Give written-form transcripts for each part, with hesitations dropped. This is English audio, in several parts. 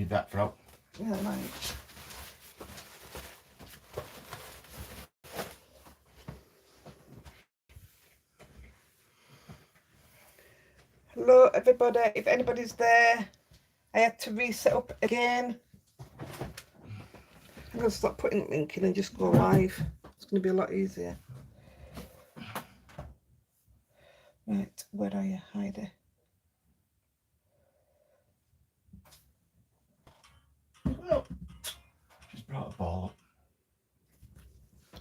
need that from. Yeah, right. Hello everybody, if anybody's there, I had to reset up again. I'm going to stop putting the link in and just go live. It's going to be a lot easier. Right, where are you, Heidi? Oh, just brought a ball up.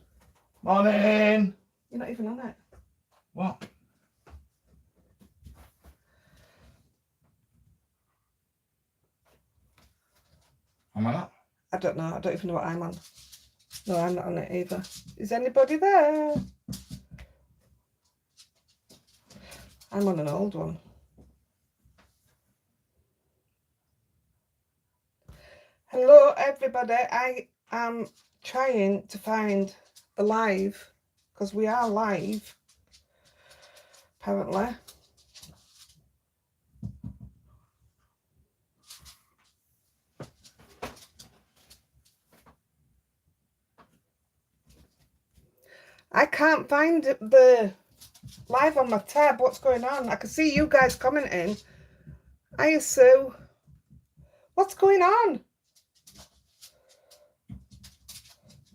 Morning! You're not even on it. What? Am I not? I don't know, I don't even know what I'm on. No, I'm not on it either. Is anybody there? I'm on an old one. Hello everybody, I am trying to find the live, because we are live, apparently. I can't find the live on my tab. What's going on? I can see you guys commenting. Hiya, Sue. What's going on?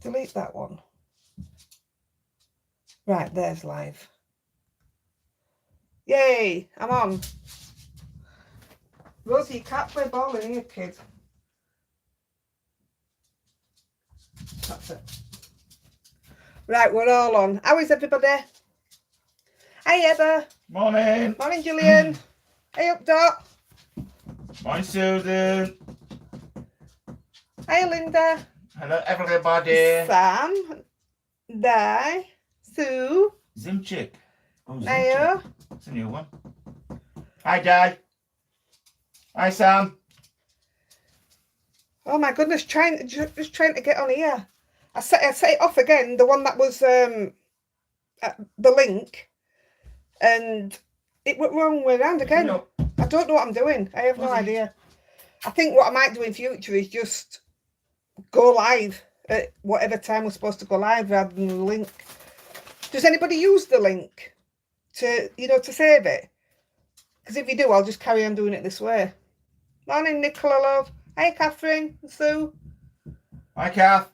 Delete that one. Right, there's live. Yay, I'm on. Rosie, you can't play ball in here, kid. That's it. Right, we're all on. How is everybody? Hi, Heather. Morning! Morning, Gillian. Hey, up, Dot. Morning, Susan! Hi, Linda. Hello, everybody! Sam. Di. Sue. Zimchick. Oh, Naya. That's a new one. Hi, Di. Hi, Sam. Oh my goodness, just trying to get on here. I set it off again, the one that was the link, and it went wrong way around again. No. I don't know what I'm doing. I have no idea. I think what I might do in future is just go live at whatever time we're supposed to go live rather than the link. Does anybody use the link to, to save it? Because if you do, I'll just carry on doing it this way. Morning, Nicola, love. Hey, Catherine and Sue. Hi, Kath.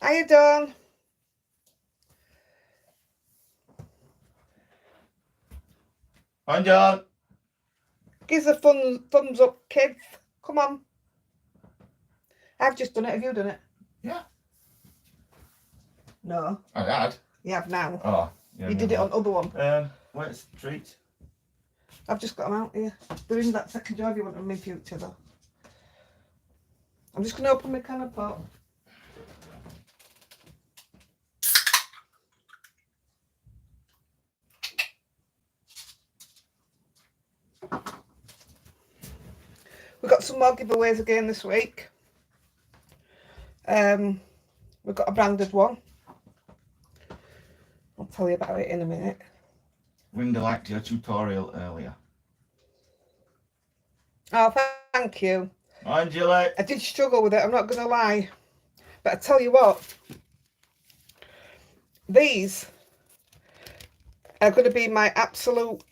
Hiya, Dawn. Hi, John. Give us a thumbs up, kids. Come on. I've just done it. Have you done it? Yeah. No. I had. You have now. Oh. Yeah, you did it on other one. Where's the treat? I've just got them out here. They're in that second jar if you want them in future, though. I'm just going to open my can of pot. We've got some more giveaways again this week. We've got a branded one. I'll tell you about it in a minute. Linda liked your tutorial earlier. Oh, thank you. Angela. I did struggle with it, I'm not going to lie. But I tell you what, these are going to be my absolute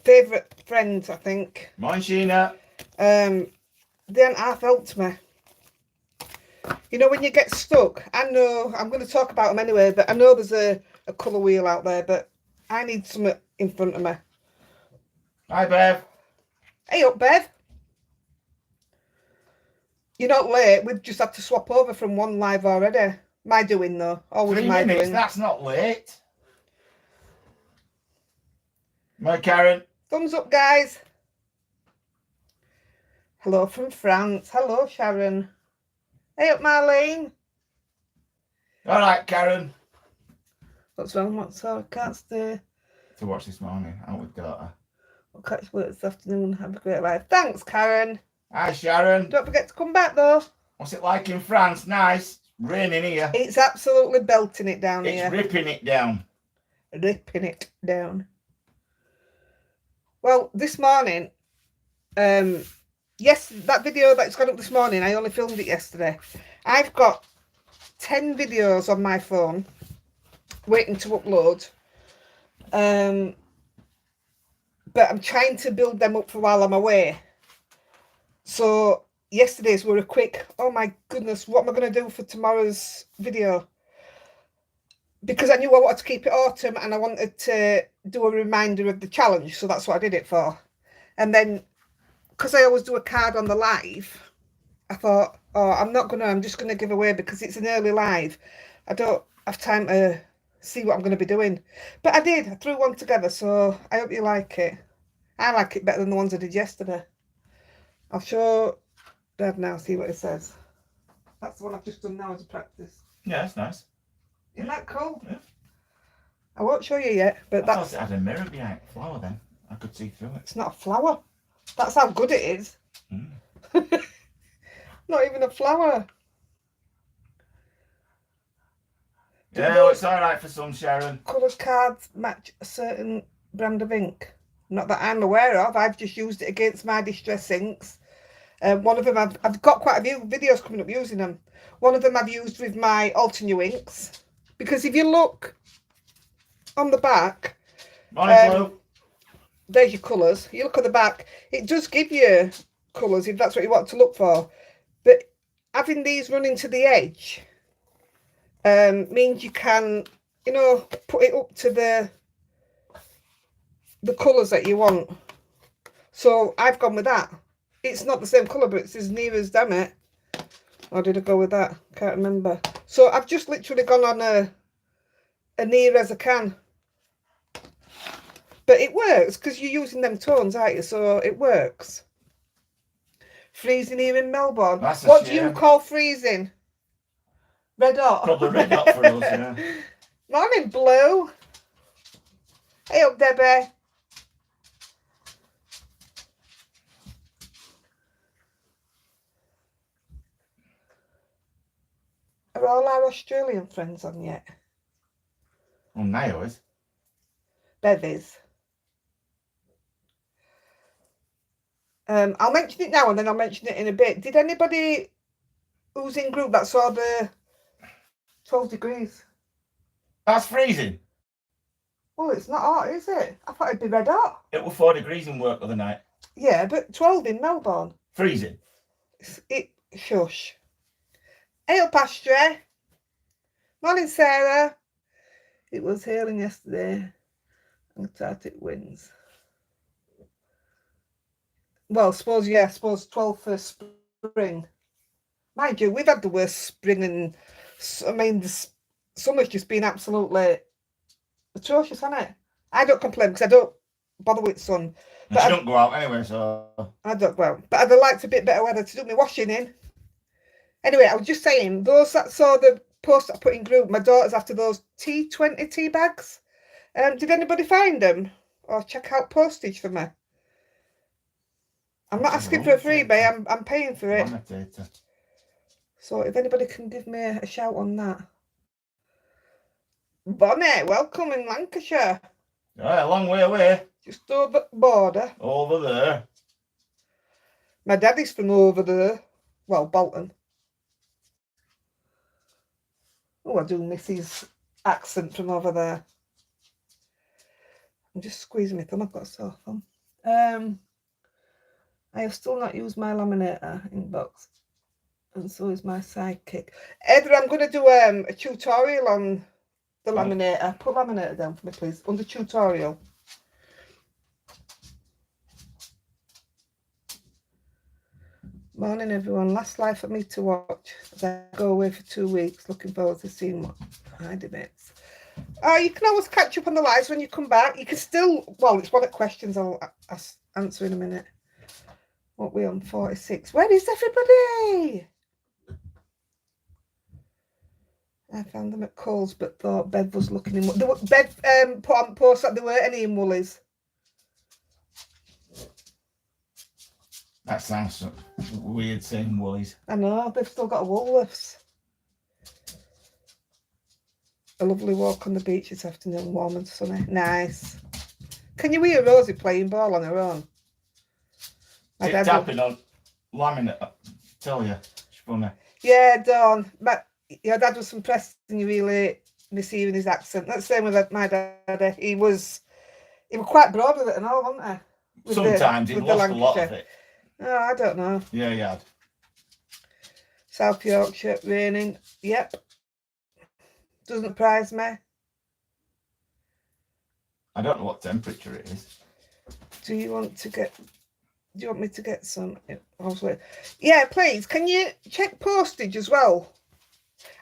favourite friends, I think. Morning, Sheena. They haven't half helped me. You know, when you get stuck, I know, I'm going to talk about them anyway, but I know there's a colour wheel out there, but I need something in front of me. Hi, Bev. Hey up, Bev. You're not late, we've just had to swap over from one live already. My doing, though. Always 3 my minutes, doing. that's not late. My Karen. Thumbs up, guys. Hello from France. Hello, Sharon. Hey up, Marlene. All right, Karen. What's wrong? What's up? Can't stay. To watch this morning, out with daughter. We'll catch work this afternoon. Have a great life. Thanks, Karen. Hi, Sharon. Don't forget to come back, though. What's it like in France? Nice. Raining here. It's absolutely belting it down here. It's ripping it down. Ripping it down. Well, this morning, yes, that video that's gone up this morning, I only filmed it yesterday. I've got 10 videos on my phone waiting to upload. But I'm trying to build them up for while I'm away. So yesterday's were a quick, oh my goodness, what am I going to do for tomorrow's video? Because I knew I wanted to keep it autumn and I wanted to do a reminder of the challenge. So that's what I did it for. And then, because I always do a card on the live, I thought, oh, I'm just going to give away because it's an early live. I don't have time to see what I'm going to be doing. But I did. I threw one together, so I hope you like it. I like it better than the ones I did yesterday. I'll show Dad now, see what it says. That's the one I've just done now as a practice. Yeah, that's nice. Isn't that cool? Yeah. I won't show you yet, but I thought it had a mirror behind the flower then. I could see through it. it's not a flower. That's how good it is. Mm. Not even a flower. Yeah, well, it's alright for some, Sharon. Colours cards match a certain brand of ink. Not that I'm aware of. I've just used it against my distress inks. One of them, I've got quite a few videos coming up using them. One of them I've used with my Alter inks. Because if you look on the back, there's your colours. You look at the back, it does give you colours if that's what you want to look for. But having these running to the edge means you can, you know, put it up to the colours that you want. So I've gone with that. It's not the same colour, but it's as near as, damn it. Or did I go with that? Can't remember. So I've just literally gone on a near as I can. But it works because you're using them tones, aren't you? So it works. Freezing here in Melbourne. What do you call freezing? Red hot. Probably red hot for us, yeah. Morning, Blue. Hey up, Debbie. Are all our Australian friends on yet? Well, Nayo is. Bev is. I'll mention it now and then I'll mention it in a bit. Did anybody who's in group that saw the 12 degrees? That's freezing. Well, it's not hot, is it? I thought it'd be red hot. It was 4 degrees in work the other night. Yeah, but 12 in Melbourne. Freezing. Shush. Hey up, Astra. Morning, Sarah. It was hailing yesterday. Antarctic winds. Well, suppose 12 for spring. Mind you, we've had the worst spring, and I mean, the summer's just been absolutely atrocious, hasn't it? I don't complain because I don't bother with sun. But I don't go out anyway, so. I don't go out. But I'd have liked a bit better weather to do my washing in. Anyway, I was just saying, those that saw the post I put in group, my daughter's after those T20 tea bags. Did anybody find them? Or check out postage for me? I'm not asking for a freebie, I'm paying for it. So if anybody can give me a shout on that. Bonnie, welcome in Lancashire. Yeah, a long way away. Just over the border. Over there. My daddy's from over there. Well, Bolton. Oh, I do miss his accent from over there. I'm just squeezing my thumb. I've got a sore thumb. I have still not used my laminator inbox. And so is my sidekick. Heather, I'm going to do a tutorial on the laminator. Put laminator down for me, please. Under tutorial. Morning, everyone. Last live for me to watch. Then go away for 2 weeks. Looking forward to seeing what Heidi makes. You can always catch up on the lives when you come back. You can still, well, it's one of the questions I'll answer in a minute. What we on 46? Where is everybody? I found them at Coles, but thought Bev was looking in. Bev put on post that there weren't any in Woolies. That sounds weird saying Woolies. I know, they've still got a Woolworths. A lovely walk on the beach this afternoon, warm and sunny. Nice. Can you hear Rosie playing ball on her own? My dad tapping on laminate. I tell you, it's funny. Yeah, Dawn. Your dad was impressed and you really mishearing his accent. That's the same with my dad. He was quite broad with it and all, wasn't he? Sometimes he lost a lot of it. Oh, I don't know. Yeah, he had. South Yorkshire, raining. Yep. Doesn't surprise me. I don't know what temperature it is. Do you want me to get some? Yeah, please. Can you check postage as well?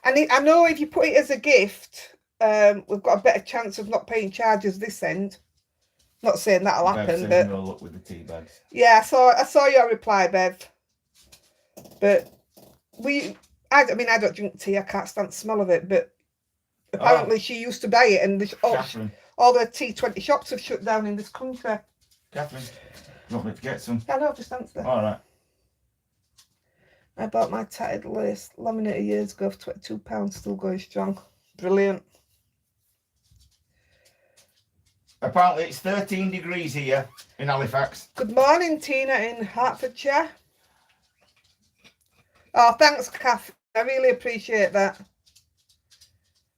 And I know if you put it as a gift, we've got a better chance of not paying charges this end. Not saying that'll happen, but no luck with the tea bags. Yeah, I saw your reply, Bev. But I don't drink tea. I can't stand the smell of it. But apparently she used to buy it, and all the T20 shops have shut down in this country. Catherine, you want me to get some? Yeah, no, just answer. All right. I bought my tatted lace laminator years ago for £22, still going strong. Brilliant. Apparently it's 13 degrees here in Halifax. Good morning, Tina in Hertfordshire. Oh, thanks, Kath. I really appreciate that.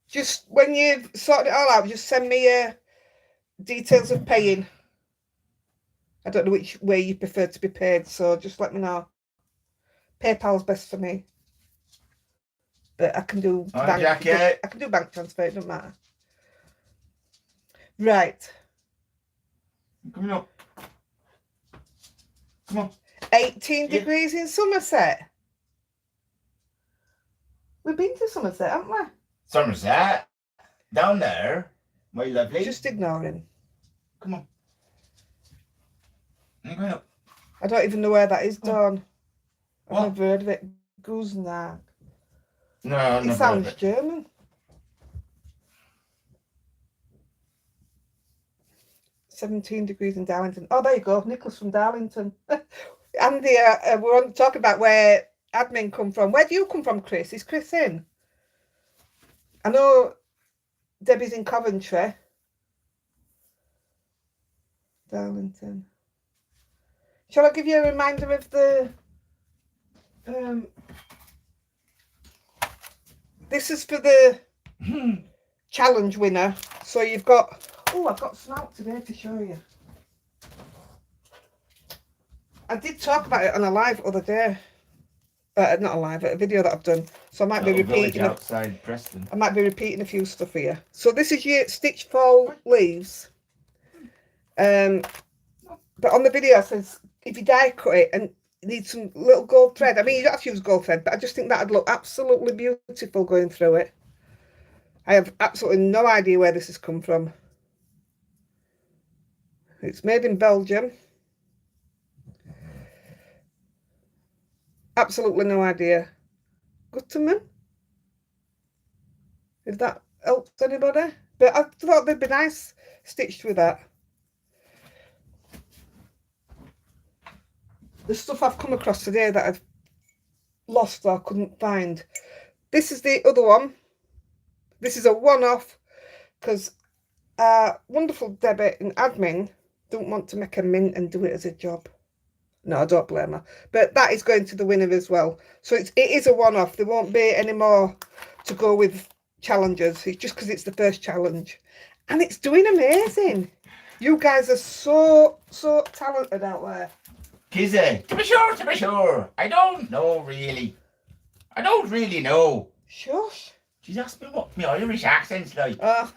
Just when you've sorted it all out, just send me details of paying. I don't know which way you prefer to be paid, so just let me know. PayPal's best for me. But I can do I can do bank transfer, it doesn't matter. Right. Coming up. Come on. 18 degrees in Somerset. We've been to Somerset, haven't we? Somerset? Down there? Where you lovely? Just ignoring. Come on. You're going up. I don't even know where that is, Dawn. What? I've never heard of it. Gusenag. No, it sounds German. 17 degrees in Darlington. Oh, there you go. Nicholas from Darlington. Andy, we're on talking about where admin come from. Where do you come from, Chris? Is Chris in? I know Debbie's in Coventry. Darlington. Shall I give you a reminder of the... this is for the challenge winner. So you've got... Oh, I've got some out today to show you. I did talk about it on a live other day. Not a live, a video that I've done. So I might be repeating outside Preston. I might be repeating a few stuff here. So this is your stitch fall leaves. But on the video it says if you die cut it and you need some little gold thread. I mean, you don't have to use gold thread, but I just think that'd look absolutely beautiful going through it. I have absolutely no idea where this has come from. It's made in Belgium. Absolutely no idea. Gutterman? If that helps anybody. But I thought they'd be nice stitched with that. The stuff I've come across today that I've lost or couldn't find. This is the other one. This is a one-off because wonderful Debbie in admin don't want to make a mint and do it as a job. No, I don't blame her. But that is going to the winner as well. So it is a one-off. There won't be any more to go with challenges. It's just because it's the first challenge. And it's doing amazing. You guys are so talented out there. Kizzy, to be sure. I don't know, really. I don't really know. Shush. She's asked me what my Irish accent's like. Oh.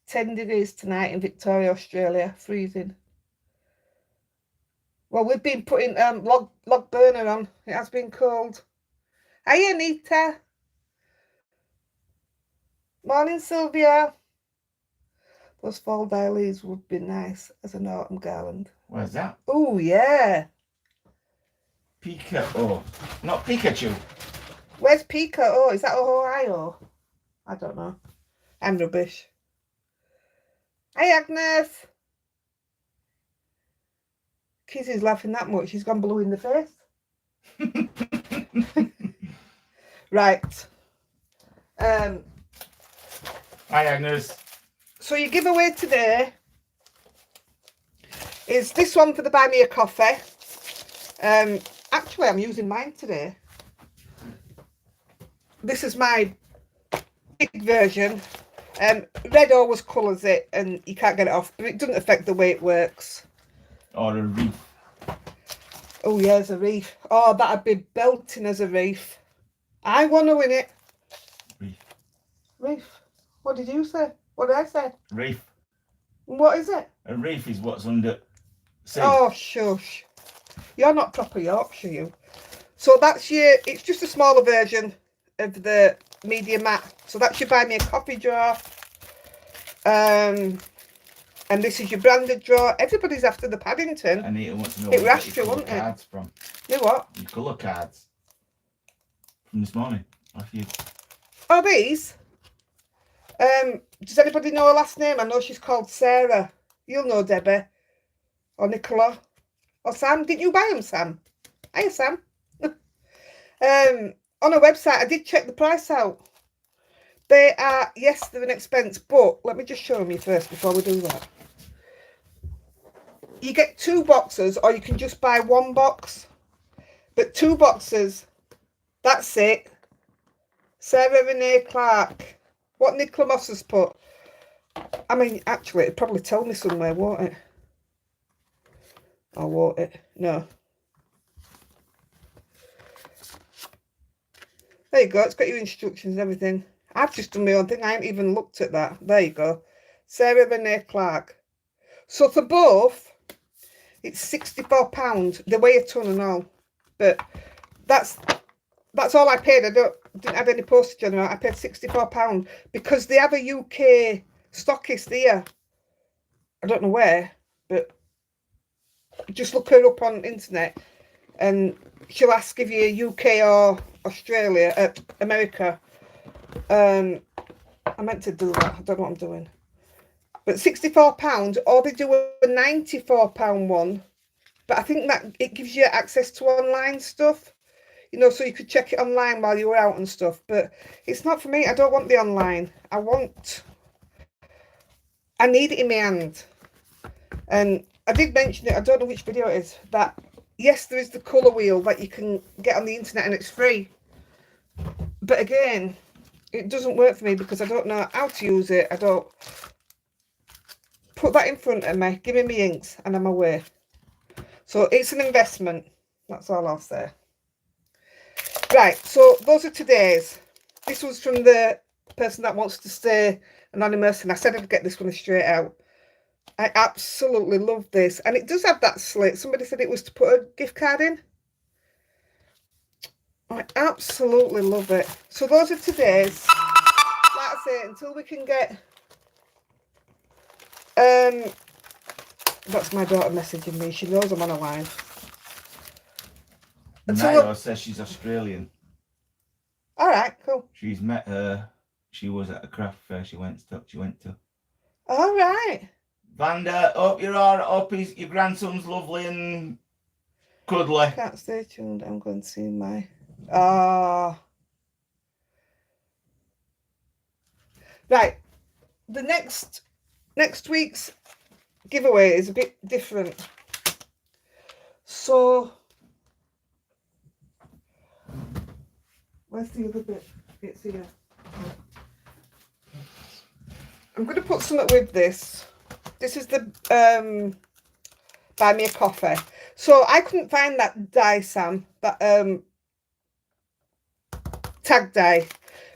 10 degrees tonight in Victoria, Australia. Freezing. Well, we've been putting log burner on. It has been cold. Hi, Anita. Morning, Sylvia. Those fall leaves would be nice as an autumn garland. Where's that? Oh, yeah. Oh, not Pikachu. Where's Pika? Oh, is that Ohio? I don't know. I'm rubbish. Hi, Agnes. Kizzy's laughing that much. She's gone blue in the face. Right. Hi, Agnes. So your giveaway today is this one for the Buy Me a Coffee. Actually, I'm using mine today. This is my big version. Red always colours it and you can't get it off, but it doesn't affect the way it works. Or a wreath. Oh yeah, there's a wreath. Oh, that'd be belting as a wreath. I want to win it. Wreath. Wreath. What did you say? What did I say? Wreath. What is it? A wreath is what's under sea. Oh, shush. You're not proper Yorkshire, you. So that's your, it's just a smaller version of the media mat. So that should buy me a coffee jar. And this is your branded drawer. Everybody's after the Paddington. Anita wants to know It where rushed you get you, your wouldn't colour it? cards from. You what? Your colour cards. From this morning. Off you. Oh, these? Does anybody know her last name? I know she's called Sarah. You'll know Debbie. Or Nicola. Or Sam. Didn't you buy them, Sam? Hiya, Sam. On her website, I did check the price out. They are, yes, they're an expense, but let me just show them you first before we do that. You get 2 boxes, or you can just buy 1 box. But 2 boxes, that's it. Sarah Renee Clark. What Nicola Moss has put. I mean, actually, it'd probably tell me somewhere, won't it? Or won't it? No. There you go. It's got your instructions and everything. I've just done my own thing. I haven't even looked at that. There you go. Sarah Renee Clark. So for both, it's £64. They weigh a ton and all. But that's all I paid. I didn't have any postage on it. I paid £64 because they have a UK stockist here. I don't know where, but just look her up on internet and she'll ask if you're UK or Australia, America. I meant to do that. I don't know what I'm doing. But £64, or they do a £94 one. But I think that it gives you access to online stuff. You know, so you could check it online while you were out and stuff. But it's not for me. I don't want the online. I need it in my hand. And I did mention it. I don't know which video it is. That, yes, there is the colour wheel that you can get on the internet and it's free. But again, it doesn't work for me because I don't know how to use it. I don't. Put that in front of me. Give me my inks and I'm away. So it's an investment. That's all I'll say. Right, so those are today's. This was from the person that wants to stay anonymous, and I said I'd get this one straight out. I absolutely love this, and it does have that slit. Somebody said it was to put a gift card in. I absolutely love it. So those are today's. Like I say, until we can get that's my daughter messaging me. She knows I'm on a line. Nayo says she's Australian. All right, cool. She's met her. She was at a craft fair she went to. All right. Vanda, hope you're all right. Hope your grandson's lovely and cuddly. Can't stay tuned. I'm going to see my... Ah. Right. The next week's giveaway is a bit different. So... Where's the other bit? It's here. I'm going to put something with this. This is the Buy Me a Coffee. So I couldn't find that die, Sam. That tag die.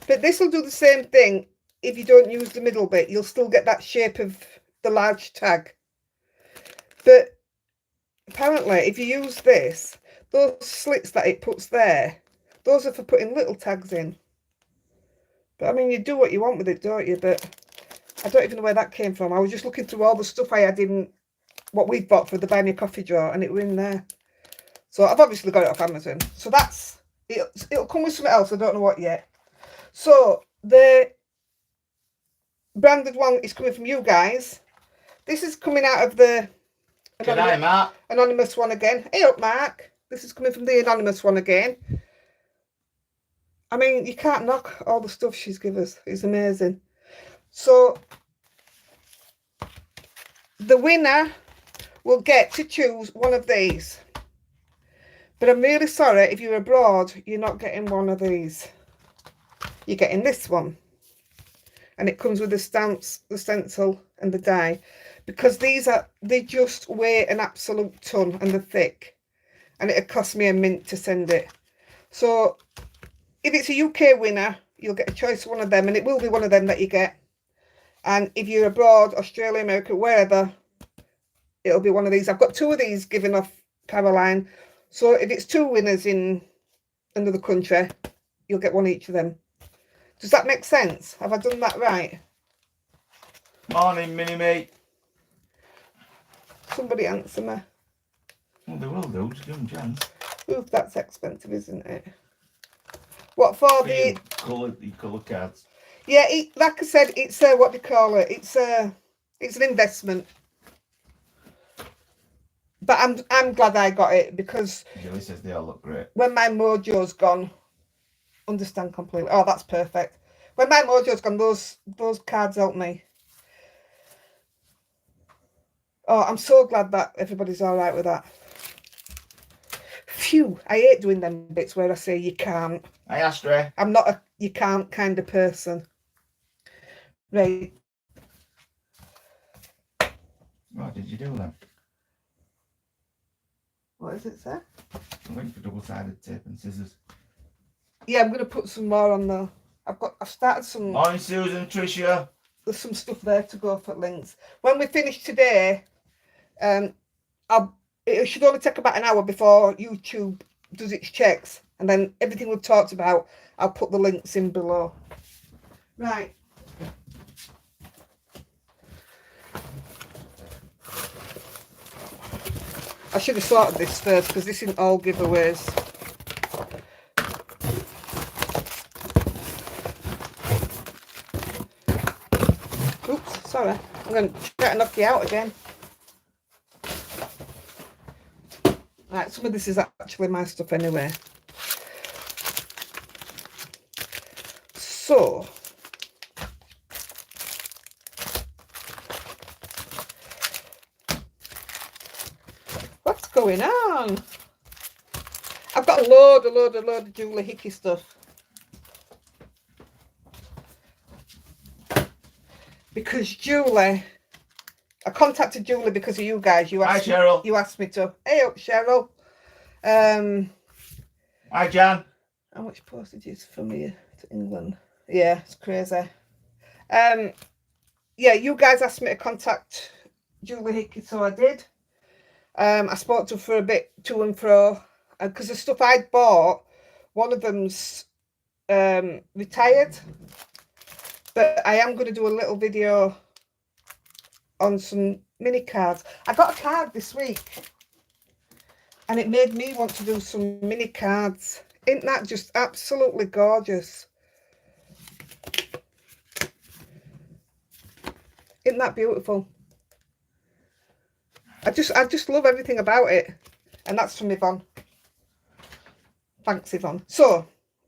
But this will do the same thing. If you don't use the middle bit, you'll still get that shape of the large tag. But apparently, if you use this, those slits that it puts there, those are for putting little tags in. But I mean, you do what you want with it, don't you? But I don't even know where that came from. I was just looking through all the stuff I had in what we bought for the Buy Me a Coffee jar, and it were in there. So I've obviously got it off Amazon. So that's, it'll come with something else. I don't know what yet. So the branded one is coming from you guys. This is coming out of the anonymous one again. Hey up, Mark. This is coming from the anonymous one again. I mean, you can't knock all the stuff she's given us. It's amazing. So the winner will get to choose one of these. But I'm really sorry, if you're abroad, you're not getting one of these. You're getting this one. And it comes with the stamps, the stencil and the die. Because they just weigh an absolute ton and they're thick. And it'll cost me a mint to send it. So if it's a UK winner, you'll get a choice of one of them. And it will be one of them that you get. And if you're abroad, Australia, America, wherever, it'll be one of these. I've got 2 of these given off Caroline. So if it's 2 winners in another country, you'll get one each of them. Does that make sense? Have I done that right? Morning, Mini-Me. Somebody answer me. Well, they will do. Just give them a chance. Ooh, that's expensive, isn't it? What for the colour cards? Yeah, like I said, it's what do you call it? It's an investment. But I'm glad I got it because Julie says they all look great. when my mojo's gone, understand completely. Oh, that's perfect. When my mojo's gone, those cards help me. Oh, I'm so glad that everybody's all right with that. Phew, I hate doing them bits where I say you can't. Hi, Astra. I'm not a you can't kind of person. Right. What did you do then? What does it say? I'm waiting for double-sided tape and scissors. Yeah, I'm going to put some more on there. I've started some... Morning, Susan, Tricia. There's some stuff there to go for links. When we finish today, it should only take about an hour before YouTube does its checks. And then everything we've talked about, I'll put the links in below. Right. I should have sorted this first because this isn't all giveaways. Oops, sorry. I'm going to try to knock you out again. Right, some of this is actually my stuff anyway. So, what's going on? I've got a load of Julie Hickey stuff. Because Julie, I contacted Julie because of you guys. Hi, Cheryl. You asked me to. Hey up, Cheryl. Hi, Jan. How much postage is from here to England? Yeah, it's crazy. Yeah, you guys asked me to contact Julie Hickey, so I did. I spoke to her for a bit to and fro because the stuff I'd bought, one of them's retired, but I am going to do a little video on some mini cards. I got a card this week and it made me want to do some mini cards. Isn't that just absolutely gorgeous? Isn't that beautiful? I just love everything about it. And that's from Yvonne. Thanks, Yvonne. So,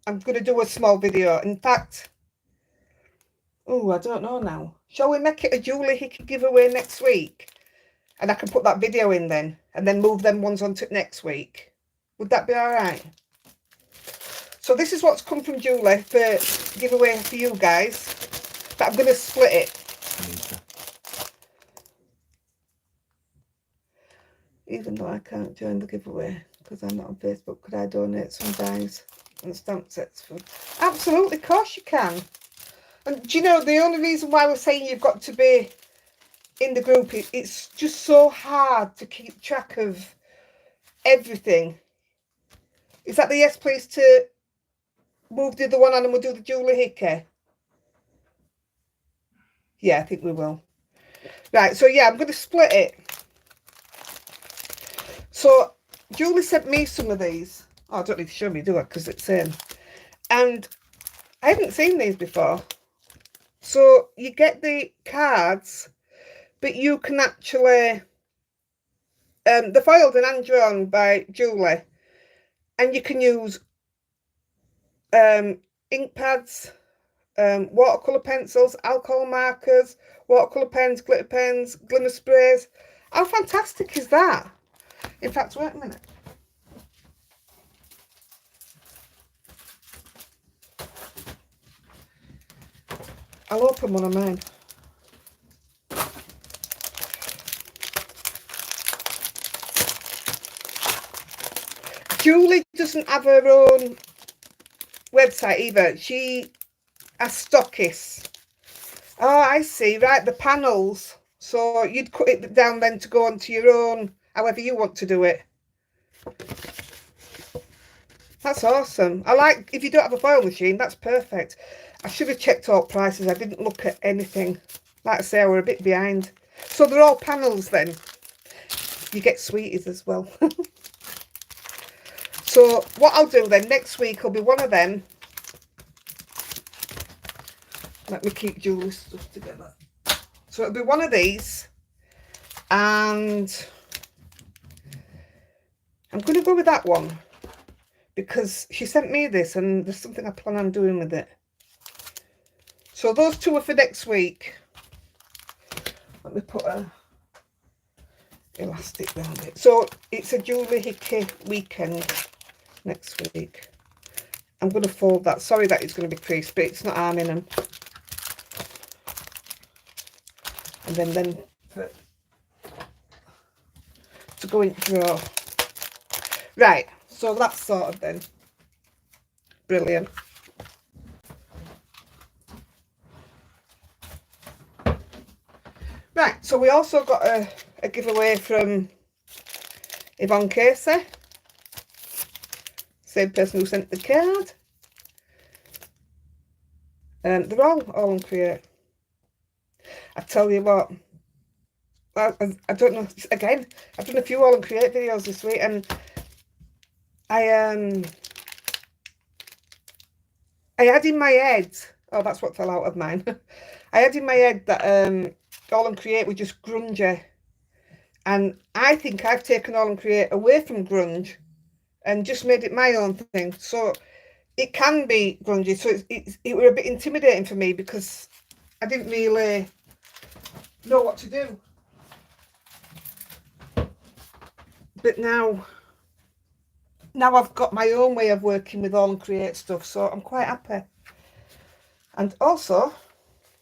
I'm going to do a small video. In fact, oh, I don't know now. Shall we make it a Julie Hickey giveaway next week? And I can put that video in then. And then move them ones on to next week. Would that be all right? So this is what's come from Julie for giveaway for you guys. But I'm going to split it. Even though I can't join the giveaway because I'm not on Facebook, could I donate some dies and stamp sets for? Absolutely, of course you can. And do you know, the only reason why we're saying you've got to be in the group, it's just so hard to keep track of everything. Is that the yes please to move the other one on and we'll do the Julie Hickey? Yeah, I think we will. Right, so yeah, I'm going to split it. So, Julie sent me some of these. Oh, I don't need to show me, do I? Because it's in. And I haven't seen these before. So, you get the cards, but you can actually... they're foiled and hand-drawn by Julie. And you can use ink pads, watercolour pencils, alcohol markers, watercolour pens, glitter pens, glimmer sprays. How fantastic is that? In fact, wait a minute. I'll open one of mine. Julie doesn't have her own website either. She has stockists. Oh, I see. Right, the panels. So you'd cut it down then to go onto your own, however you want to do it. That's awesome. I like, if you don't have a foil machine, that's perfect. I should have checked all prices. I didn't look at anything. Like I say, I were a bit behind. So they're all panels then. You get sweeties as well. So what I'll do then, next week will be one of them. Let me keep Julie's stuff together. So it'll be one of these. And I'm going to go with that one. Because she sent me this and there's something I plan on doing with it. So those two are for next week. Let me put a elastic around it. So it's a Julie Hickey weekend next week. I'm going to fold that. Sorry that it's going to be creased, but it's not harming them. And then to go into drawer. Right, so that's sorted then. Brilliant. Right, so we also got a giveaway from Yvonne Casey. Same person who sent the card. They're all on Create. I tell you what, I don't know, again, I've done a few All and Create videos this week, and I had in my head, oh, that's what fell out of mine. I had in my head that All and Create were just grungy, and I think I've taken All and Create away from grunge and just made it my own thing. So it can be grungy, so it were a bit intimidating for me because I didn't really know what to do. But now I've got my own way of working with All and Create stuff, so I'm quite happy. And also,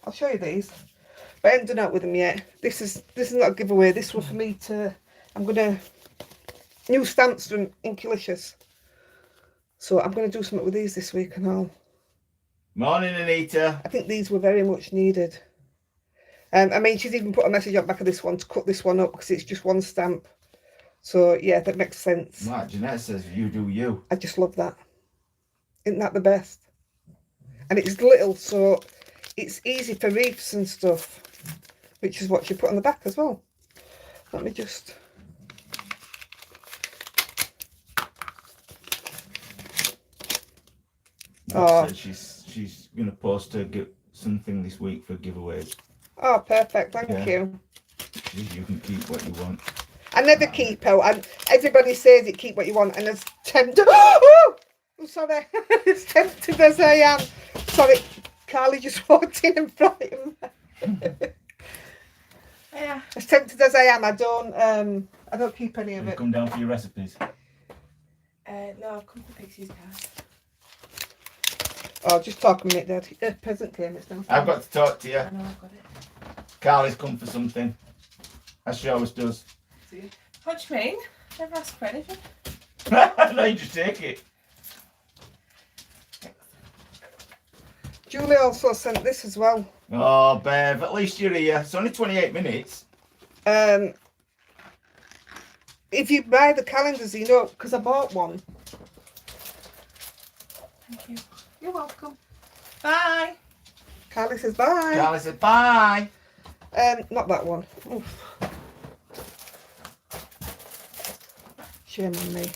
I'll show you these, but I haven't done out with them yet. This is not a giveaway. This was for me to. I'm gonna new stamps from Inkylicious, so I'm gonna do something with these this week and all. Morning, Anita. I think these were very much needed. I mean, she's even put a message on the back of this one to cut this one up because it's just one stamp. So yeah, that makes sense. Right, Jeanette says you do you. I just love that. Isn't that the best? And it's little, so it's easy for reefs and stuff, which is what she put on the back as well. Let me just. Oh, she's gonna post something this week for giveaways. Oh, perfect. Thank you. You can keep what you want. I never keep out. And everybody says it, keep what you want. And as tempted, oh, I'm sorry, as tempted as I am. Sorry, Carly just walked in and frightened me. Yeah. As tempted as I am, I don't keep any of it. Come down for your recipes. No, I've come for Pixie's card. Oh, just talk a minute, Dad. Peasant came. It's down. I've got to talk to you. I know, I've got it. Carly's come for something. As she always does. What do you mean? Never asked for anything. No, you just take it. Julie also sent this as well. Oh, Bev, at least you're here. It's only 28 minutes. If you buy the calendars, you know, because I bought one. Thank you. You're welcome. Bye. Carly says bye. Carly said bye. Not that one. Oof. Shame on me.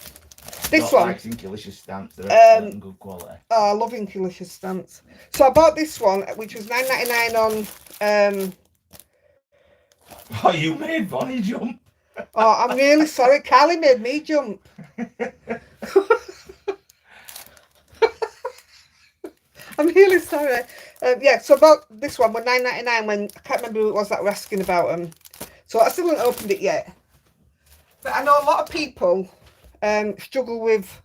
This one. Likes Inkylicious stamps. They're excellent and good quality. Oh, I love Inkylicious stamps. So I bought this one, which was £9.99 on. Oh, you made Bonnie jump. Oh, I'm really sorry. Carly made me jump. I'm really sorry. Yeah, so about this one, were £9.99 when, I can't remember who it was that were asking about them. So I still haven't opened it yet. But I know a lot of people struggle with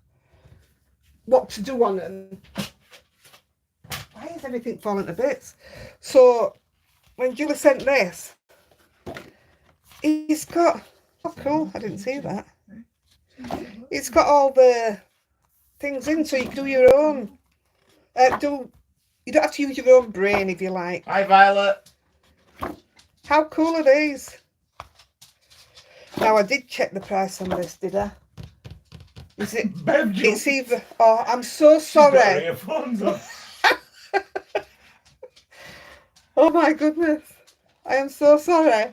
what to do on them. Why is everything falling to bits? So when Julie sent this, he's got, oh cool, I didn't see that. It's got all the things in, so you can do your own. You don't have to use your own brain if you like. Hi, Violet. How cool are these? Now I did check the price on this, did I? Is it? It's either. Oh, I'm so sorry. Oh my goodness, I am so sorry.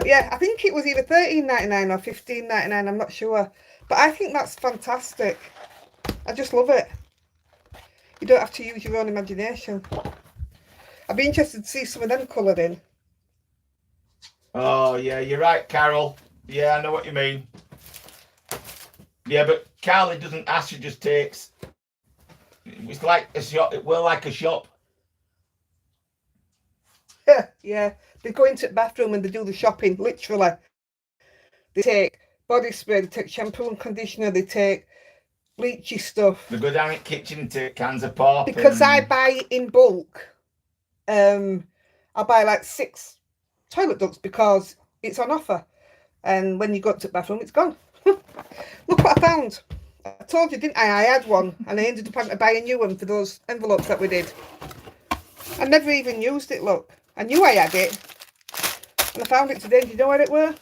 Yeah, I think it was either £13.99 or £15.99. I'm not sure, but I think that's fantastic. I just love it. You don't have to use your own imagination. I'd be interested to see some of them coloured in. Oh, yeah, you're right, Carol. Yeah, I know what you mean. Yeah, but Carly doesn't ask, she just takes. It's like a shop. We're like a shop. Yeah, they go into the bathroom and they do the shopping, literally. They take body spray, they take shampoo and conditioner, they take bleachy stuff. They go down in the kitchen and take cans of pop. Because I buy in bulk, I buy like 6 toilet ducts because it's on offer. And when you go up to the bathroom, it's gone. Look what I found. I told you, didn't I? I had one and I ended up having to buy a new one for those envelopes that we did. I never even used it, look. I knew I had it. And I found it today. Do you know where it were?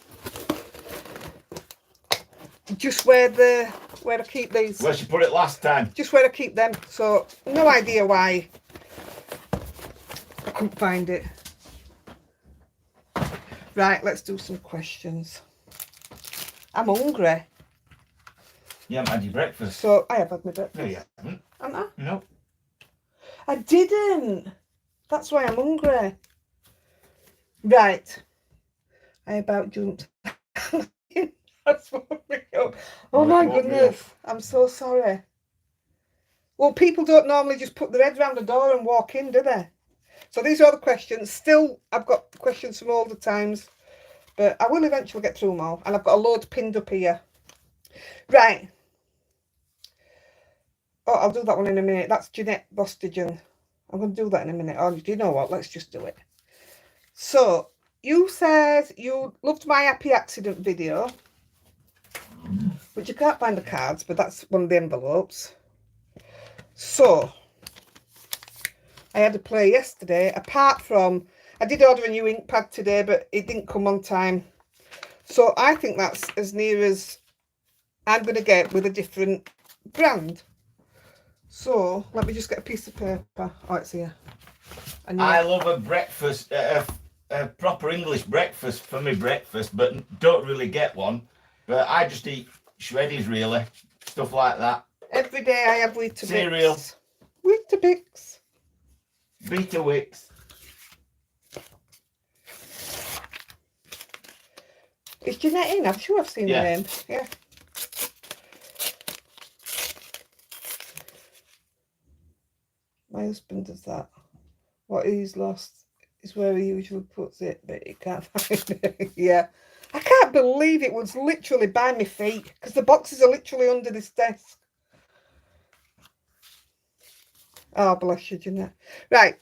Just where I keep these. Where she put it last time. Just where I keep them. So, no idea why I couldn't find it. Right, let's do some questions. I'm hungry. You haven't had your breakfast. So, I have had my breakfast. No, you haven't. Haven't I? No. I didn't. That's why I'm hungry. Right. I about jumped. That's what we go. Oh my goodness. I'm so sorry. Well, people don't normally just put their head round the door and walk in, do they? So these are all the questions. Still, I've got questions from all the times. But I will eventually get through them all. And I've got a load pinned up here. Right. Oh, I'll do that one in a minute. That's Jeanette Bostigan. I'm going to do that in a minute. Oh, do you know what? Let's just do it. So, you said you loved my happy accident video. Which you can't find the cards, but that's one of the envelopes. So, I had a play yesterday. Apart from, I did order a new ink pad today, but it didn't come on time. So, I think that's as near as I'm going to get with a different brand. So, let me just get a piece of paper. Oh, it's here. I love a breakfast, a proper English breakfast for me breakfast, but don't really get one. But I just eat shreddies, really. Stuff like that. Every day I have Weetabix. Cereal. Weetabix. Weetabix. Is Jeanette in? I'm sure I've seen her name. Yeah. My husband does that. What he's lost is where he usually puts it, but he can't find it. Yeah. I can't believe it was literally by my feet, because the boxes are literally under this desk. Oh, bless you, Jeanette. Right.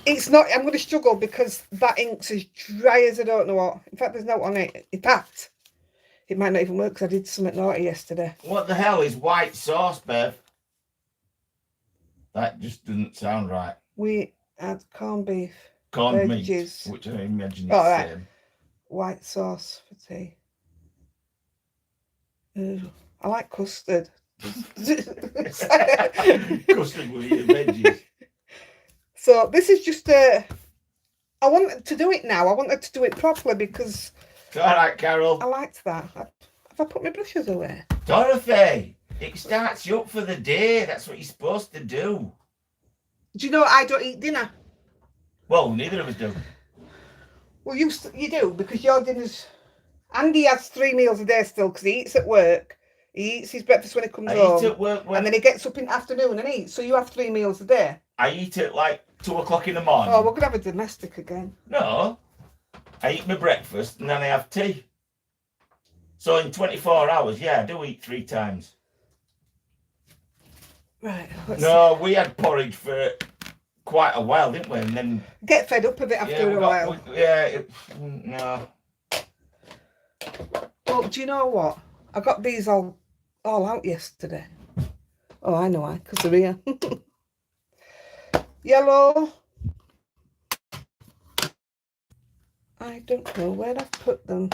It's not, I'm going to struggle because that ink's as dry as I don't know what. In fact, there's no on it. In fact, it might not even work because I did something naughty yesterday. What the hell is white sauce, Bev? That just doesn't sound right. We had corned beef. Corned veggies. meat, which I imagine is Oh, the right. same. White sauce for tea. Ooh, I like custard. Custard with your veggies. So this is just I wanted to do it now. I wanted to do it properly because It's all right, Carol. I liked that. Have I put my brushes away? Dorothy, it starts you up for the day. That's what you're supposed to do. Do you know I don't eat dinner? Well, neither of us do. Well, you do, because your dinner's... Andy has 3 meals a day still because he eats at work. He eats his breakfast when he comes I home. eat at work when... And then he gets up in the afternoon and eats. So you have 3 meals a day. I eat at like 2 o'clock in the morning. Oh, we're going to have a domestic again. No. I eat my breakfast and then I have tea. So in 24 hours, yeah, I do eat 3 times. Right. No, we had porridge for quite a while, didn't we? And then get fed up of it after a while. No. Well, do you know what? I got these all out yesterday. Oh, I know why, because they're here. Yellow. I don't know where I've put them.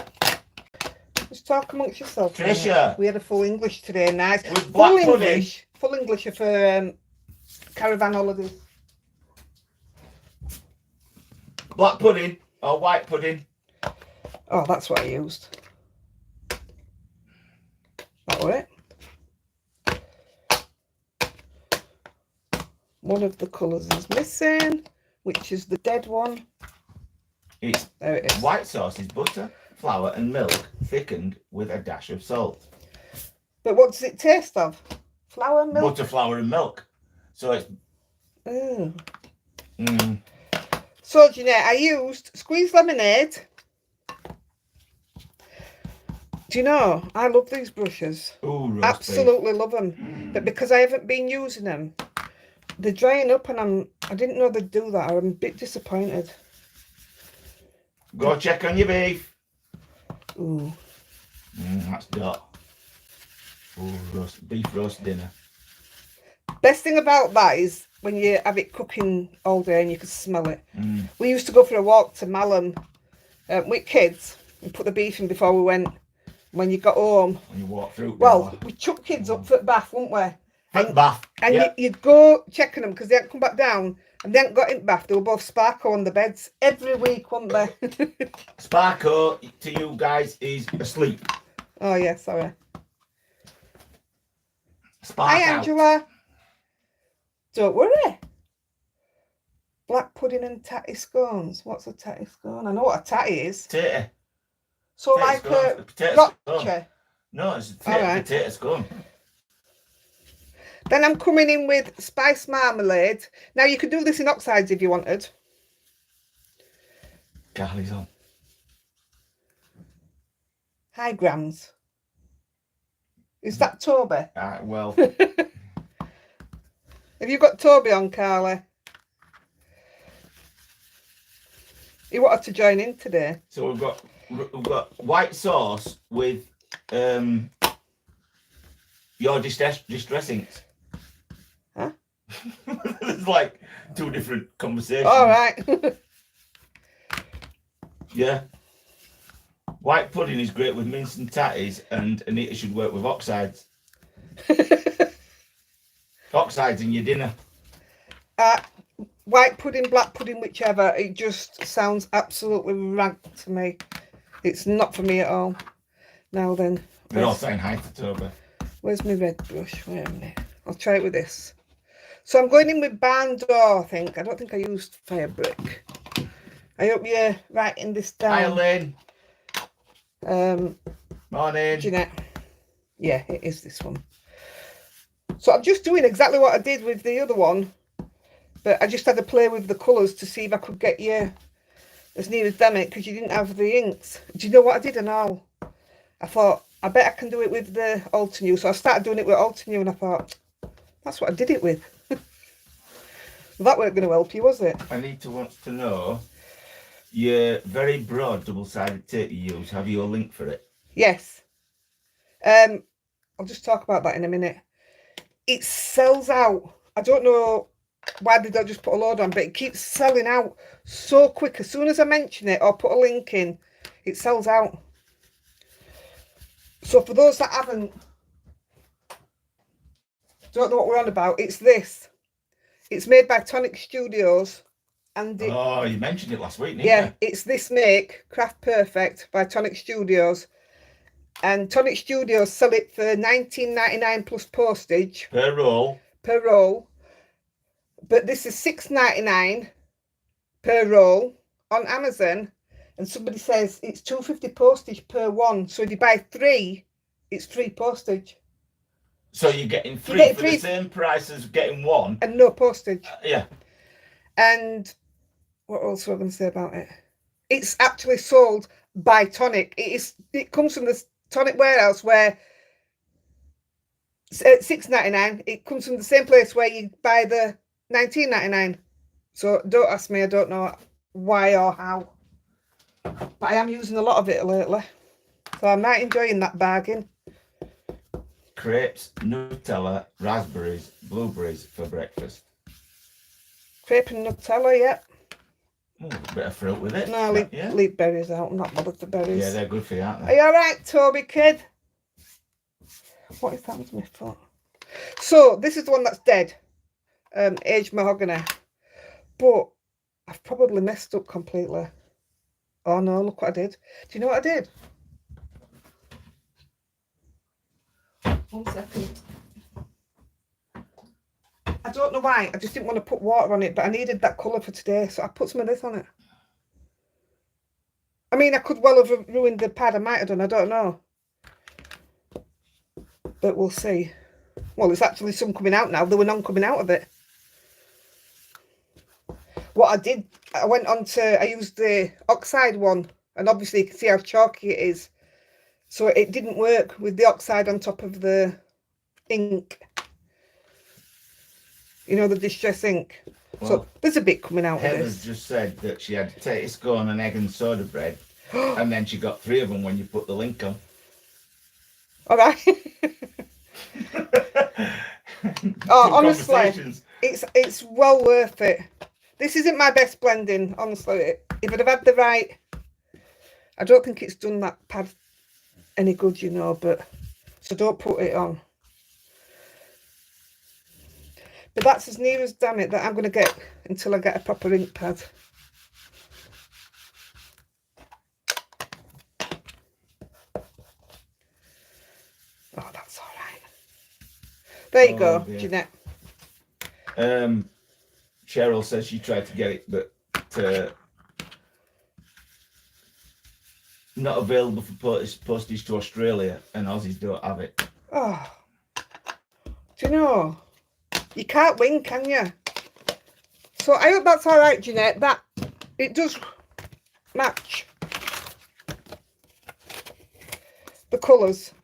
Just talk amongst yourself. Tricia. We had a full English today, nice. With black pudding. Full English for caravan holidays. Black pudding or white pudding? Oh, that's what I used. That was it. One of the colours is missing, which is the dead one. There it is. White sauce is butter, flour and milk thickened with a dash of salt. But what does it taste of? Flour, milk? Butter, flour and milk. So it's... Oh. So, Jeanette, I used squeezed lemonade. Do you know, I love these brushes. Ooh, absolutely love them. But because I haven't been using them, they're drying up and I didn't know they'd do that. I'm a bit disappointed. Go check on your beef. Ooh. That's dot. Ooh, beef roast dinner. Best thing about that is when you have it cooking all day and you can smell it. We used to go for a walk to Malham with kids and put the beef in before we went. When you got home, when you walk through. Well, we took kids up for the bath, wouldn't we? For the bath. And yep. you'd go checking them because they hadn't come back down and they hadn't got in the bath. They were both Sparko on the beds every week, weren't they? Sparko to you guys is asleep. Oh yeah, sorry. Spark Hi out. Angela. Don't worry. Black pudding and tatty scones. What's a tatty scone? I know what a tatty is. Potato. So potato like scone. a potato gotcha. Scone. No, it's a potato scone. Then I'm coming in with spice marmalade. Now you could do this in oxides if you wanted. Carly's on. Hi Grams. Is that Toby? Well. Have you got Toby on, Carly? He wanted to join in today. So we've got white sauce with your distressings. Huh? There's like 2 different conversations. All right. Yeah. White pudding is great with mince and tatties, and Anita should work with oxides. Oxides in your dinner. White pudding, black pudding, whichever. It just sounds absolutely rank to me. It's not for me at all. Now then. We're all saying hi to Toby. Where's my red brush? Wait a minute. I'll try it with this. So I'm going in with barn door, I think. I don't think I used fire brick. I hope you're writing this down. Hi, Lynn. Morning. Jeanette. Yeah, it is this one. So I'm just doing exactly what I did with the other one, but I just had to play with the colours to see if I could get you as near as damn it, because you didn't have the inks. Do you know what I did and all? I thought, I bet I can do it with the Altenew. So I started doing it with Altenew and I thought, that's what I did it with. That weren't going to help you, was it? Anita wants to know your very broad double-sided tape you use. Have you a link for it? Yes. I'll just talk about that in a minute. It sells out. I don't know why they don't just put a load on, but it keeps selling out so quick. As soon as I mention it or put a link in, it sells out. So for those that don't know what we're on about, it's this. It's made by Tonic Studios. And Oh, you mentioned it last week, didn't yeah, you? it's this make, Craft Perfect by Tonic Studios. And Tonic Studios sell it for $19.99 plus postage. Per roll. Per roll. But this is $6.99 per roll on Amazon. And somebody says it's $2.50 postage per one. So if you buy 3, it's free postage. So you're getting three getting for three. the same price as getting one. And no postage. Yeah. And what else was I going to say about it? It's actually sold by Tonic. It comes from the Tonic warehouse where at $6.99. It comes from the same place where you buy the $19.99. So don't ask me. I don't know why or how. But I am using a lot of it lately. So I'm not enjoying that bargain. Crepes, Nutella, raspberries, blueberries for breakfast. Crepe and Nutella, yeah. Ooh, a bit of fruit with it. No, leave berries out. I'm not bothered the berries. Yeah, they're good for you, aren't Are they? you alright, Toby kid? What is that with my foot? So, this is the one that's dead. Aged mahogany. But I've probably messed up completely. Oh no, look what I did. Do you know what I did? 1 second. I don't know why. I just didn't want to put water on it, but I needed that colour for today, so I put some of this on it. I mean, I could well have ruined the pad. I might have done. I don't know. But we'll see. Well, there's actually some coming out now. There were none coming out of it. What I did, I used the oxide one, and obviously you can see how chalky it is. So it didn't work with the oxide on top of the ink. You know, the distress ink. Well, so there's a bit coming out of Heather's this. just said that she had potato scone and egg and soda bread, and then she got 3 of them when you put the link on. All right. Oh, honestly, it's well worth it. This isn't my best blending, honestly. If I'd have had the right, I don't think it's done that pad any good, you know, but so don't put it on. But that's as near as damn it that I'm going to get until I get a proper ink pad. Oh, that's all right. There you go, dear. Jeanette. Cheryl says she tried to get it, but not available for postage to Australia, and Aussies don't have it. Oh, do you know? You can't win, can you? So I hope that's all right, Jeanette. That it does match the colours,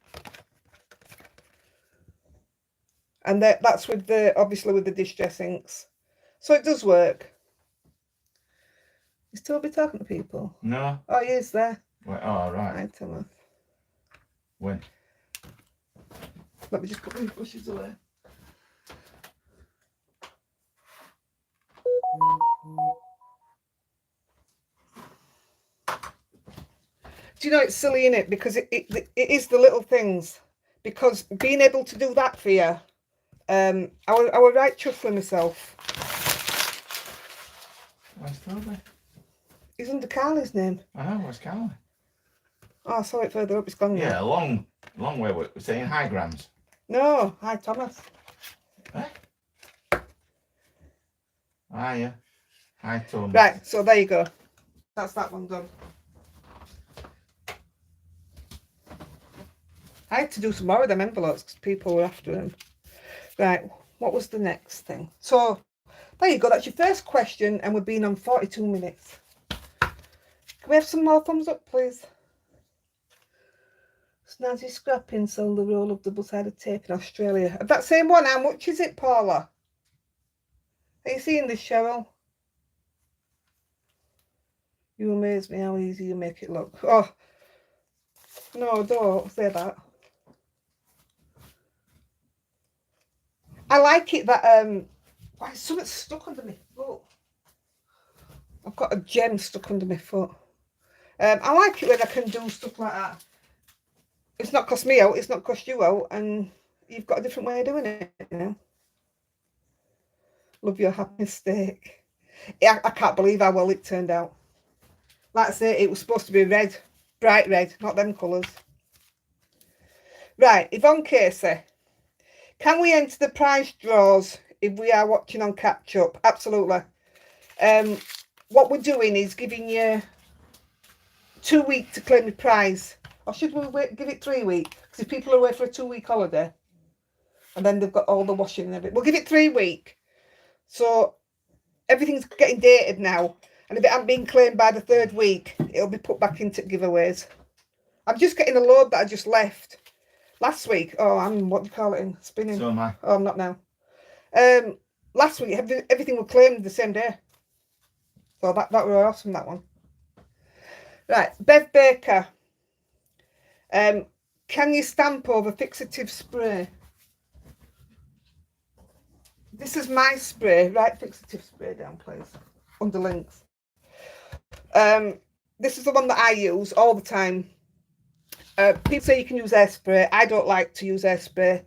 and that's with the obviously with the distress inks, so it does work. You still be talking to people? No. Oh, he is there. Well, oh, right. Hi, Thomas. When? Let me just put these brushes away. Do you know it's silly, innit? Because it is the little things. Because being able to do that for you, I was right chuffed with myself. Where's Toby? He's under Carly's name. I know, where's Carly? Oh, I saw it further up. It's gone now. Yeah, a long way. We're saying hi, Grams. No, hi, Thomas. Eh? Hiya. Hi, Thomas. Right, so there you go. That's that one done. I had to do some more of them envelopes because people were after them. Right, what was the next thing? So, there you go. That's your first question, and we've been on 42 minutes. Can we have some more thumbs up, please? Snazzy Scrapping sold the roll of double-sided tape in Australia. Of that same one, how much is it, Paula? Are you seeing this, Cheryl? You amaze me how easy you make it look. Oh, no, don't say that. I like it that, why, something's stuck under my foot. I've got a gem stuck under my foot. I like it when I can do stuff like that. It's not cost me out, it's not cost you out, and you've got a different way of doing it, you know. Love your happy mistake. Yeah, I can't believe how well it turned out. Like I say, it was supposed to be red, bright red, not them colours. Right, Yvonne Casey. Can we enter the prize draws if we are watching on catch up? Absolutely. What we're doing is giving you 2 weeks to claim your prize. Or should we give it 3 weeks? Because if people are away for a 2-week holiday, And then they've got all the washing and everything. We'll give it 3 weeks. So everything's getting dated now. And if it hasn't been claimed by the 3rd week, it'll be put back into giveaways. I'm just getting a load that I just left last week. Oh, I'm, what do you call it, in spinning? So am I. Oh, I'm not now. Last week, everything was claimed the same day. So that were awesome, that one. Right, Bev Baker. Can you stamp over fixative spray? This is my spray. Write fixative spray down, please. Under links. This is the one that I use all the time. People say you can use airspray. I don't like to use airspray.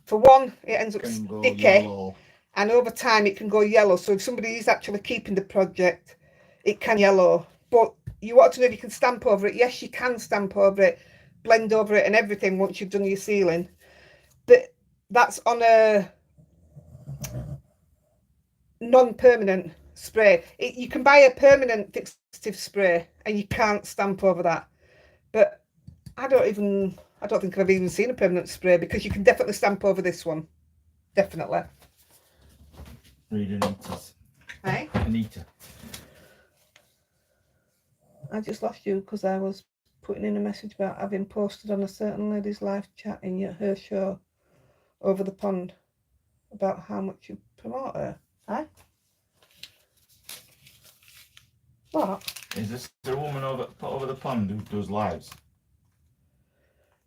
For one, it ends up sticky. And over time, it can go yellow. So if somebody is actually keeping the project, it can yellow. But you want to know if you can stamp over it. Yes, you can stamp over it, blend over it and everything once you've done your sealing. But that's on a non-permanent spray. You can buy a permanent fixative spray and you can't stamp over that. But I don't think I've even seen a permanent spray, because you can definitely stamp over this one. Definitely. Read Anita's. Hey? Anita. I just lost you because I was putting in a message about having posted on a certain lady's live chat in her show over the pond about how much you promote her. Hey? What? Is this the woman over the pond who does lives?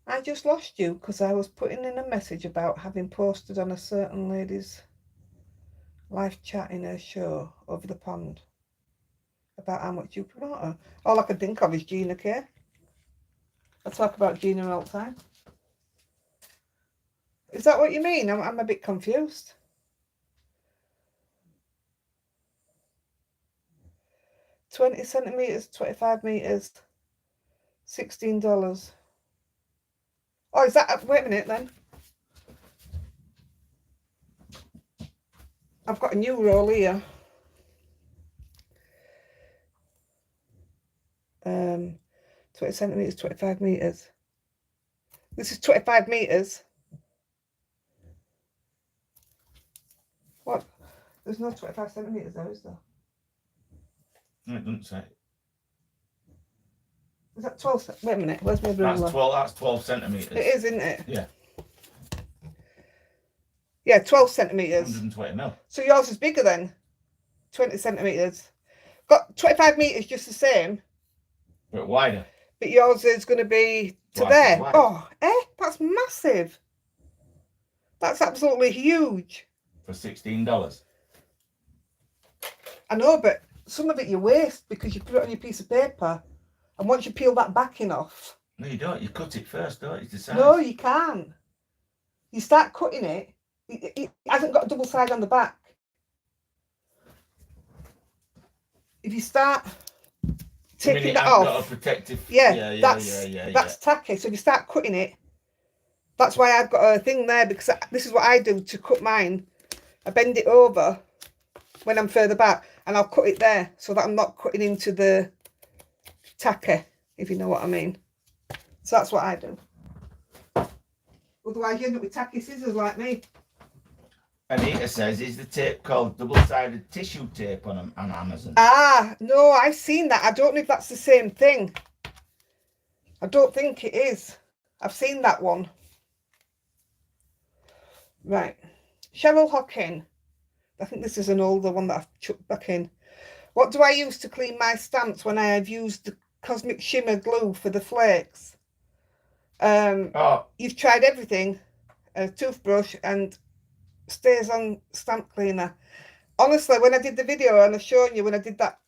I just lost you because I was putting in a message about having posted on a certain lady's live chat in her show over the pond about how much you promote her. All I can think of is Gina K. I talk about Gina all the time. Is that what you mean? I'm a bit confused. $20 centimeters, 25 meters, $16. Oh, is that? Wait a minute then. I've got a new roll here. 20 centimeters, 25 meters. This is 25 meters. What? There's no 25 centimeters there, is there? No, it doesn't say. Is that 12? Wait a minute. Where's my ruler? That's 12 centimeters. It is, isn't it? Yeah. Yeah, 12 centimeters. 120 mil. So yours is bigger then. 20 centimeters. Got 25 meters just the same. But wider. But yours is going to be to there. Oh, that's massive. That's absolutely huge. For $16. I know, but some of it you waste because you put it on your piece of paper. And once you peel that backing off. No, you don't. You cut it first, don't you? To size. No, you can't. You start cutting it. It hasn't got a double side on the back. If you start taking that off, got a protective. That's tacky. So if you start cutting it, that's why I've got a thing there, because this is what I do to cut mine. I bend it over when I'm further back, and I'll cut it there so that I'm not cutting into the tacky, if you know what I mean. So that's what I do. Otherwise you end up with tacky scissors like me. Anita says, is the tape called double-sided tissue tape on Amazon? Ah, no, I've seen that. I don't know if that's the same thing. I don't think it is. I've seen that one. Right. Cheryl Hockin. I think this is an older one that I've chucked back in. What do I use to clean my stamps when I have used the Cosmic Shimmer glue for the flakes? You've tried everything. A toothbrush and stays on stamp cleaner. Honestly, when I did the video and I've shown you when I did that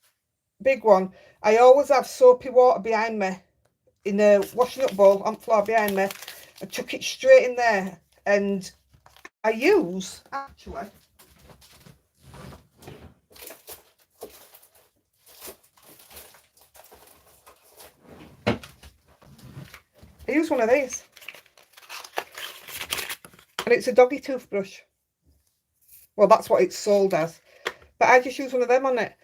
big one, I always have soapy water behind me in a washing up bowl on the floor behind me. I chuck it straight in there, and I use actually one of these, and it's a doggy toothbrush. Well, that's what it's sold as, but I just use one of them on it.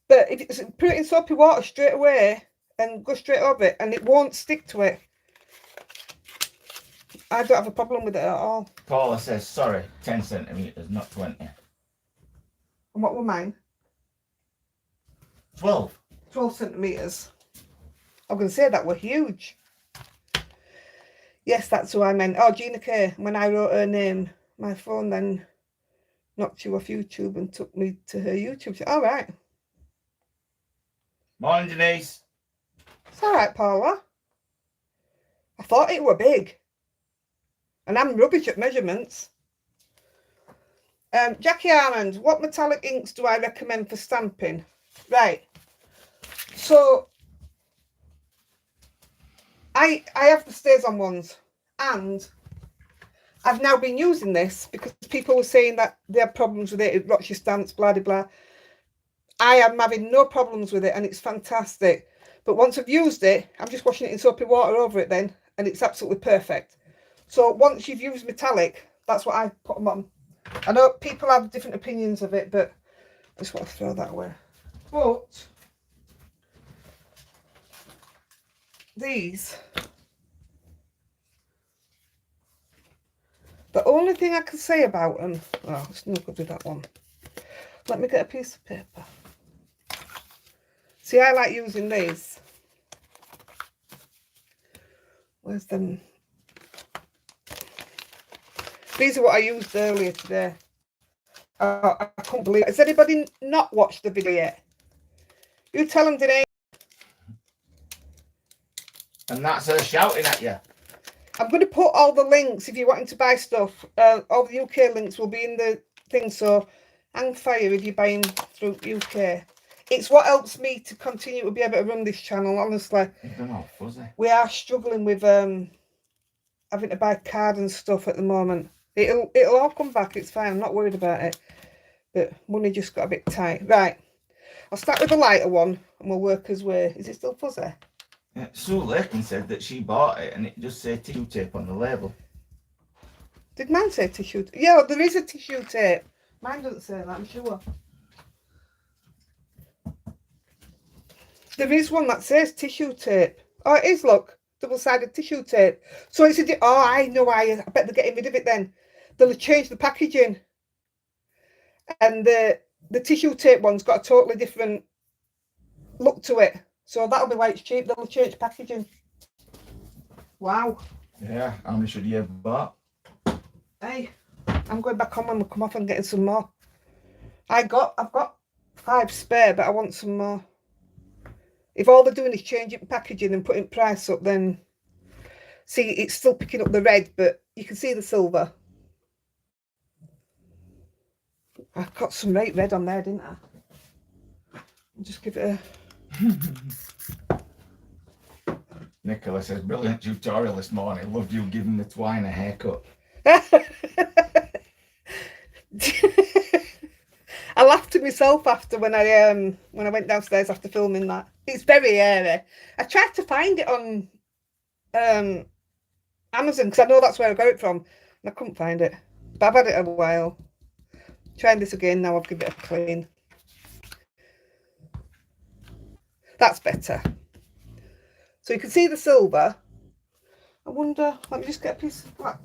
But if it's, put it in soapy water straight away and go straight over it, and it won't stick to it. I don't have a problem with it at all. Paula says, sorry, 10 centimetres, not 20. And what were mine? 12. 12 centimetres. I'm going to say that were huge. Yes, that's who I meant. Oh, Gina K. When I wrote her name, my phone then knocked you off YouTube and took me to her YouTube. All right. Morning, Denise. It's all right, Paula. I thought it were big. And I'm rubbish at measurements. Jackie Armand, what metallic inks do I recommend for stamping? Right. So, I have the stays-on ones. And I've now been using this because people were saying that they have problems with it. It rots your stamps, blah, blah, blah. I am having no problems with it and it's fantastic. But once I've used it, I'm just washing it in soapy water over it then. And it's absolutely perfect. So once you've used metallic, that's what I put them on. I know people have different opinions of it, but I just want to throw that away. But these, the only thing I can say about them, oh, it's not good with that one. Let me get a piece of paper. See, I like using these. Where's them? These are what I used earlier today. I couldn't believe it. Has anybody not watched the video yet? You tell them, Denise. And that's her shouting at you. I'm going to put all the links if you're wanting to buy stuff. All the UK links will be in the thing. So hang fire if you're buying through UK. It's what helps me to continue to be able to run this channel, honestly. They're not fuzzy. We are struggling with having to buy card and stuff at the moment. It'll all come back. It's fine. I'm not worried about it. But money just got a bit tight. Right. I'll start with the lighter one and we'll work as way. Is it still fuzzy? Yeah, Sue Lakin said that she bought it and it just said tissue tape on the label. Did mine say tissue tape? Yeah, there is a tissue tape. Mine doesn't say that, I'm sure. There is one that says tissue tape. Oh, it is, look. Double-sided tissue tape. So it's a... Oh, I know why. I bet they're getting rid of it then. They'll have changed the packaging. And the tissue tape one's got a totally different look to it. So that'll be why it's cheap. They'll change packaging. Wow. Yeah, how many should you have bought? Hey, I'm going back on when we come off and getting some more. I've got 5 spare, but I want some more. If all they're doing is changing packaging and putting price up, then see, it's still picking up the red, but you can see the silver. I got some right red on there, didn't I? I'll just give it a... Nicola says, brilliant tutorial this morning. Loved you giving the twine a haircut. I laughed to myself after when I went downstairs after filming that. It's very airy. I tried to find it on Amazon because I know that's where I got it from, and I couldn't find it. But I've had it a while. Trying this again now. I'll give it a clean. That's better. So you can see the silver. I wonder. Let me just get a piece of black.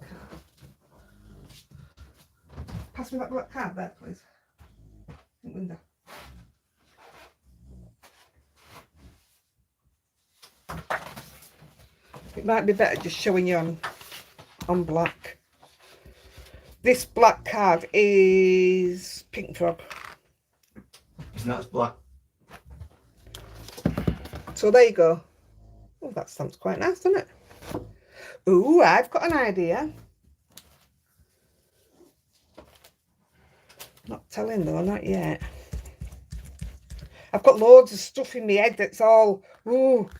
Pass me that black card there, please. Window. It might be better just showing you on black. This black card is Pink Frog. It's not as black. So there you go. Oh, that stamp's quite nice, doesn't it? Ooh, I've got an idea. Not telling though, not yet. I've got loads of stuff in my head that's all, ooh.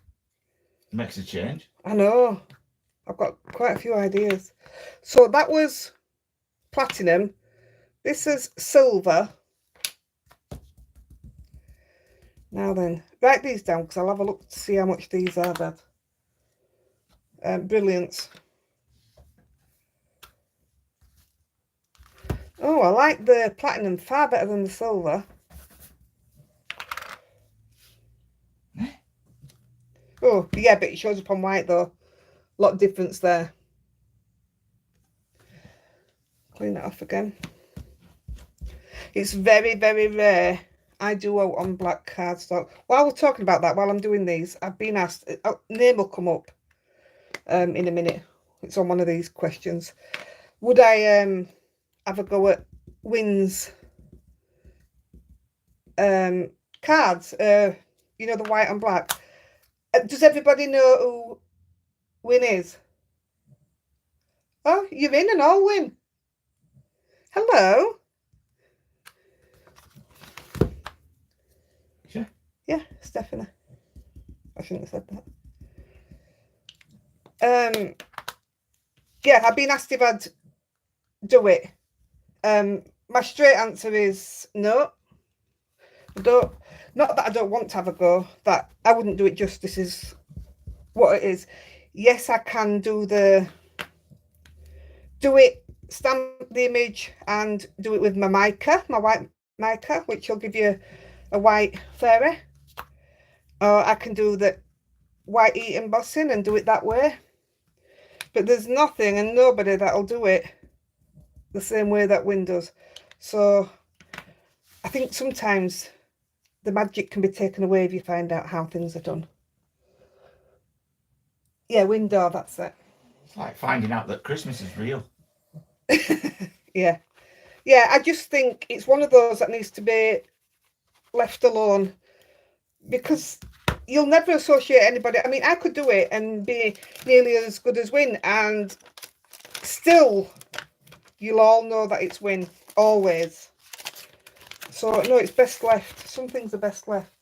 Makes a change. I know. I've got quite a few ideas. So that was platinum. This is silver. Now then, write these down because I'll have a look to see how much these are, Dad. Brilliance. Oh, I like the platinum far better than the silver. Oh, yeah, but it shows up on white though. A lot of difference there. Clean it off again. It's very, very rare I do out on black cardstock. While we're talking about that, while I'm doing these, I've been asked, name will come up in a minute. It's on one of these questions. Would I have a go at Wynn's cards? You know, the white and black. Does everybody know who Wynn is? Oh, you're in and all, Wynn. Hello. Sure. Yeah, Stephanie. I shouldn't have said that. Yeah, I've been asked if I'd do it. My straight answer is no. I don't. Not that I don't want to have a go. That I wouldn't do it justice is what it is. Yes, I can do it, stamp the image and do it with my mica, my white mica, which will give you a white fairy. Or I can do the white heat embossing and do it that way. But there's nothing and nobody that'll do it the same way that Wynn does. So I think sometimes the magic can be taken away if you find out how things are done. Yeah, window, that's it. It's like finding out that Christmas is real. Yeah. Yeah, I just think it's one of those that needs to be left alone, because you'll never associate anybody. I mean, I could do it and be nearly as good as Wynn, and still you'll all know that it's Wynn, always. So no, it's best left. Some things are best left.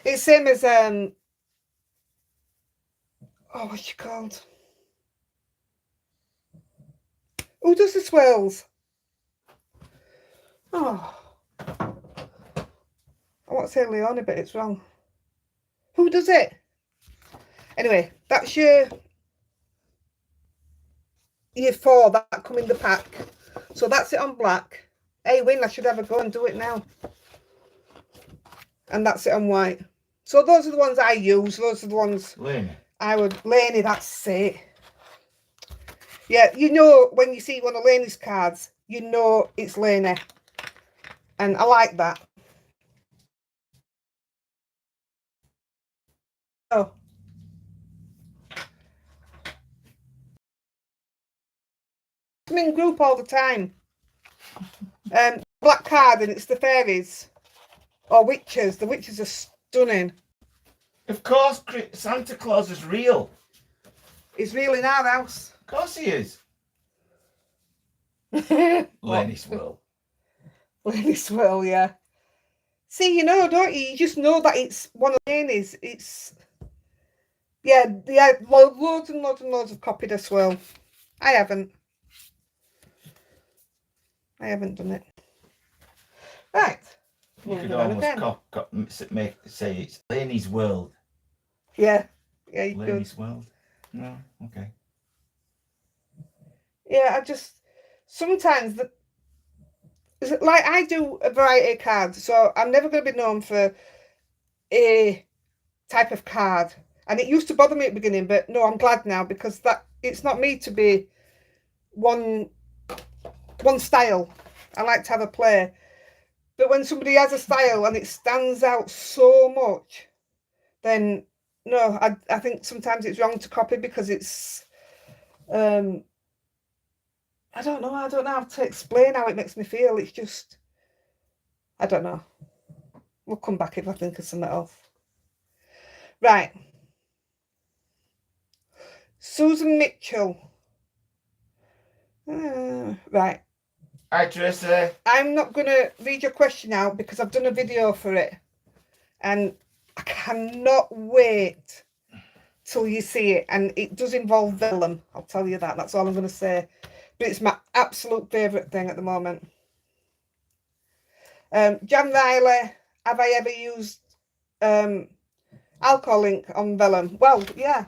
It's same as oh, what's she called? Who does the swirls? Oh, I want to say Leonie, but it's wrong. Who does it? Anyway, that's your 4 that come in the pack. So that's it on black. Hey, Wynn, I should have a go and do it now. And that's it on white. So those are the ones I use. Those are the ones I would... Lainey, that's it. Yeah, you know, when you see one of Lainey's cards, you know it's Lainey. And I like that. Oh. I'm in group all the time. Black card, and it's the fairies. Or witches. The witches are stunning. Of course, Santa Claus is real. He's real in our house. Of course he is. Lenny Swirl. Lenny Swirl, yeah. See, you know, don't you? You just know that it's one of Laney's. It's... Yeah, loads and loads and loads have copied a swirl. I haven't done it. Right. You could almost say it's Laney's World. Yeah. Yeah, you Laney's could. World. No, okay. Yeah, I just... Sometimes like I do a variety of cards, so I'm never going to be known for a type of card. And it used to bother me at the beginning, but no, I'm glad now, because it's not me to be one style. I like to have a play. But when somebody has a style and it stands out so much, then no, I think sometimes it's wrong to copy, because it's I don't know how to explain how it makes me feel. It's just, I don't know. We'll come back if I think of something else. Right. Susan Mitchell. Right. Hi, Teresa. I'm not going to read your question out because I've done a video for it. And I cannot wait till you see it. And it does involve vellum. I'll tell you that. That's all I'm going to say. But it's my absolute favourite thing at the moment. Jan Riley, have I ever used alcohol ink on vellum? Well, yeah,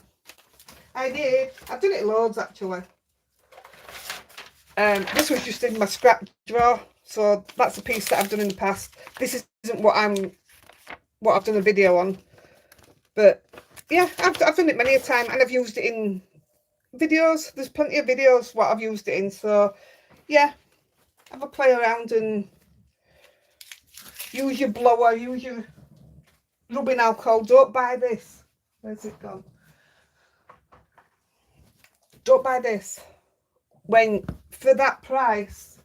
I did. I've done it loads, actually. This was just in my scrap drawer, so that's a piece that I've done in the past. This isn't what I've done a video on, but yeah, I've done it many a time, and I've used it in videos. There's plenty of videos what I've used it in, so yeah, have a play around and use your blower, use your rubbing alcohol. Don't buy this. Where's it gone? Don't buy this. When for that price,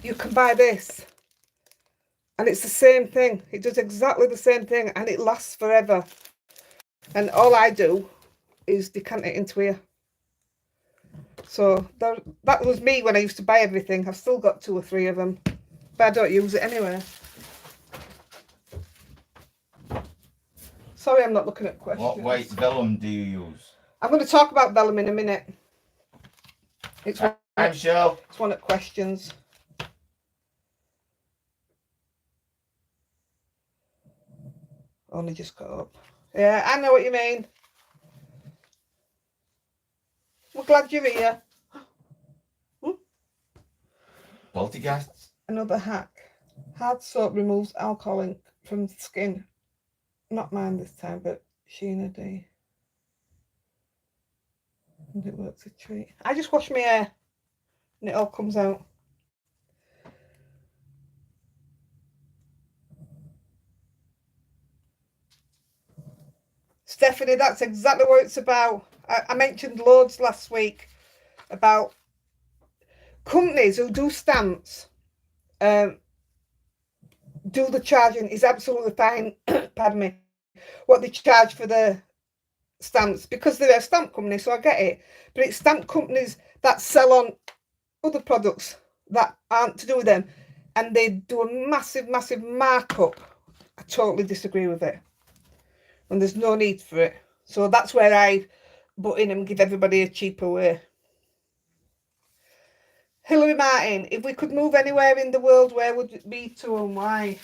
you can buy this. And it's the same thing. It does exactly the same thing and it lasts forever. And all I do is decant it into here. So that was me when I used to buy everything. I've still got 2 or 3 of them, but I don't use it anyway. Sorry, I'm not looking at questions. What weight vellum do you use? I'm going to talk about vellum in a minute. I'm sure. It's one of the questions. Only just got up. Yeah, I know what you mean. We're glad you're here. Poltergeists. Another hack. Hard soap removes alcohol from skin. Not mine this time, but Sheena D. And it works a treat. I just wash my hair and it all comes out. Stephanie, that's exactly what it's about. I mentioned loads last week about companies who do stamps. Do the charging is absolutely fine. Pardon me. What they charge for the stamps, because they're a stamp company, so I get it. But it's stamp companies that sell on other products that aren't to do with them, and they do a massive markup. I totally disagree with it, and there's no need for it. So that's where I butt in and give everybody a cheaper way. Hilary Martin, if we could move anywhere in the world, where would it be to and why?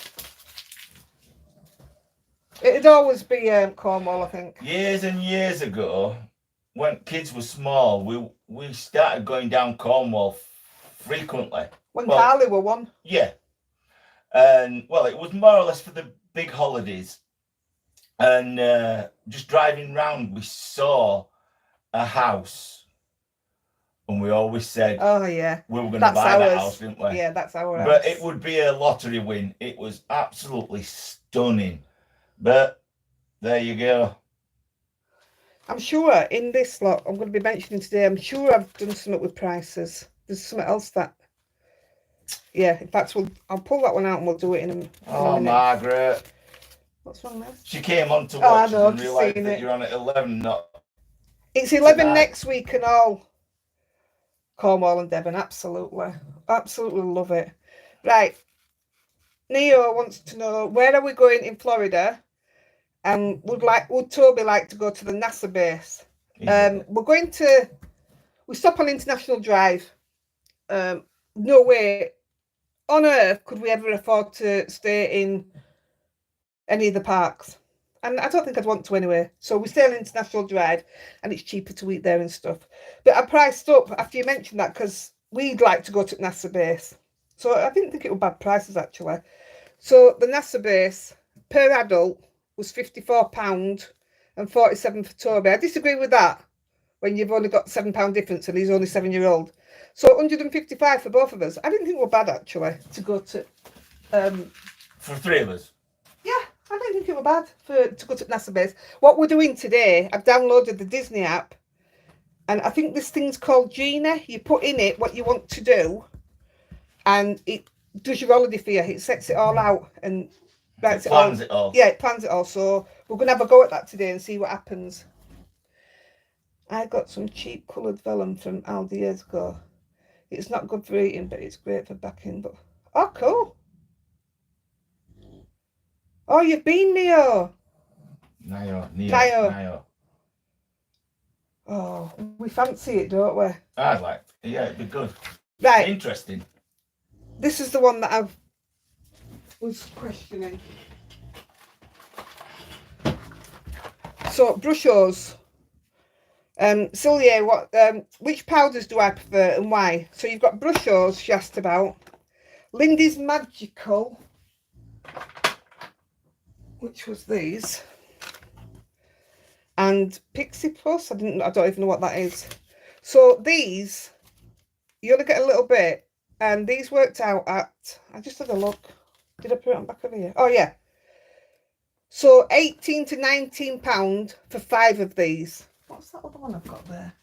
It'd always be Cornwall, I think. Years and years ago, when kids were small, we started going down Cornwall frequently. When Carly were one. Yeah. And, well, it was more or less for the big holidays. And just driving round, we saw a house. And we always said, oh, yeah, we were going to buy that house, didn't we? Yeah, that's our house. But it would be a lottery win. It was absolutely stunning. But there you go. I'm sure in this lot I'm going to be mentioning today, I'm sure I've done something with prices. There's something else that, yeah, in fact, I'll pull that one out and we'll do it in a minute. Margaret. What's wrong there? She came on to watch and realised that it. you're on at 11, not... It's 11 next week and all. Cornwall and Devon, absolutely. Absolutely love it. Right. Neo wants to know, where are we going in Florida? And would Toby like to go to the NASA base? We stop on International Drive. No way on earth could we ever afford to stay in any of the parks. And I don't think I'd want to anyway. So we stay on International Drive and it's cheaper to eat there and stuff. But I priced up after you mentioned that because we'd like to go to NASA base. So I didn't think it was bad prices actually. So the NASA base per adult was £54 and 47 for Toby. I disagree with that when you've only got £7 difference and he's only 7-year-old. So 155 for both of us. I didn't think it was bad actually to go to... for 3 of us? Yeah, I don't think it was bad to go to NASA base. What we're doing today, I've downloaded the Disney app and I think this thing's called Gina. You put in it what you want to do and it does your holiday for you. It sets it all out and writes it plans it all. Yeah, it plans it all. So we're going to have a go at that today and see what happens. I got some cheap coloured vellum from Aall years ago. It's not good for eating, but it's great for backing. But oh, cool. Oh, you've been, Neo. Neo. Oh, we fancy it, don't we? I'd like. Yeah, it'd be good. Right. Interesting. This is the one that I was questioning. So, Brushos. Celia, which powders do I prefer and why? So you've got Brushos, she asked about. Lindy's Magical, which was these. And Pixie Plus, I don't even know what that is. So these, you only get a little bit, and these worked out at, I just had a look. Did I put it on back of here? Oh yeah. So 18 to 19 pound for 5 of these. What's that other one I've got there?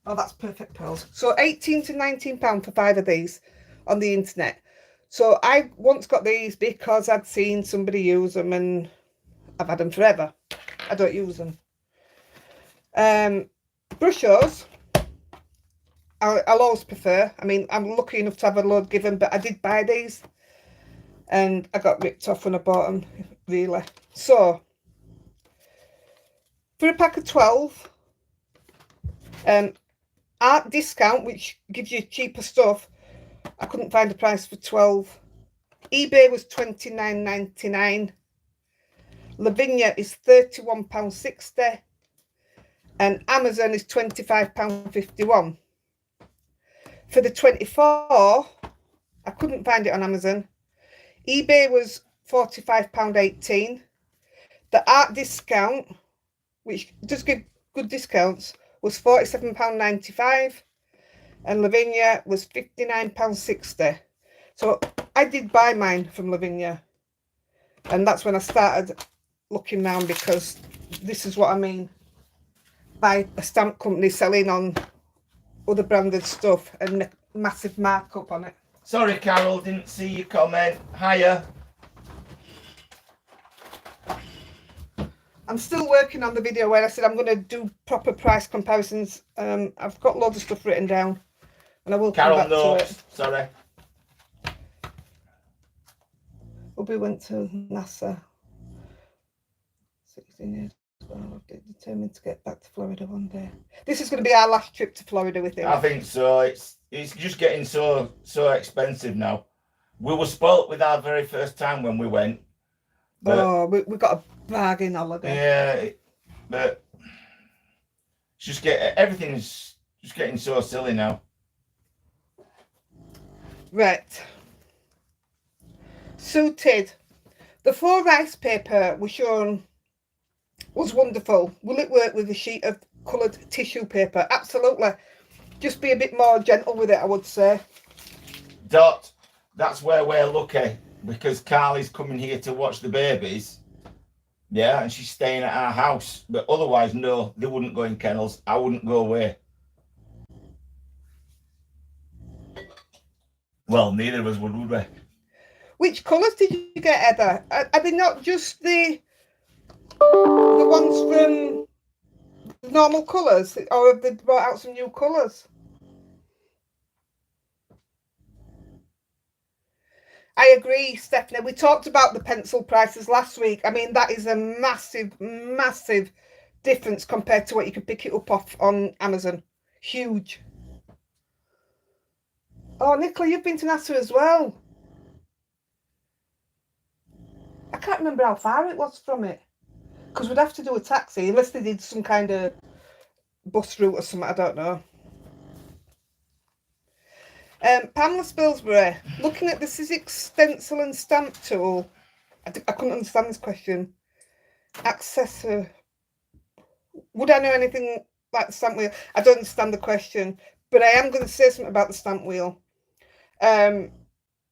Oh, that's Perfect Pearls. So 18 to 19 pound for 5 of these on the internet. So I once got these because I'd seen somebody use them, and I've had them forever. I don't use them. Brushos, I'll always prefer. I mean, I'm lucky enough to have a load given, but I did buy these and I got ripped off when I bought them, really. So for a pack of 12, art discount, which gives you cheaper stuff, I couldn't find a price for 12. eBay was £29.99. Lavinia is £31.60. And Amazon is £25.51. For the 24, I couldn't find it on Amazon. eBay was £45.18. The art discount, which does give good discounts, was £47.95. And Lavinia was £59.60. So I did buy mine from Lavinia. And that's when I started looking round, because this is what I mean by a stamp company selling on other branded stuff and massive markup on it. Sorry, Carol, didn't see your comment. Hiya. I'm still working on the video where I said I'm going to do proper price comparisons. I've got loads of stuff written down, and I will Carol come back to notes. it. Sorry. We went to NASA. 16 years ago, determined to get back to Florida one day. This is going to be our last trip to Florida with him. I think so. It's just getting so expensive now. We were spoilt with our very first time when we went. But we got a bargain holiday. Yeah, but it's just everything's just getting so silly now. Right. Suited. The 4 rice paper was shown was wonderful. Will it work with a sheet of coloured tissue paper? Absolutely. Just be a bit more gentle with it, I would say. Dot, that's where we're lucky, because Carly's coming here to watch the babies. Yeah, and she's staying at our house. But otherwise, no, they wouldn't go in kennels. I wouldn't go away. Well, neither of us would we? Which colours did you get, Heather? Are they not just the ones from normal colours, or have they brought out some new colours? I agree, Stephanie. We talked about the pencil prices last week. I mean, that is a massive, massive difference compared to what you could pick it up off on Amazon. Huge. Oh, Nicola, you've been to NASA as well. I can't remember how far it was from it, because we'd have to do a taxi, unless they did some kind of bus route or something, I don't know. Pamela Spilsbury, looking at the Sizzix stencil and stamp tool, I couldn't understand this question. Accessor, would I know anything like the stamp wheel? I don't understand the question, but I am going to say something about the stamp wheel. And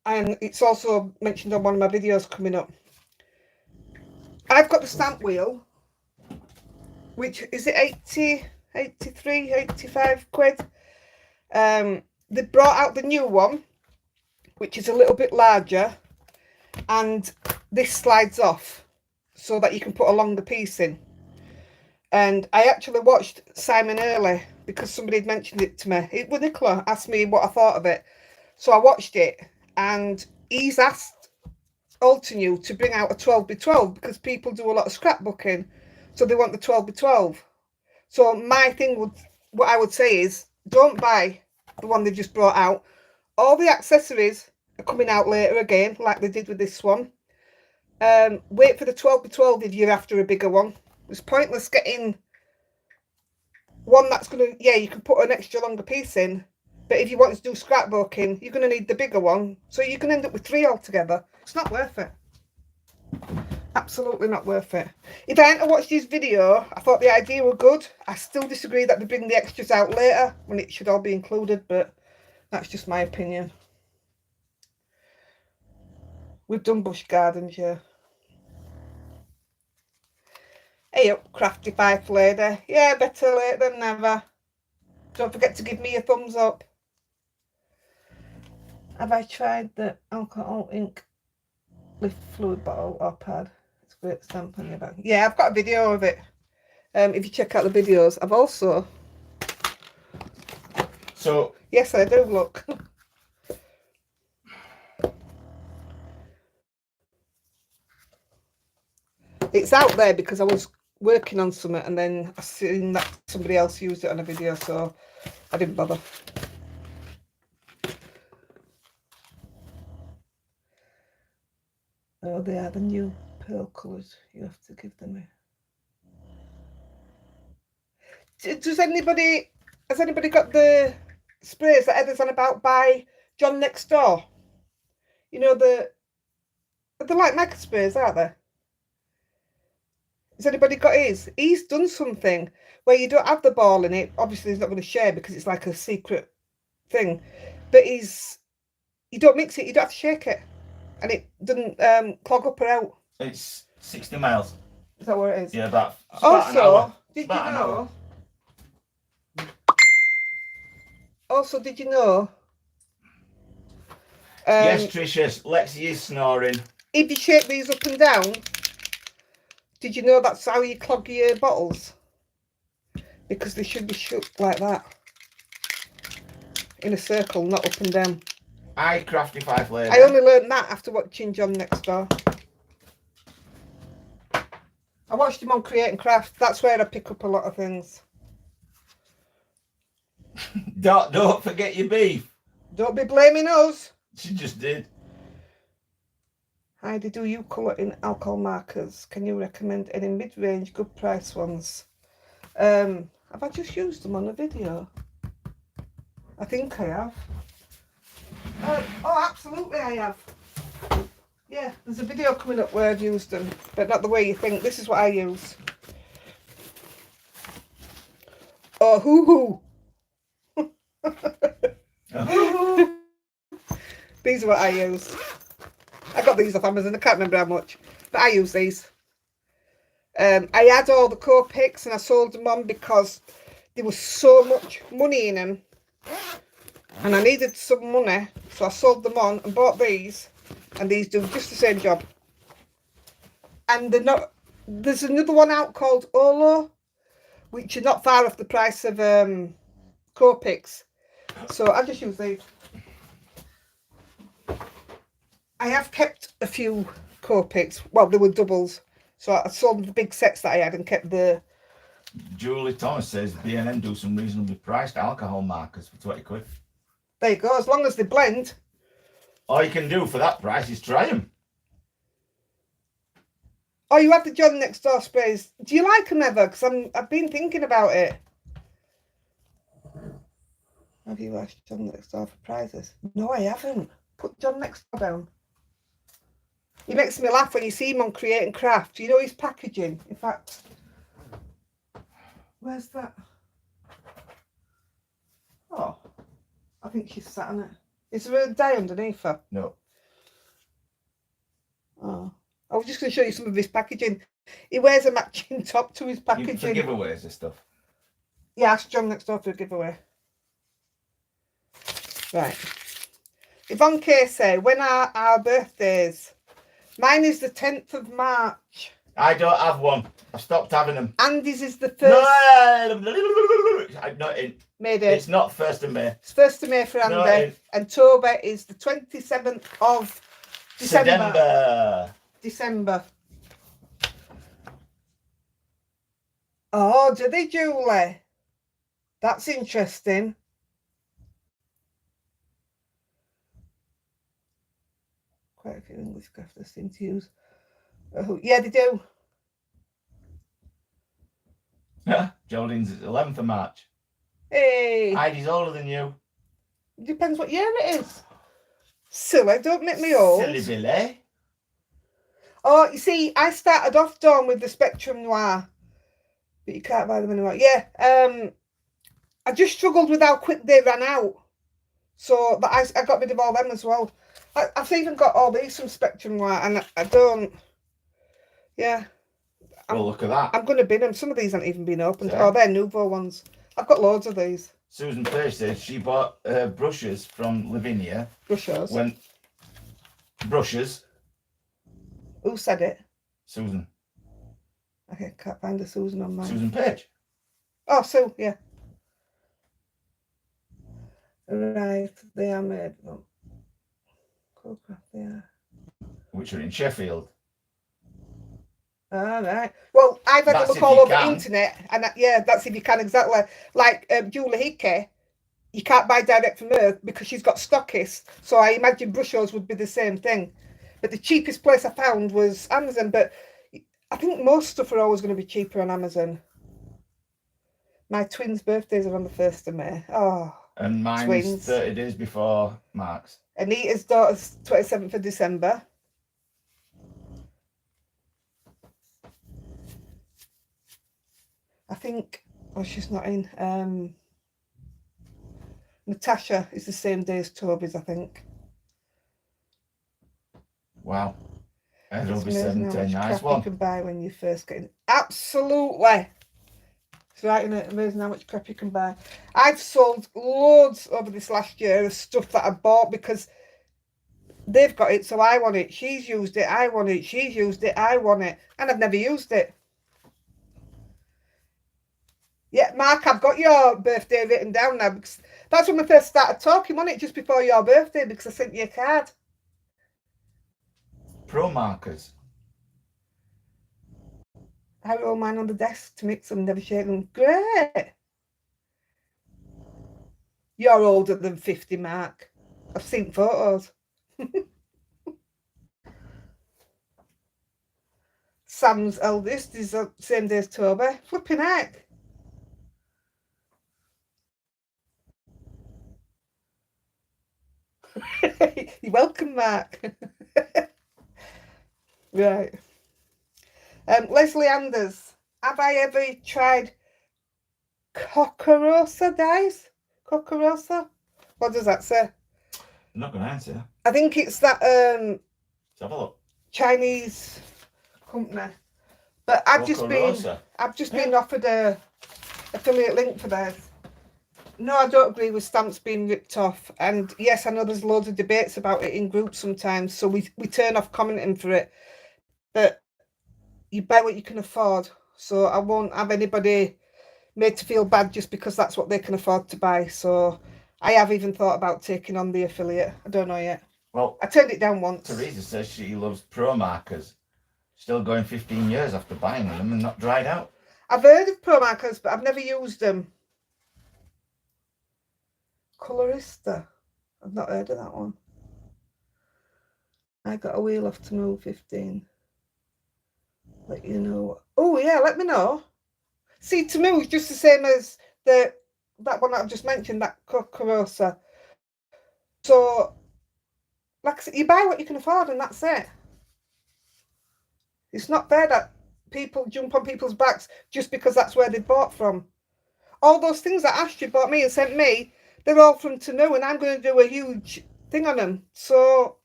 it's also mentioned on one of my videos coming up. I've got the stamp wheel, which is it 80, 83, 85 quid. They brought out the new one, which is a little bit larger, and this slides off so that you can put a longer piece in. And I actually watched Simon Early because somebody had mentioned it to me. Nicola asked me what I thought of it. So I watched it, and he's asked Altenew to bring out a 12x12 because people do a lot of scrapbooking, so they want the 12x12. So my thing what I would say is, don't buy the one they just brought out. All the accessories are coming out later again, like they did with this one. Wait for the 12x12 if you're after a bigger one. It's pointless getting one that's going to, yeah, you can put an extra longer piece in, but if you want to do scrapbooking, you're going to need the bigger one, so you can end up with 3 altogether. It's not worth it. Absolutely not worth it. If I hadn't watched this video, I thought the idea were good. I still disagree that they bring the extras out later when it should all be included, but that's just my opinion. We've done bush gardens, yeah. Hey up, crafty fife lady. Yeah, better late than never. Don't forget to give me a thumbs up. Have I tried the alcohol ink lift fluid bottle or pad? It's a great stamp on your back. Yeah, I've got a video of it. If you check out the videos, I've also... So... Yes, I do, look. It's out there because I was working on something and then I seen that somebody else used it on a video, so I didn't bother. Oh, they are the new pearl colours. You have to give them a... Has anybody got the sprays that Heather's on about by John Next Door? You know, they're like mega sprays, aren't they? Has anybody got his? He's done something where you don't have the ball in it. Obviously, he's not going to share because it's like a secret thing. But you don't mix it, you don't have to shake it. And it doesn't clog up or out. It's 60 miles. Is that what it is? Yeah, about an Also, hour. did you About an hour. know? Also, did you know? Yes, Tricia, Lexi is snoring. If you shake these up and down, did you know that's how you clog your bottles? Because they should be shook like that. In a circle, not up and down. I crafty five lady. I only learned that after watching John Next Door. I watched him on Create and Craft. That's where I pick up a lot of things. Don't forget your beef. Don't be blaming us. She just did. Heidi, do you colour in alcohol markers? Can you recommend any mid-range good price ones? Have I just used them on a video? I think I have. Oh, absolutely I have. Yeah, there's a video coming up where I've used them, but not the way you think. This is what I use. Oh, hoo-hoo. These are what I use. I got these off Amazon. I can't remember how much, but I use these. I had all the Copics and I sold them on because there was so much money in them. And I needed some money, so I sold them on and bought these. And these do just the same job. And they're not... There's another one out called Aall, which are not far off the price of Copics. So I just use these. I have kept a few Copics. Well, they were doubles. So I sold the big sets that I had and kept the... Julie Thomas says B&M do some reasonably priced alcohol markers for 20 quid. There you go, as long as they blend. All you can do for that price is try them. Oh, you have the John Next Door sprays. Do you like them ever? Because I've been thinking about it. Have you asked John Next Door for prizes? No, I haven't. Put John Next Door down. He makes me laugh when you see him on Create and Craft. You know his packaging. In fact, where's that? Oh, I think she's sat on it. Is there a die underneath her? No. Oh, I was just going to show you some of his packaging. He wears a matching top to his packaging. For giveaways and stuff. Yeah, ask John Next Door for a giveaway. Right. Yvonne K say, when are our birthdays? Mine is the 10th of March. I don't have one. I've stopped having them. Andy's is the 1st. No, I'm not in. May Day. It's not 1st of May. It's 1st of May for Andy. No, and Toba is the 27th of December. December. Oh, do they, Julie? That's interesting. Quite a few English crafters seem to use. Oh, yeah, they do. Geraldine's 11th of March. Hey. Heidi's older than you. Depends what year it is. Silly, don't make me old. Silly Billy. Oh, you see, I started off, Dawn, with the Spectrum Noir. But you can't buy them anymore. Yeah. I just struggled with how quick they ran out. So but I got rid of all them as well. I've even got all these from Spectrum Noir, and I don't... Yeah. Well, look at that. I'm going to bin them. Some of these haven't even been opened. Same. Oh, they're Nouveau ones. I've got loads of these. Susan Page says she bought brushes from Lavinia. Brushos. When brushes. Who said it? Susan. Okay, can't find a Susan on mine. Susan Page. Oh, Sue, yeah. Right, they are made. Oh. They are. Which are in Sheffield. All right. Well, I've had That's a look if all you over the can. internet, and yeah, that's if you can, exactly. Like Julie Hickey, you can't buy direct from her because she's got stockists. So I imagine Brushos would be the same thing. But the cheapest place I found was Amazon. But I think most stuff are always going to be cheaper on Amazon. My twins' birthdays are on the 1st of May. Oh, And mine's twins. 30 days before Mark's. Anita's daughter's 27th of December. I think, oh, she's not in. Natasha is the same day as Toby's, I think. Wow. And it'll It's be amazing how 17. much Nice crap one. you can buy when you first get in. Absolutely. It's right, isn't it? Amazing how much crap you can buy. I've sold loads over this last year of stuff that I bought because they've got it, so I want it. She's used it, I want it. She's used it, I want it. And I've never used it. Yeah, Mark, I've got your birthday written down now because that's when we first started talking, wasn't it? Just before your birthday, because I sent you a card. Pro markers. I roll mine on the desk to mix them, never shake them. Great. You're older than 50, Mark. I've seen photos. Sam's eldest is the same day as Toby. Flipping heck. You're welcome, Mark. Right. Leslie Anders. Have I ever tried Cockorosa dyes? Cockorosa? What does that say? I'm not going to answer. I think it's that Let's have a look. Chinese company. But I've just been offered a affiliate link for theirs. No, I don't agree with stamps being ripped off. And yes, I know there's loads of debates about it in groups sometimes, so we turn off commenting for it. But you buy what you can afford. So I won't have anybody made to feel bad just because that's what they can afford to buy. So I have even thought about taking on the affiliate. I don't know yet. Well, I turned it down once. Teresa says she loves pro markers. Still going 15 years after buying them and not dried out. I've heard of Pro Markers, but I've never used them. Colorista. I've not heard of that one. I got a wheel off to move 15. Let you know. Oh yeah, let me know. See, to move is just the same as that one that I've just mentioned, that Cockorosa. So, like I said, you buy what you can afford, and that's it. It's not fair that people jump on people's backs just because that's where they bought from. All those things that Astrid bought me and sent me, they're all from Tanu, and I'm going to do a huge thing on them. So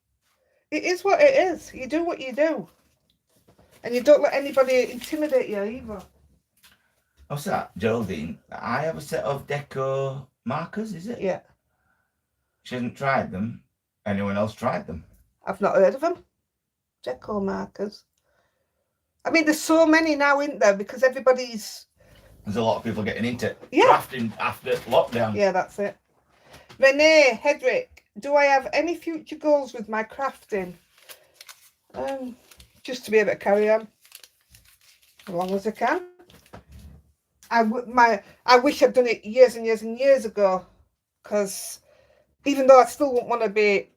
it is what it is. You do what you do. And you don't let anybody intimidate you either. What's that, Geraldine? I have a set of deco markers, is it? Yeah. She hasn't tried them. Anyone else tried them? I've not heard of them. Deco markers. I mean, there's so many now, isn't there? Because everybody's... There's a lot of people getting into Yeah. drafting after lockdown. Yeah, that's it. Renee Hedrick, do I have any future goals with my crafting? Just to be able to carry on as long as I can. I wish I'd done it years and years and years ago, because even though I still wouldn't want to be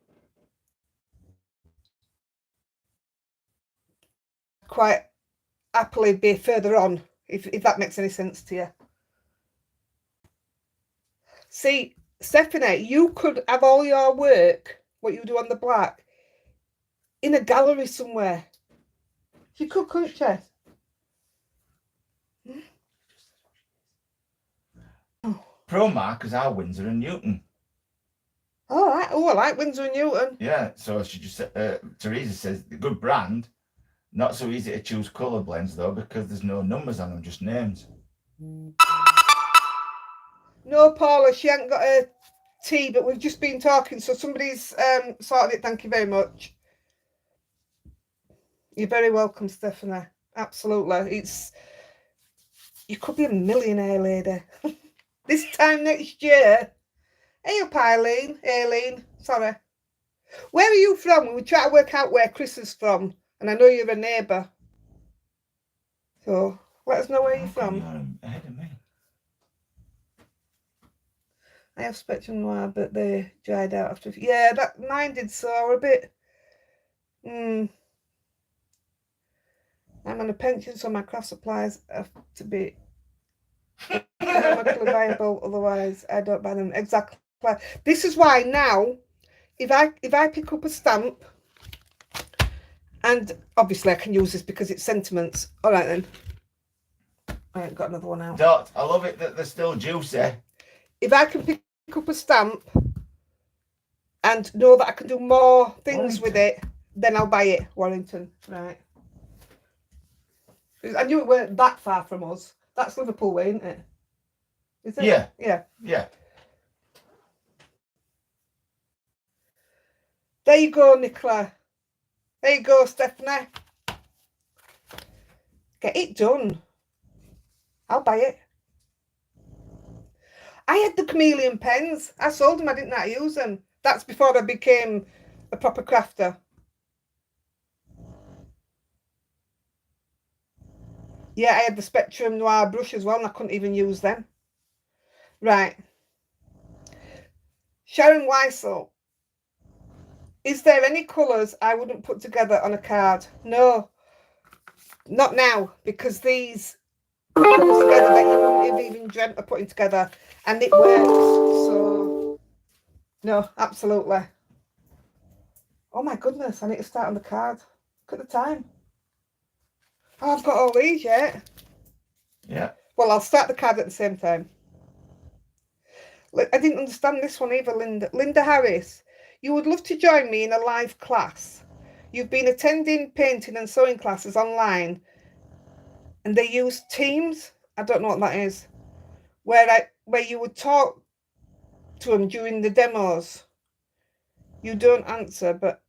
quite happily be further on, if that makes any sense to you. See, Stephanie, you could have all your work, what you do on the black, in a gallery somewhere. She could, couldn't she? Pro markers are Windsor and Newton. All right. Oh, I like Windsor and Newton. Yeah, so she just Teresa says the good brand. Not so easy to choose colour blends though because there's no numbers on them, just names. No, Paula, she hasn't got a tea, but we've just been talking, so somebody's sorted it. Thank you very much. You're very welcome, Stephanie. Absolutely. You could be a millionaire lady. This time next year. Hey up, Aileen. Sorry. Where are you from? We were trying to work out where Chris is from. And I know you're a neighbour. So let us know where you're from. You're ahead of me. I have Spectrum Noir, but they dried out after. Yeah, that mine did, so we're a bit. I'm on a pension, so my craft supplies have to be economically viable. Otherwise, I don't buy them. Exactly. This is why now, if I pick up a stamp, and obviously I can use this because it's sentiments. All right then. I ain't got another one out. Dot, I love it that they're still juicy. If I can pick up a stamp and know that I can do more things with it, then I'll buy it. Warrington, right? I knew it weren't that far from us. That's Liverpool way, isn't it? Is it? Yeah. Yeah. Yeah. There you go, Nicola. There you go, Stephanie. Get it done. I'll buy it. I had the chameleon pens. I sold them. I didn't know how to use them. That's before I became a proper crafter. Yeah, I had the Spectrum Noir brush as well, and I couldn't even use them. Right. Sharon Weissel. Is there any colours I wouldn't put together on a card? No. Not now, because these colours together that you wouldn't have even dreamt of putting together, and it works. So, no, absolutely. Oh my goodness, I need to start on the card. Look at the time. Oh, I've got all these yet. Yeah. Well, I'll start the card at the same time. I didn't understand this one either, Linda. Linda Harris, you would love to join me in a live class. You've been attending painting and sewing classes online, and they use Teams. I don't know what that is. Where you would talk to them during the demos. You don't answer, but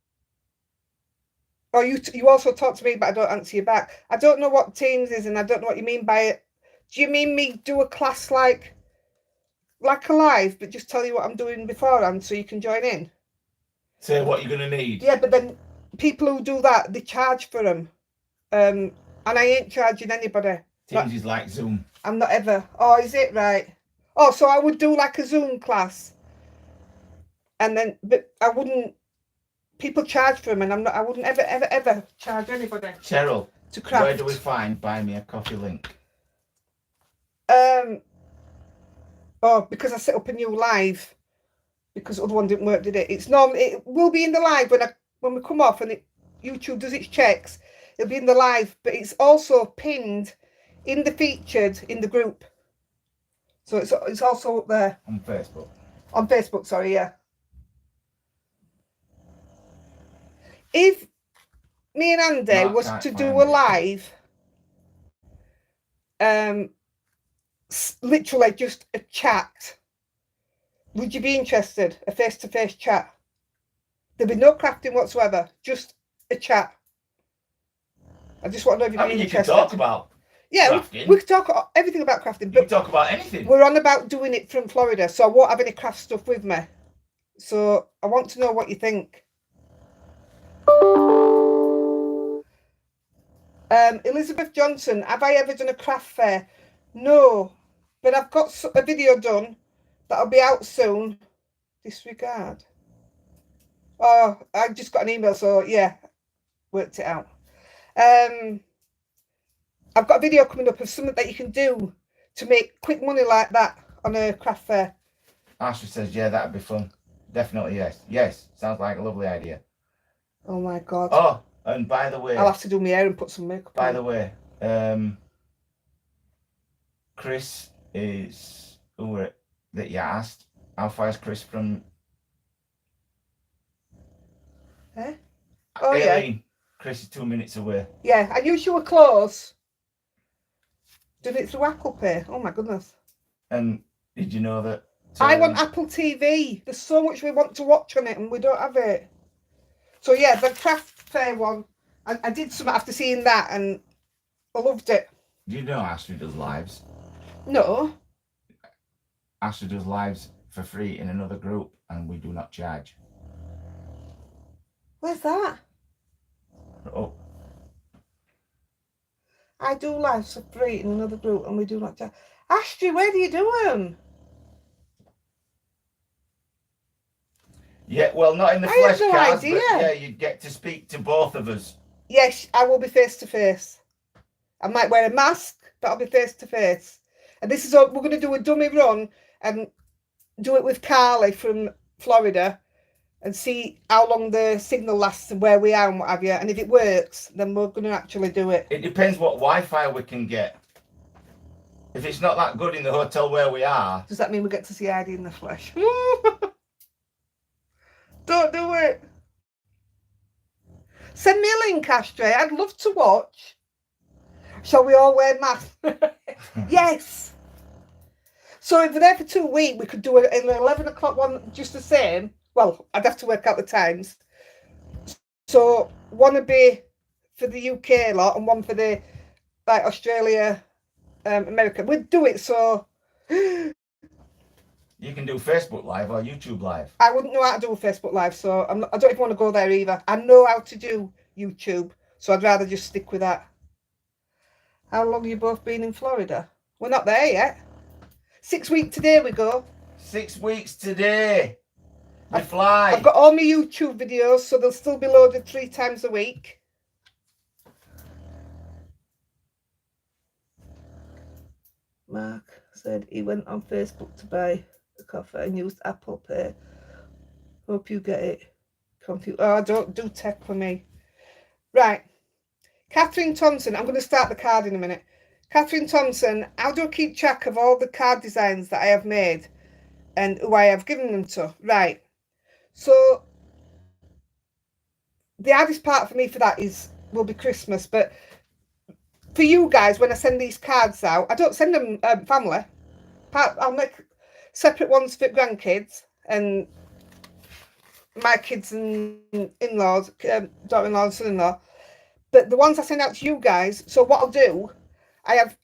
you also talk to me, but I don't answer you back. I don't know what Teams is, and I don't know what you mean by it. Do you mean me do a class like a live, but just tell you what I'm doing beforehand so you can join in? Say what you're going to need. Yeah, but then people who do that, they charge for them. And I ain't charging anybody. Teams is like Zoom. I'm not ever. Oh, is it right? Oh, so I would do like a Zoom class. And then, but I wouldn't, people charge for them, and I wouldn't ever charge anybody. Cheryl, to craft. where do we find Buy Me a Coffee link? Oh, because I set up a new live, because the other one didn't work, did it? It will be in the live when we come off and YouTube does its checks. It'll be in the live, but it's also pinned in the featured in the group. So it's also up there. On Facebook. On Facebook, sorry, yeah. If me and Andy Mark was can't to do find a it. live, literally just a chat, would you be interested? A face-to-face chat? There'd be no crafting whatsoever, just a chat. I just want to know if you'd be interested. You can talk about crafting. we could talk everything about crafting, You but can talk about anything. we're on about doing it from Florida, so I won't have any craft stuff with me. So I want to know what you think. Elizabeth Johnson, have I ever done a craft fair? No, but I've got a video done that'll be out soon. Disregard. Oh, I just got an email, so yeah, worked it out. I've got a video coming up of something that you can do to make quick money like that on a craft fair. Ashley says, yeah, that'd be fun. Definitely, yes. Yes, sounds like a lovely idea. Oh my God. Oh, And by the way, I'll have to do my hair and put some makeup by on. the way, Chris is that you asked. How far is Chris from? Eh? Oh yeah. Aileen, Chris is 2 minutes away. Yeah, I knew you were close. Did it through Apple Pay? Oh my goodness. And did you know that? I want Apple TV. There's so much we want to watch on it and we don't have it. So yeah, the craft fair one, I did some after seeing that and I loved it. Do you know Astrid does lives? No. Astrid does lives for free in another group and we do not charge. Where's that? Oh, I do lives for free in another group and we do not charge. Ashley, where do you do them? yeah, well, not in the I have flesh no cards, idea. but yeah, you'd get to speak to both of us. Yes, I will be face to face. I might wear a mask, but I'll be face to face. And this is all, we're going to do a dummy run and do it with Carly from Florida and see how long the signal lasts and where we are and what have you. And if it works, then we're going to actually do it. It depends what Wi-Fi we can get. If it's not that good in the hotel where we are, Does that mean we get to see Heidi in the flesh? Don't do it. Send me a link, Ashtray. I'd love to watch. Shall we all wear masks? Yes. So if we're there for 2 weeks, we could do an 11 o'clock one just the same. Well, I'd have to work out the times. So one would be for the UK lot and one for the like Australia, America. We'd do it so you can do Facebook Live or YouTube Live. I wouldn't know how to do a Facebook Live, so I don't even want to go there either. I know how to do YouTube, so I'd rather just stick with that. How long have you both been in Florida? We're not there yet. 6 weeks today we go. 6 weeks today. We fly. I've got all my YouTube videos, so they'll still be loaded 3 times a week. Mark said he went on Facebook to buy a coffee and used Apple Pay. Hope you get it. Oh, don't do tech for me. Right. Catherine Thompson, I'm going to start the card in a minute. Catherine Thompson, how do I keep track of all the card designs that I have made and who I have given them to? Right. So the hardest part for me for that will be Christmas. But for you guys, when I send these cards out, I don't send them family. I'll make separate ones for grandkids and my kids and in-laws, daughter-in-law and son-in-law. But the ones I send out to you guys, so what I'll do, I have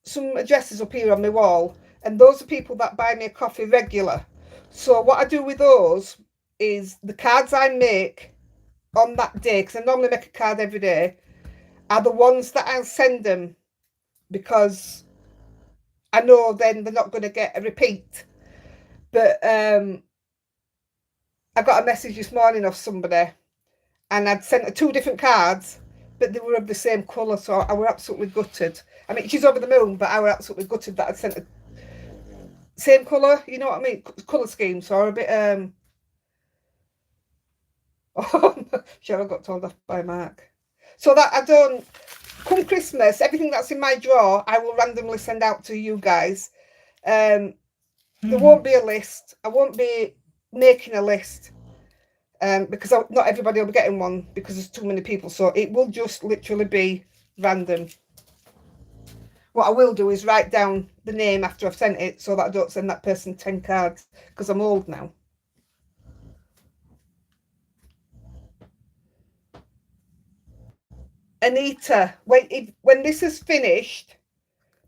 some addresses up here on my wall, and those are people that buy me a coffee regular. So what I do with those is the cards I make on that day, because I normally make a card every day, are the ones that I'll send them because I know then they're not going to get a repeat. But I got a message this morning of somebody and I'd sent her 2 different cards, but they were of the same colour, so I were absolutely gutted. I mean, she's over the moon, but I were absolutely gutted that I'd sent her same colour, you know what I mean? Colour scheme, so I were a bit oh, Cheryl got told off by Mark. So that I don't, come Christmas, everything that's in my drawer, I will randomly send out to you guys. There won't be a list. I won't be making a list because not everybody will be getting one because there's too many people. So it will just literally be random. What I will do is write down the name after I've sent it so that I don't send that person 10 cards because I'm old now. Anita, when this is finished,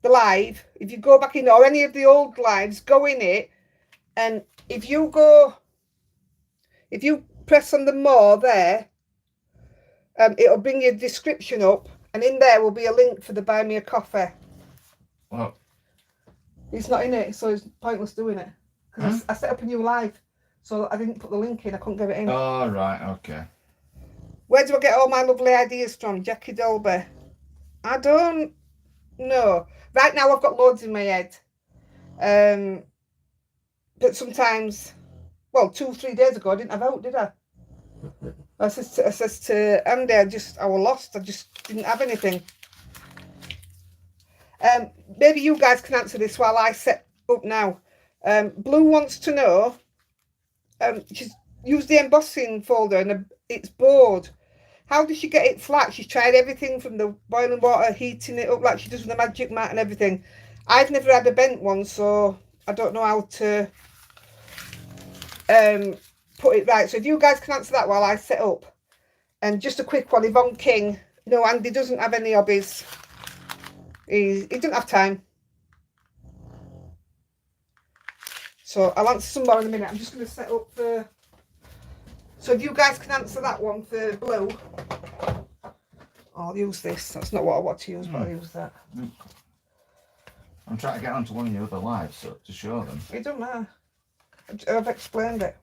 the live, if you go back in or any of the old lives, go in it, and if you press on the more there, it'll bring your description up, and in there will be a link for the buy me a coffee. Well, it's not in it, so it's pointless doing it because I set up a new live, so I didn't put the link in. I couldn't get it in. oh, right, okay. Where do I get all my lovely ideas from? Jackie Dolby. I don't know. Right now I've got loads in my head. But sometimes, well, 2 or 3 days ago I didn't have out, did I? I says to Andy, I was lost. I just didn't have anything. Maybe you guys can answer this while I set up now. Blue wants to know, she's used the embossing folder and it's bored. How does she get it flat? She's tried everything from the boiling water, heating it up like she does with the magic mat and everything. I've never had a bent one, so I don't know how to put it right. So if you guys can answer that while I set up. And just a quick one, Yvonne King. No, Andy doesn't have any hobbies. He doesn't have time. So I'll answer some more in a minute. I'm just going to set up the... So if you guys can answer that one for Blue. I'll use this. That's not what I want to use, but I'll use that. I'm trying to get onto one of your other lives so, to show them. It doesn't matter. I've explained it.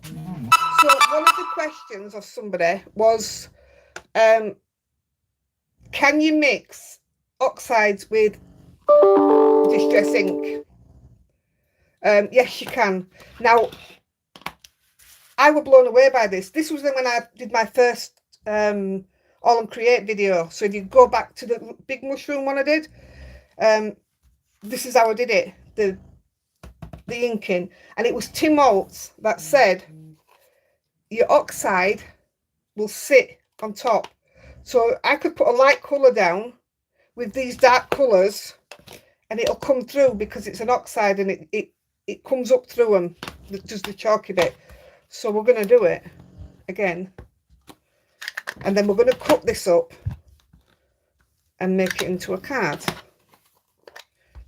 So one of the questions of somebody was, can you mix oxides with distress ink? Yes, you can. Now, I was blown away by this. This was when I did my first Aall and Create video. So if you go back to the big mushroom one I did, this is how I did it. The inking, and it was Tim Holtz that said your oxide will sit on top. So I could put a light colour down with these dark colours and it'll come through because it's an oxide and it comes up through them, just the chalky bit. So we're going to do it again, and then we're going to cut this up and make it into a card.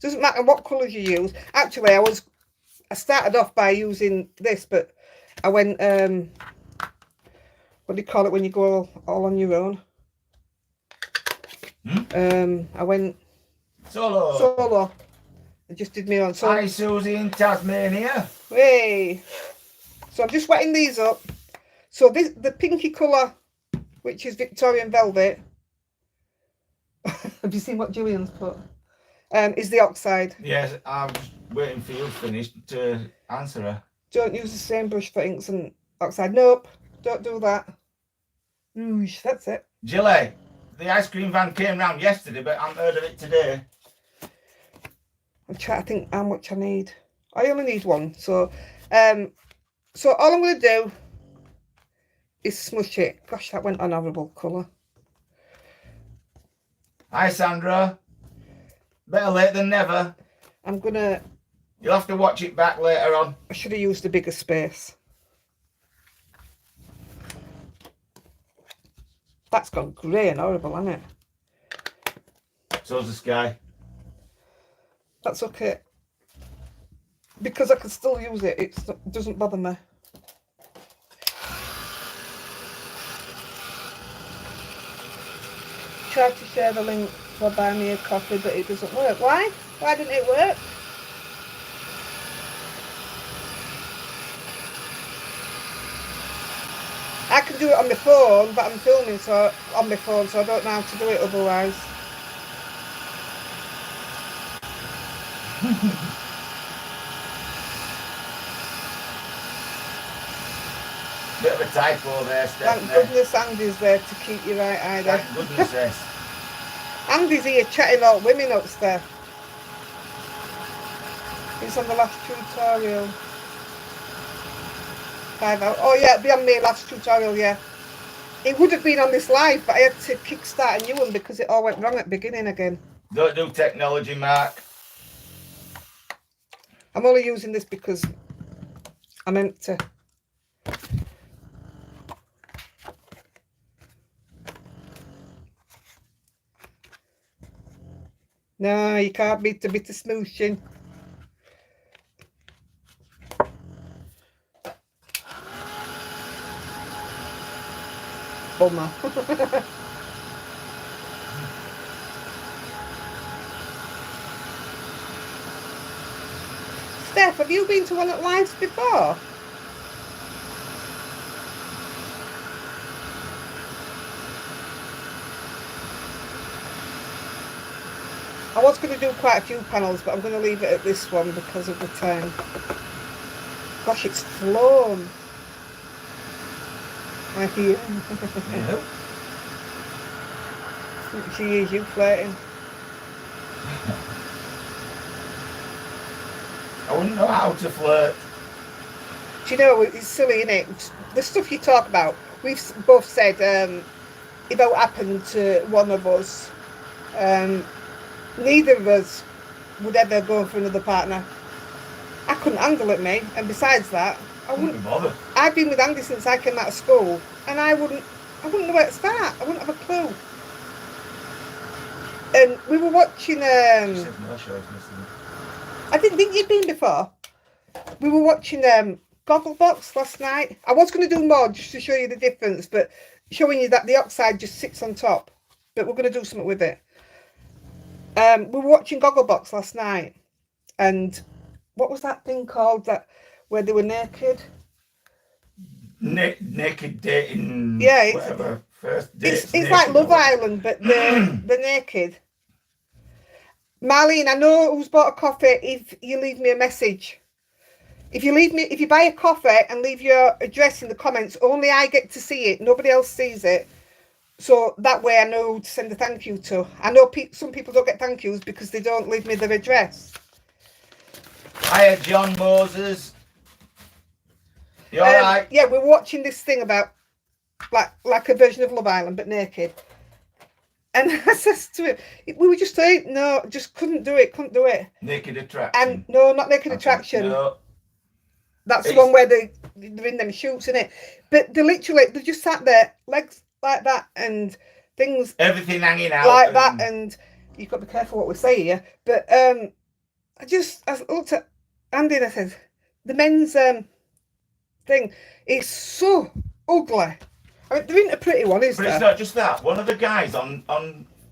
Doesn't matter what colours you use. Actually, I started off by using this, but I went, what do you call it when you go all on your own? I went solo. I just did my own. So, Hi, Susie in Tasmania. hey. So I'm just wetting these up. So the pinky colour, which is Victorian Velvet. Have you seen what Julian's put? Is the oxide. Yes, I'm just waiting for you to finish to answer her. Don't use the same brush for inks and oxide. Nope, don't do that. Rouge, that's it. Gilly, the ice cream van came round yesterday, but I haven't heard of it today. I'm trying to think how much I need. I only need one. So all I'm going to do is smush it. Gosh, that went on horrible colour. Hi, Sandra. Better late than never. I'm going to... You'll have to watch it back later on. I should have used a bigger space. That's gone grey and horrible, hasn't it? So's the sky. That's okay. Because I can still use it, it doesn't bother me. Tried to share the link for Buy Me a Coffee, but it doesn't work. Why? Why didn't it work? I can do it on my phone, but I'm filming on my phone, so I don't know how to do it otherwise. Bit of a typo there, Stephanie. Thank goodness Andy's there to keep you right eye there. Thank goodness, yes. Andy's here chatting about women upstairs. It's on the last tutorial. 5 hours. Oh yeah, it'll be on my last tutorial, yeah. It would have been on this live, but I had to kickstart a new one because it all went wrong at the beginning again. Don't do technology, Mark. I'm only using this because I meant to. No, you can't beat a bit of smooshing. Bummer. Steph, have you been to one at Lives before? I was going to do quite a few panels, but I'm going to leave it at this one because of the time. Gosh, it's flown. Like you. Yeah. She is you flirting. I wouldn't know how to flirt. Do you know, it's silly, isn't it? The stuff you talk about, we've both said, if it happened to one of us, neither of us would ever go for another partner. I couldn't handle it, mate. And besides that, I Wouldn't wouldn't. be bothered. I've been with Andy since I came out of school, and I wouldn't know where to start. I wouldn't have a clue. And we were watching. She said no shows missing. I didn't think you'd been before. We were watching Gogglebox last night. I was going to do more just to show you the difference, but showing you that the oxide just sits on top. But we're going to do something with it. We were watching Gogglebox last night, and what was that thing called that where they were naked? Naked dating. Yeah, it's, whatever. First date. it's like Love Island, but they're naked. Marlene, I know who's bought a coffee if you leave me a message. If you buy a coffee and leave your address in the comments, only I get to see it. Nobody else sees it. So that way I know who to send a thank you to. I know some people don't get thank yous because they don't leave me their address. Hiya, John Moses. You alright? Yeah, we're watching this thing about like a version of Love Island, but naked. And I says to him, we were just saying, no, just couldn't do it. Naked Attraction. And no, not Naked Attraction. No. That's the one where they're in them shoots, innit? But they just sat there, legs like that, and things Everything hanging out. like that, and you've got to be careful what we say here. But I looked at Andy and I said, the men's thing is so ugly. I mean, there isn't a pretty one, is But there? it's not just that. One of the guys on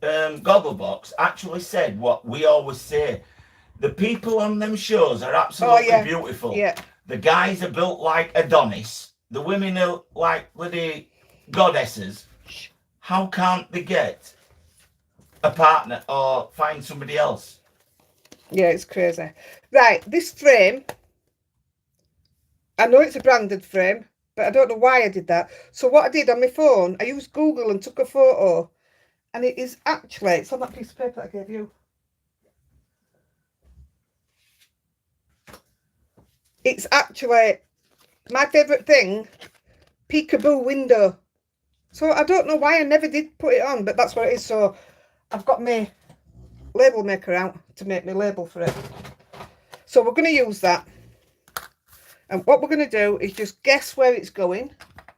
Gogglebox actually said what we always say. The people on them shows are absolutely beautiful. Yeah. The guys are built like Adonis. The women are like bloody goddesses. How can't they get a partner or find somebody else? Yeah, it's crazy. Right, this frame, I know it's a branded frame, but I don't know why I did that. So what I did on my phone, I used Google and took a photo, and it is actually, it's on that piece of paper that I gave you. It's actually my favourite thing, peekaboo window. So I don't know why I never did put it on, but that's what it is. So I've got my label maker out to make my label for it. So we're going to use that. And what we're going to do is just guess where it's going,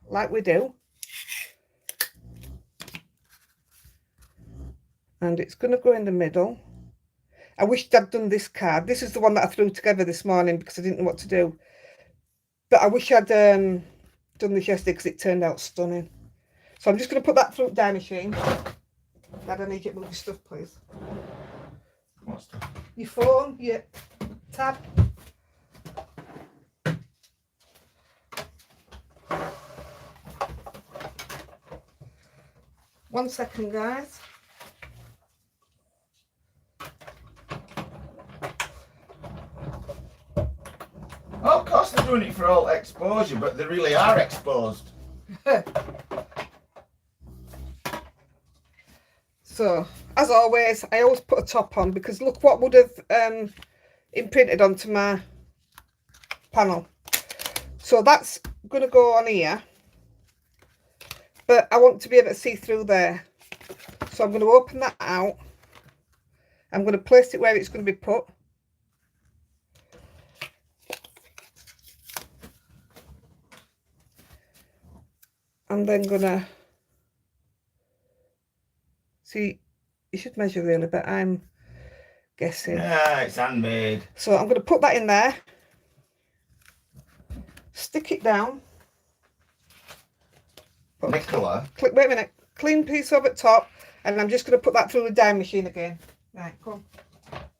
like we do. And it's going to go in the middle. I wished I'd done this card. This is the one that I threw together this morning because I didn't know what to do. But I wish I'd done this yesterday because it turned out stunning. So I'm just going to put that through the die machine. Dad, I need you to move your stuff, please. What stuff? Your phone, your tab. One second, guys. Oh, of course they're doing it for all exposure, but they really are exposed. So, as always, I always put a top on because look what would have imprinted onto my panel. So that's going to go on here. But I want to be able to see through there. So I'm going to open that out. I'm going to place it where it's going to be put. And then gonna see, you should measure really, but I'm guessing. Yeah, it's handmade. So I'm gonna put that in there, stick it down. Nicola. Wait a minute, clean piece over the top, and I'm just gonna put that through the die machine again. Right, come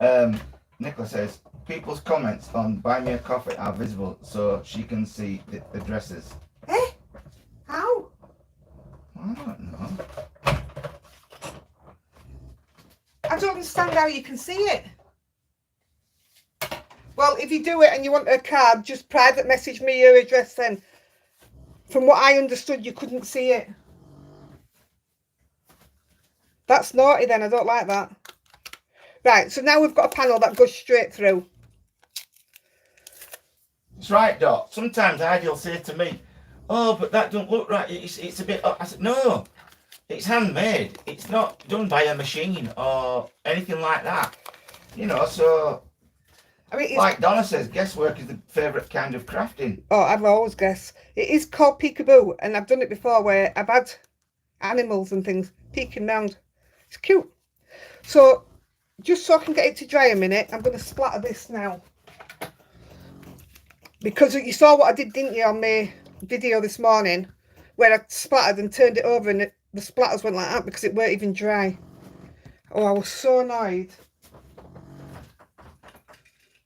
on. Nicola says, people's comments on Buy Me a Coffee are visible so she can see the addresses. Eh? How? I don't know. I don't understand how you can see it. Well, if you do it and you want a card, just private message me your address then. From what I understood, you couldn't see it. That's naughty then, I don't like that. Right, so now we've got a panel that goes straight through. That's right, Dot. Sometimes Heidi will say to me, "Oh, but that don't look right. It's a bit." I said, "No, it's handmade. It's not done by a machine or anything like that." You know, so I mean, it's, like Donna says, guesswork is the favourite kind of crafting. oh, I've always guessed. It is called peekaboo, and I've done it before where I've had animals and things peeking round. It's cute. So, just so I can get it to dry a minute, I'm going to splatter this now. Because you saw what I did, didn't you, on my video this morning, where I splattered and turned it over and the splatters went like that because it weren't even dry. Oh, I was so annoyed.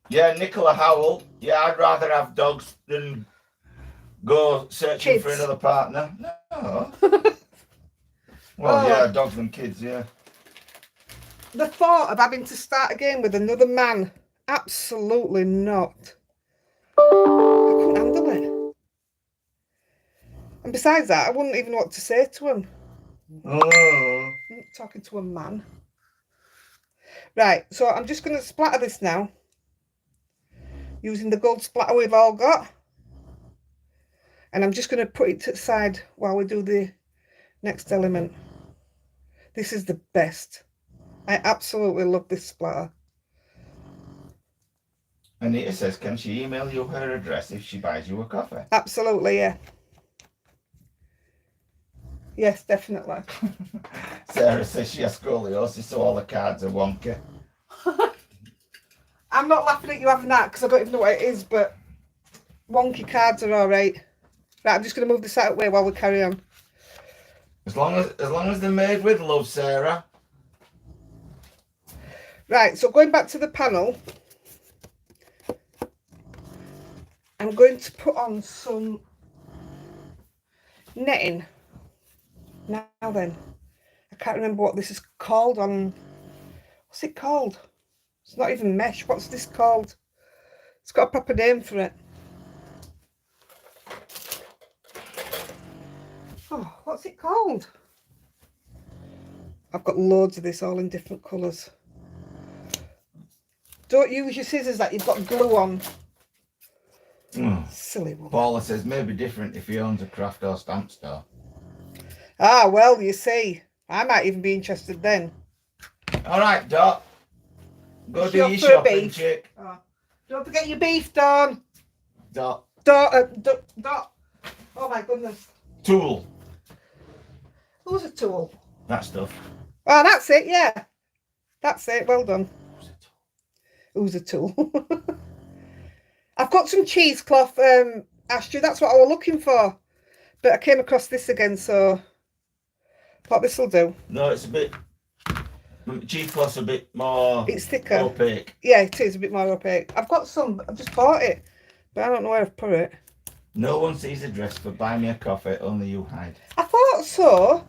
Yeah, Nicola Howell. Yeah, I'd rather have dogs than go searching for Kids. another partner. No. Oh. Well, yeah, dogs and kids, yeah. The thought of having to start again with another man, absolutely not. I couldn't handle it. And besides that, I wouldn't even know what to say to him. Oh. I'm not talking to a man. Right, so I'm just going to splatter this now. Using the gold splatter we've all got. And I'm just going to put it to the side while we do the next element. This is the best. I absolutely love this splatter. Anita says, can she email you her address if she buys you a coffee? Absolutely, yeah. Yes, definitely. Sarah says she has scoliosis, so all the cards are wonky. I'm not laughing at you having that because I don't even know what it is, but wonky cards are all right. Right, I'm just going to move this out of the way while we carry on. As long as they're made with love, Sarah. Right, so going back to the panel, I'm going to put on some netting. Now then, I can't remember what this is called on, what's it called? It's not even mesh, what's this called? It's got a proper name for it. Oh, what's it called? I've got loads of this all in different colours. Don't use your scissors that you've got glue on. Silly one. Paula says maybe different if he owns a craft or stamp store. Ah, well, you see, I might even be interested then. All right, Dot. Go do Shop your for a shopping, beef. chick. Oh, don't forget your beef, Dawn. Dot. Dot. Oh my goodness. Tool. Who's a tool? That stuff. Oh, that's it, yeah. That's it, well done. Who's a tool? I've got some cheesecloth, Astrid, that's what I was looking for. But I came across this again, so thought this will do. No, it's a bit. Cheesecloth's a bit more. It's thicker. Opaque. Yeah, it is a bit more opaque. I've got some, I've just bought it, but I don't know where I've put it. No one sees a dress for buy me a coffee, only you hide. I thought so.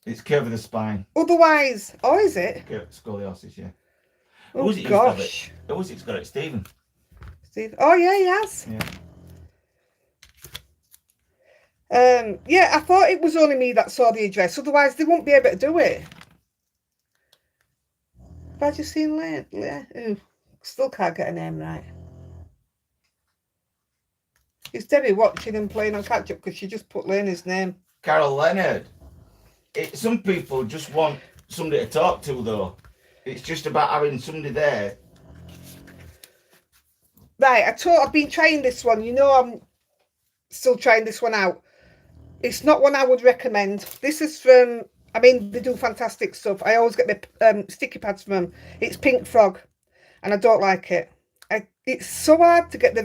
It's curve of the spine. Otherwise, oh, is it? Scoliosis, yeah. Oh, Who's it used to have gosh. it? Who's it's got it? Stephen. Steve. Oh, yeah, he has. Yeah. Yeah, I thought it was only me that saw the address. Otherwise, they won't be able to do it. Have I just seen Lane? Yeah. Ooh, still can't get a name right. It's Debbie watching and playing on catch up because she just put Lane's name. Carol Leonard. Some people just want somebody to talk to, though. It's just about having somebody there. Right, I've been trying this one. You know, I'm still trying this one out. It's not one I would recommend. This is from, I mean, they do fantastic stuff. I always get my sticky pads from them. It's Pink Frog, and I don't like it. It's so hard to get the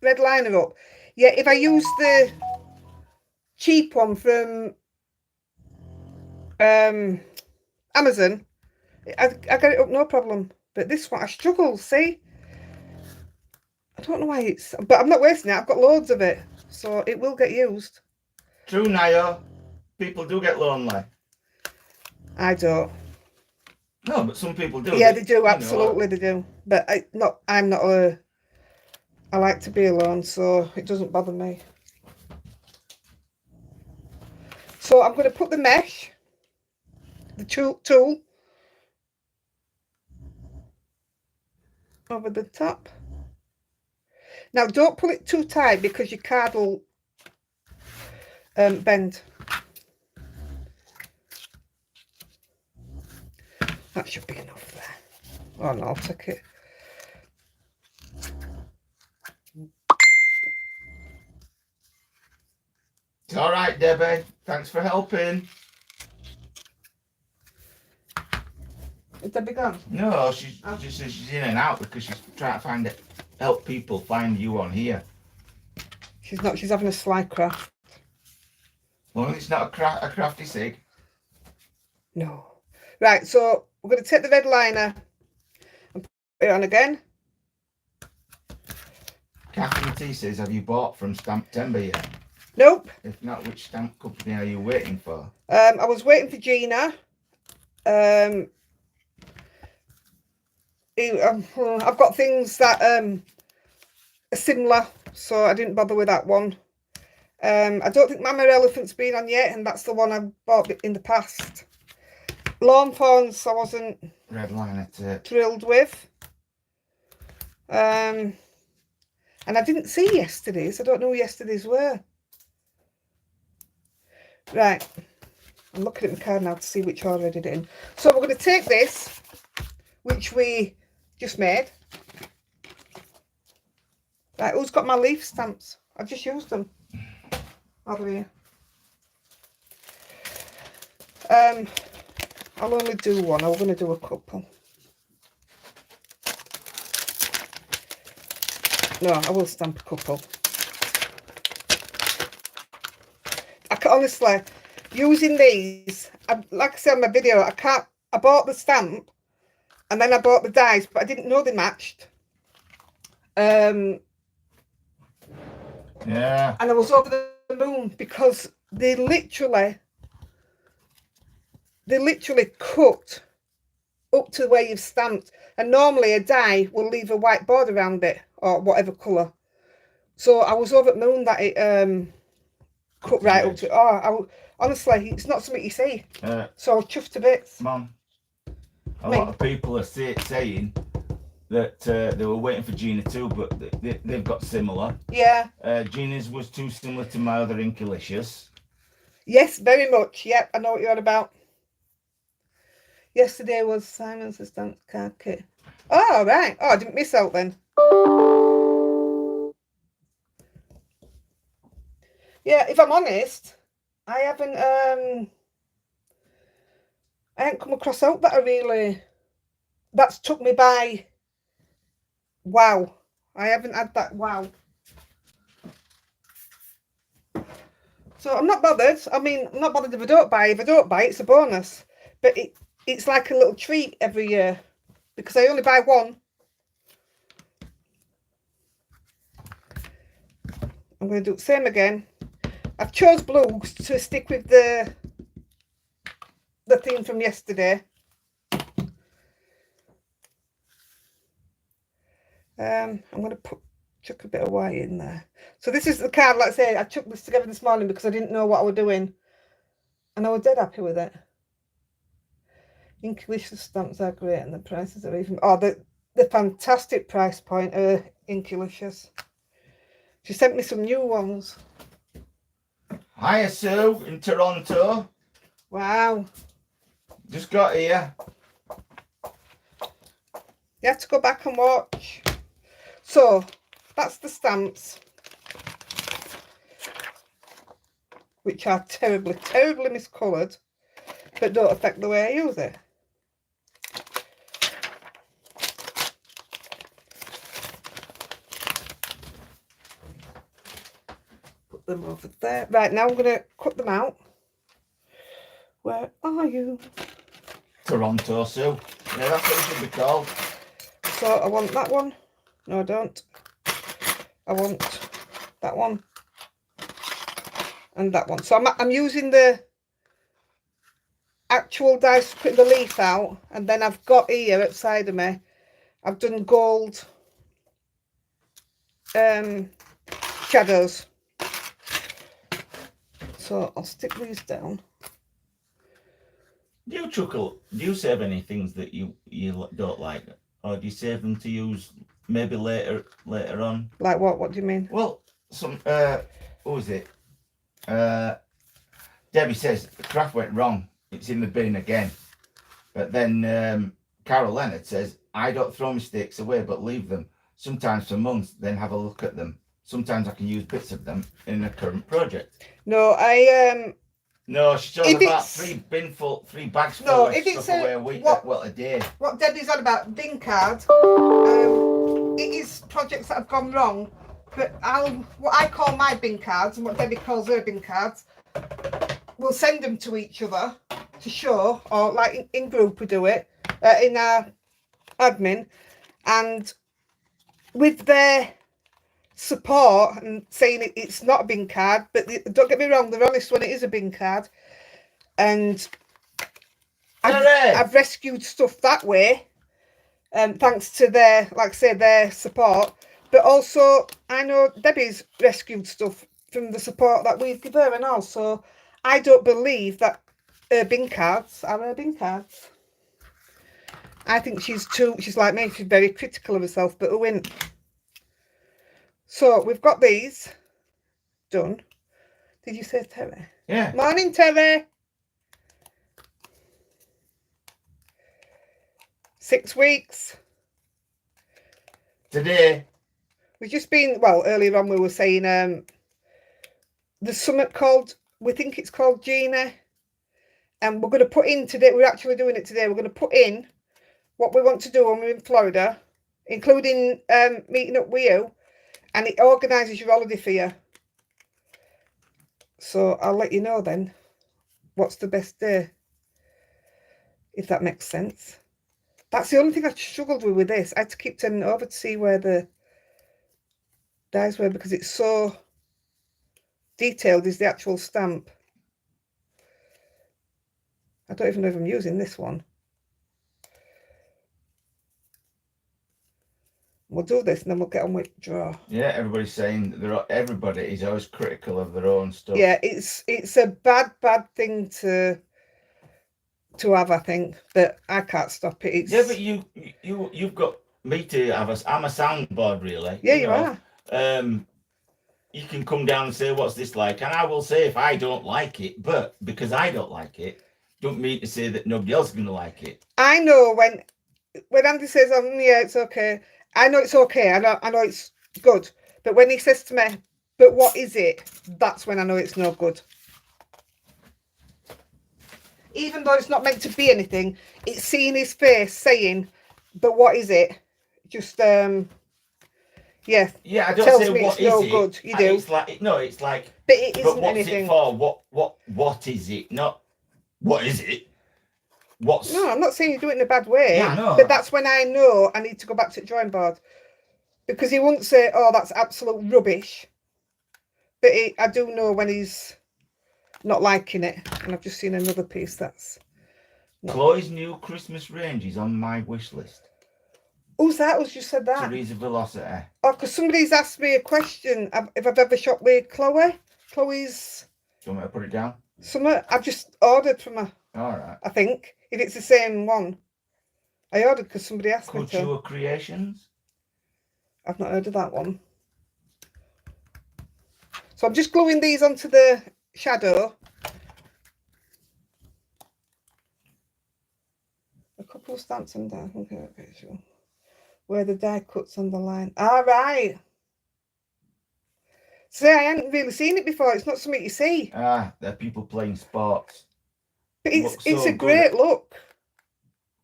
red liner up. Yeah, if I use the cheap one from Amazon, I get it up no problem. But this one, I struggle, see? I don't know why it's, but I'm not wasting it. I've got loads of it, so it will get used. True, Naya. People do get lonely. I don't. No, but some people do. Yeah, they do. Absolutely, they do. But I'm not I like to be alone, so it doesn't bother me. So I'm going to put the mesh, the tool over the top. Now don't pull it too tight because your card will bend. That should be enough there. Oh no, I'll take it. It's all right, Debbie. Thanks for helping. Is Debbie gone? No, she's just says she's in and out because she's trying to help people find you on here. She's not. She's having a slide craft. Well, it's not a crafty sig. No. Right, so we're going to take the red liner and put it on again. Catherine T says, have you bought from Stamp Timber yet? Nope. If not, which stamp company are you waiting for? I was waiting for Gina. I've got things that are similar, so I didn't bother with that one. I don't think Mama Elephant's been on yet, and that's the one I bought in the past. Lawn Fawns I wasn't Red liner tape. thrilled with. And I didn't see yesterday's. I don't know who yesterday's were. Right. I'm looking at my card now to see which order I did it in. So we're going to take this, which we just made. Right, who's got my leaf stamps? I've just used them. Over here. I'll only do one. I'm going to do a couple. No, I will stamp a couple. Honestly, using these, like I said in my video, I bought the stamp and then I bought the dies, but I didn't know they matched. Yeah. And I was over the moon because they literally cut up to where you've stamped, and normally a die will leave a white border around it or whatever colour. So I was over the moon that it cut right up to honestly, it's not something you see. So I was chuffed to bits. Mum, a lot of people are saying that they were waiting for Gina too, but they've got similar. Yeah. Gina's was too similar to my other Inkalicious. Yes, very much. Yep, I know what you're on about. Yesterday was Simon's stamp card kit. Oh, right. Oh, I didn't miss out then. Yeah, if I'm honest, I haven't come across out that that's took me by. Wow. I haven't had that wow. So I'm not bothered. I mean, I'm not bothered if I don't buy. If I don't buy, it's a bonus. But it's like a little treat every year because I only buy one. I'm going to do the same again. I've chose blue to stick with the theme from yesterday. I'm going to chuck a bit of white in there. So this is the card, like I say, I chucked this together this morning because I didn't know what I was doing. And I was dead happy with it. Inkalicious stamps are great and the prices are even... Oh, the fantastic price point of Inkalicious. She sent me some new ones. Hiya, Sue, in Toronto. Wow. Just got here. You have to go back and watch. So, that's the stamps. Which are terribly, terribly miscoloured. But don't affect the way I use it. Put them over there. Right, now I'm going to cut them out. Where are you? Toronto, Sue. Yeah, that's what it should be called. So I want that one. No, I don't. I want that one. And that one. So I'm using the actual dice, putting the leaf out. And then I've got here outside of me, I've done gold shadows. So I'll stick these down. Do you chuckle? Do you save any things that you don't like, or do you save them to use maybe later on? Like what? What do you mean? Well, some who is it? Debbie says the craft went wrong. It's in the bin again. But then Carol Leonard says I don't throw mistakes away, but leave them sometimes for months, then have a look at them. Sometimes I can use bits of them in a current project. No, No, she's talking If about it's- 3 bags full No, of if it's stuff away a week. A day. what Debbie's on about, bin cards, it is projects that have gone wrong, but what I call my bin cards and what Debbie calls her bin cards, we'll send them to each other to show, or like in group we do it, in our admin, and with their support and saying it's not a bin card, but don't get me wrong, they're honest when it is a bin card, and I've rescued stuff that way, thanks to their, like I say, their support. But also, I know Debbie's rescued stuff from the support that we've given her, and also, I don't believe that her bin cards are her bin cards. I think she's like me, she's very critical of herself, but who isn't? So we've got these done. Did you say Terry? Yeah. Morning, Terry. 6 weeks. Today. We've just been, well, earlier on we were saying there's something called, we think it's called Gina, and we're going to put in today, we're actually doing it today, we're going to put in what we want to do when we're in Florida, including meeting up with you, and it organises your holiday for you. So I'll let you know then what's the best day, if that makes sense. That's the only thing I struggled with this. I had to keep turning it over to see where the dies were, because it's so detailed is the actual stamp. I don't even know if I'm using this one. We'll do this and then we'll get on with draw. Yeah, everybody's saying that everybody is always critical of their own stuff. Yeah, it's a bad thing to have, I think, but I can't stop it. It's... Yeah, but you've got me to have I'm a soundboard, really. Yeah, you are. You can come down and say, what's this like? And I will say if I don't like it, but because I don't like it, don't mean to say that nobody else is going to like it. I know when Andy says, yeah, it's okay. I know it's okay. I know it's good. But when he says to me, but what is it? That's when I know it's no good. Even though it's not meant to be anything, it's seeing his face saying, but what is it? Just, yeah. Yeah, I don't tells say me what it's no is it. good. You do. It's like, no, it's like, but it isn't but what's anything. it for? What is it? Not, what is it? What's... No, I'm not saying you do it in a bad way. Yeah, I know. But that's when I know I need to go back to the drawing board. Because he won't say, oh, that's absolute rubbish. But I do know when he's not liking it. And I've just seen another piece that's... Chloe's new Christmas range is on my wish list. Who's that? Who's just said that? Teresa Velocity. Oh, because somebody's asked me a question. If I've ever shopped with Chloe. Chloe's... Do you want me to put it down? Summer. I've just ordered from her. All right. I think. If it's the same one. I ordered because somebody asked me to. Couture Creations? I've not heard of that one. So I'm just gluing these onto the shadow. A couple of stamps and down. Okay, sure. Where the die cuts on the line. All right. See, I hadn't really seen it before. It's not something you see. Ah, they're people playing sports. But Looks it's so a great look.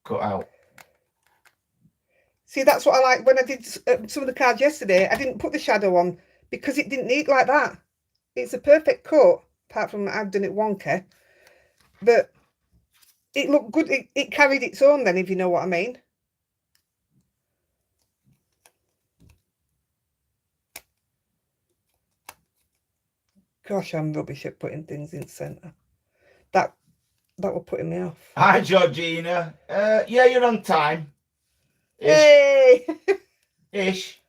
Cut out. See, that's what I like. When I did some of the cards yesterday, I didn't put the shadow on because it didn't need like that. It's a perfect cut, apart from I've done it wonky. But it looked good. It carried its own then, if you know what I mean. Gosh, I'm rubbish at putting things in centre. That was putting me off. Hi, Georgina. Yeah, you're on time. Ish. Hey! Ish.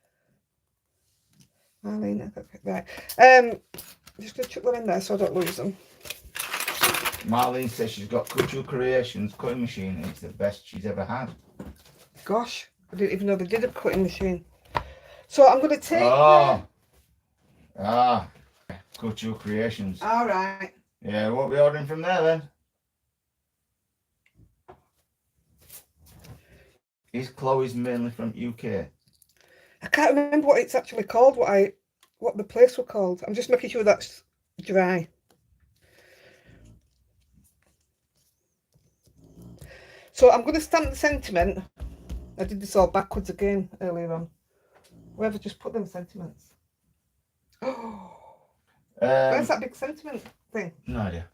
Marlene, right. just going to chuck them in there so I don't lose them. Marlene says she's got Couture Creations cutting machine and it's the best she's ever had. Gosh, I didn't even know they did a cutting machine. So I'm going to take... Couture Creations. All right. Yeah, we won't be ordering from there then. Is Chloe's mainly from UK? I can't remember what it's actually called, what the place were called. I'm just making sure that's dry. So I'm going to stamp the sentiment. I did this all backwards again earlier on. Where have I just put them sentiments? Oh, where's that big sentiment thing? No idea.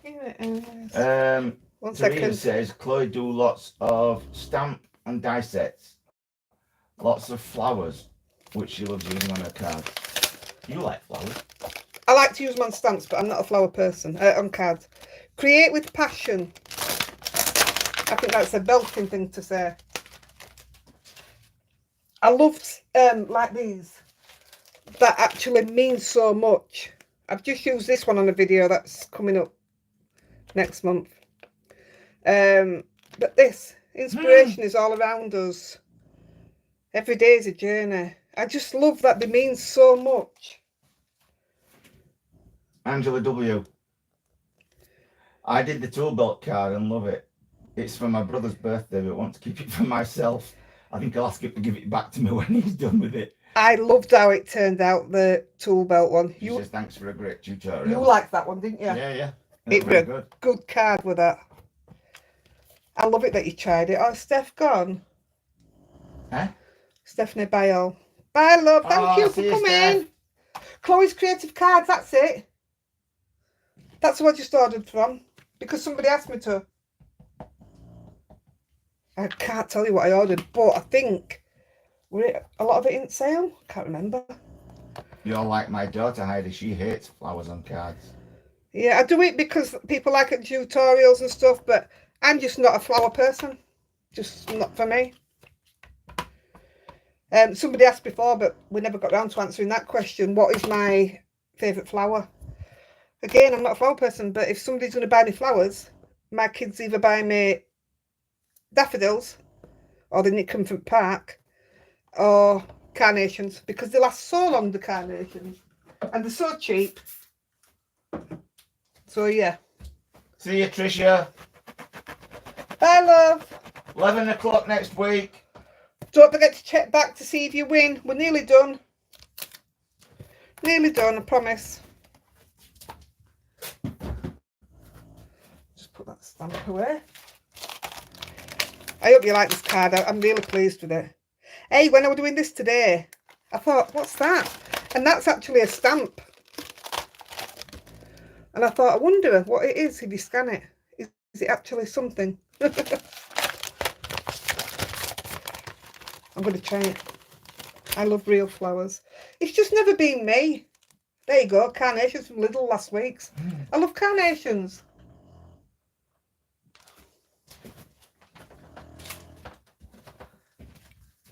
Here it is. One Teresa second. says Chloe do lots of stamp and die sets. Lots of flowers, which she loves using on her cards. You like flowers? I like to use them on stamps, but I'm not a flower person. On cards. Create with passion. I think that's a belting thing to say. I love like these. That actually means so much. I've just used this one on a video that's coming up next month. But this inspiration is all around us. Every day is a journey. I just love that they mean so much. Angela W. I did the tool belt card and love it. It's for my brother's birthday, but I want to keep it for myself. I think I'll ask him to give it back to me when he's done with it. I loved how it turned out, the tool belt one. She says thanks for a great tutorial. You liked that one, didn't you? Yeah. It was a good card with that. I love it that you tried it. Oh, Steph gone. Huh? Stephanie, bye all. Bye, love. Thank you for see you, coming. Steph. Chloe's Creative Cards, that's it. That's who I just ordered from. Because somebody asked me to. I can't tell you what I ordered, but I think a lot of it in sale. Can't remember. You're like my daughter Heidi. She hates flowers on cards. Yeah, I do it because people like it, tutorials and stuff, but I'm just not a flower person. Just not for me. Somebody asked before, but we never got around to answering that question. What is my favourite flower? Again, I'm not a flower person, but if somebody's going to buy me flowers, my kids either buy me daffodils, or they nick them from the park, or carnations, because they last so long, the carnations, and they're so cheap. So yeah. See you, Tricia. Bye, love. 11 o'clock next week. Don't forget to check back to see if you win. We're nearly done. Nearly done, I promise. Just put that stamp away. I hope you like this card. I'm really pleased with it. Hey, when I was doing this today, I thought, what's that? And that's actually a stamp. And I thought, I wonder what it is if you scan it. Is it actually something? I'm going to try it. I love real flowers. It's just never been me. There you go, carnations from Lidl last week's. I love carnations.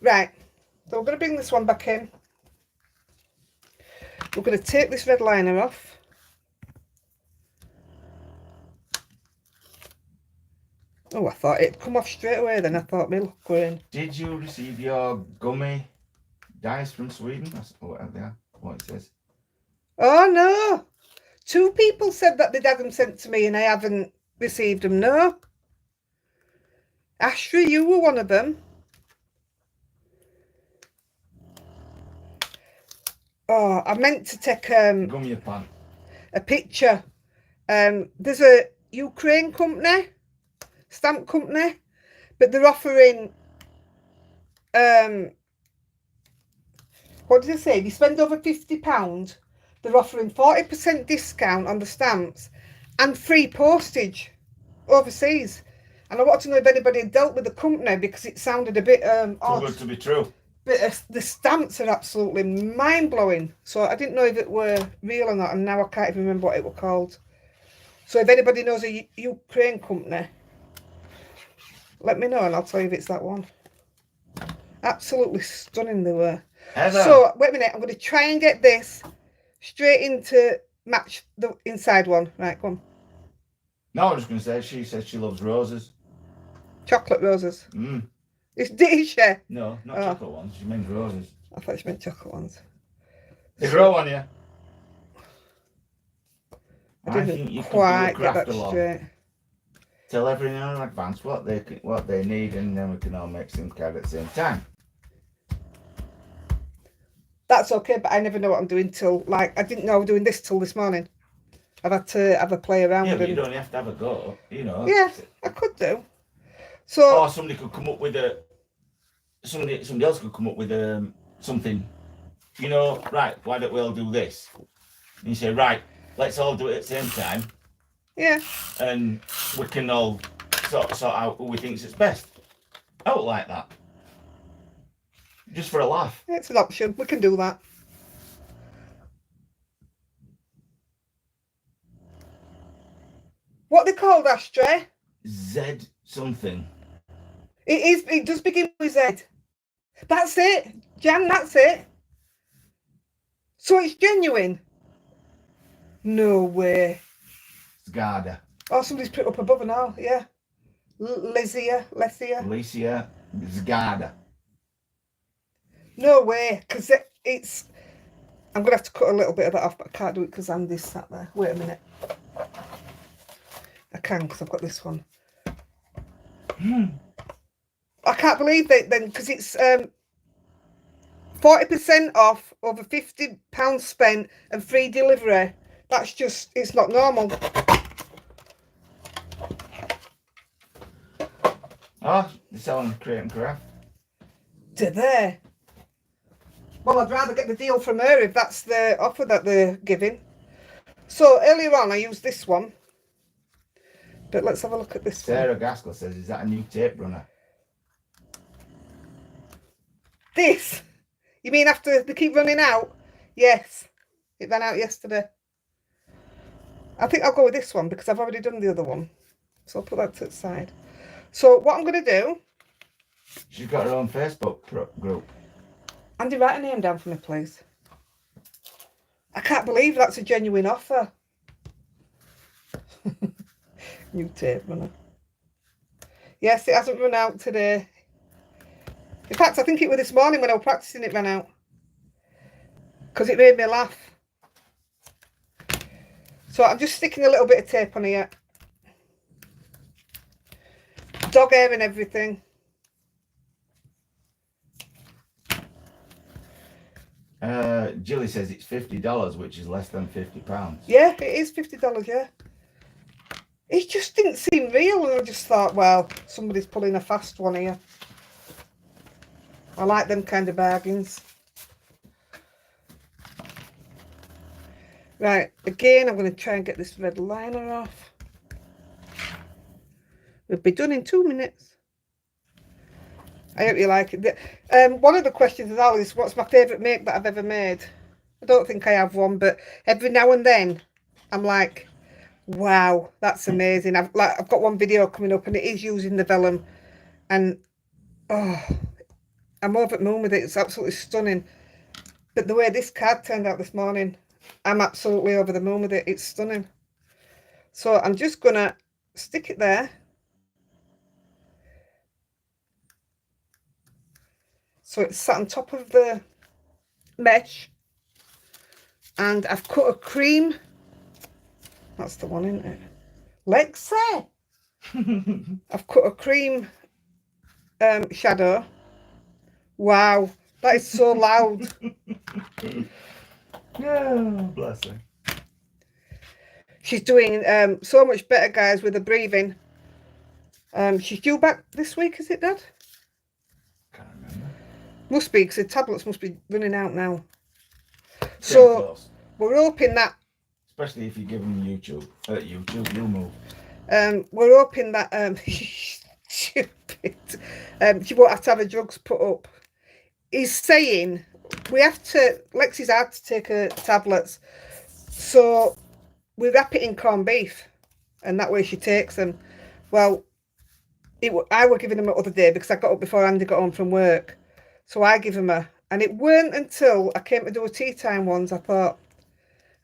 Right, so we're going to bring this one back in. We're going to take this red liner off. Oh, I thought it'd come off straight away then. I thought me look green. Did you receive your gummy dice from Sweden? That's what they are. What it says. Oh, no. 2 people said that they'd had them sent to me and I haven't received them. No. Ashley, you were one of them. Oh, I meant to take Gummy pan. a picture. There's a Ukraine company, stamp company, but they're offering, what did I say? If you spend over £50, they're offering 40% discount on the stamps and free postage overseas. And I want to know if anybody had dealt with the company because it sounded a bit odd. Too good to be true. But the stamps are absolutely mind-blowing. So I didn't know if it were real or not, and now I can't even remember what it was called. So if anybody knows a Ukraine company, let me know and I'll tell you if it's that one. Absolutely stunning they were. Ever. So, wait a minute. I'm going to try and get this straight into match the inside one. Right, go on. No, I was just going to say, she says she loves roses. Chocolate roses. Mm. It's Disha. No, not Oh. chocolate ones. She means roses. I thought she meant chocolate ones. They grow on you. I think didn't you could do a quite get craft that along. straight. Tell everyone in advance what they need, and then we can all make some card at the same time. That's okay, but I never know what I'm doing till, like, I didn't know I was doing this till this morning. I've had to have a play around Yeah, with but it. you don't have to have a go, you know. Yeah, I could do. So, Or somebody could come up with somebody else could come up with something, you know, right, why don't we all do this? And you say, right, let's all do it at the same time, yeah, and we can all sort out who we think's it's best. I would like that. Just for a laugh. it's an option. We can do that. What they called, Ashtray? Z something. It does begin with Z. That's it. Jan, that's it. So it's genuine. No way. Zgarda. Oh, somebody's put it up above and all, yeah. Lesia. Alicia Zgarda. No way, because it's... I'm going to have to cut a little bit of that off, but I can't do it because Andy's sat there. Wait a minute. I can, because I've got this one. I can't believe that then, because it's 40% off, over £50 spent, and free delivery. That's just, it's not normal. Oh, they're selling Create and Craft. Do they? Well, I'd rather get the deal from her if that's the offer that they're giving. So earlier on, I used this one. But let's have a look at this Sarah one. Gaskell says, is that a new tape runner? This? You mean after they keep running out? Yes. It ran out yesterday. I think I'll go with this one because I've already done the other one. So I'll put that to the side. So what I'm going to do... She's got her own Facebook group. Andy, write a name down for me, please. I can't believe that's a genuine offer. New tape runner. Yes, it hasn't run out today. In fact, I think it was this morning when I was practicing it ran out. Because it made me laugh. So I'm just sticking a little bit of tape on here. Dog hair and everything. Jilly says it's $50, which is less than £50. Yeah, it is $50, yeah. It just didn't seem real, and I just thought, well, somebody's pulling a fast one here. I like them kind of bargains. Right, again, I'm going to try and get this red liner off. We'll be done in 2 minutes. I hope you like it. One of the questions is always, what's my favourite make that I've ever made? I don't think I have one, but every now and then, I'm like, wow, that's amazing. I've got one video coming up, and it is using the vellum, and oh, I'm over the moon with it. It's absolutely stunning. But the way this card turned out this morning, I'm absolutely over the moon with it. It's stunning. So I'm just gonna stick it there. So it's sat on top of the mesh, and I've cut a cream. That's the one, isn't it? Lexi! I've cut a cream shadow. Wow, that is so loud. Oh, bless her. She's doing so much better, guys, with the breathing. She's due back this week, is it, Dad? Can't remember. Must be, because the tablets must be running out now. So we're hoping that... Especially if you give them YouTube. YouTube, you'll move. We're hoping that... stupid. She won't have to have her drugs put up. He's saying we have to... Lexi's had to take her tablets. So we wrap it in corned beef. And that way she takes them. Well, I were giving them the other day because I got up before Andy got home from work. So I give him a And it weren't until I came to do a tea time ones, I thought,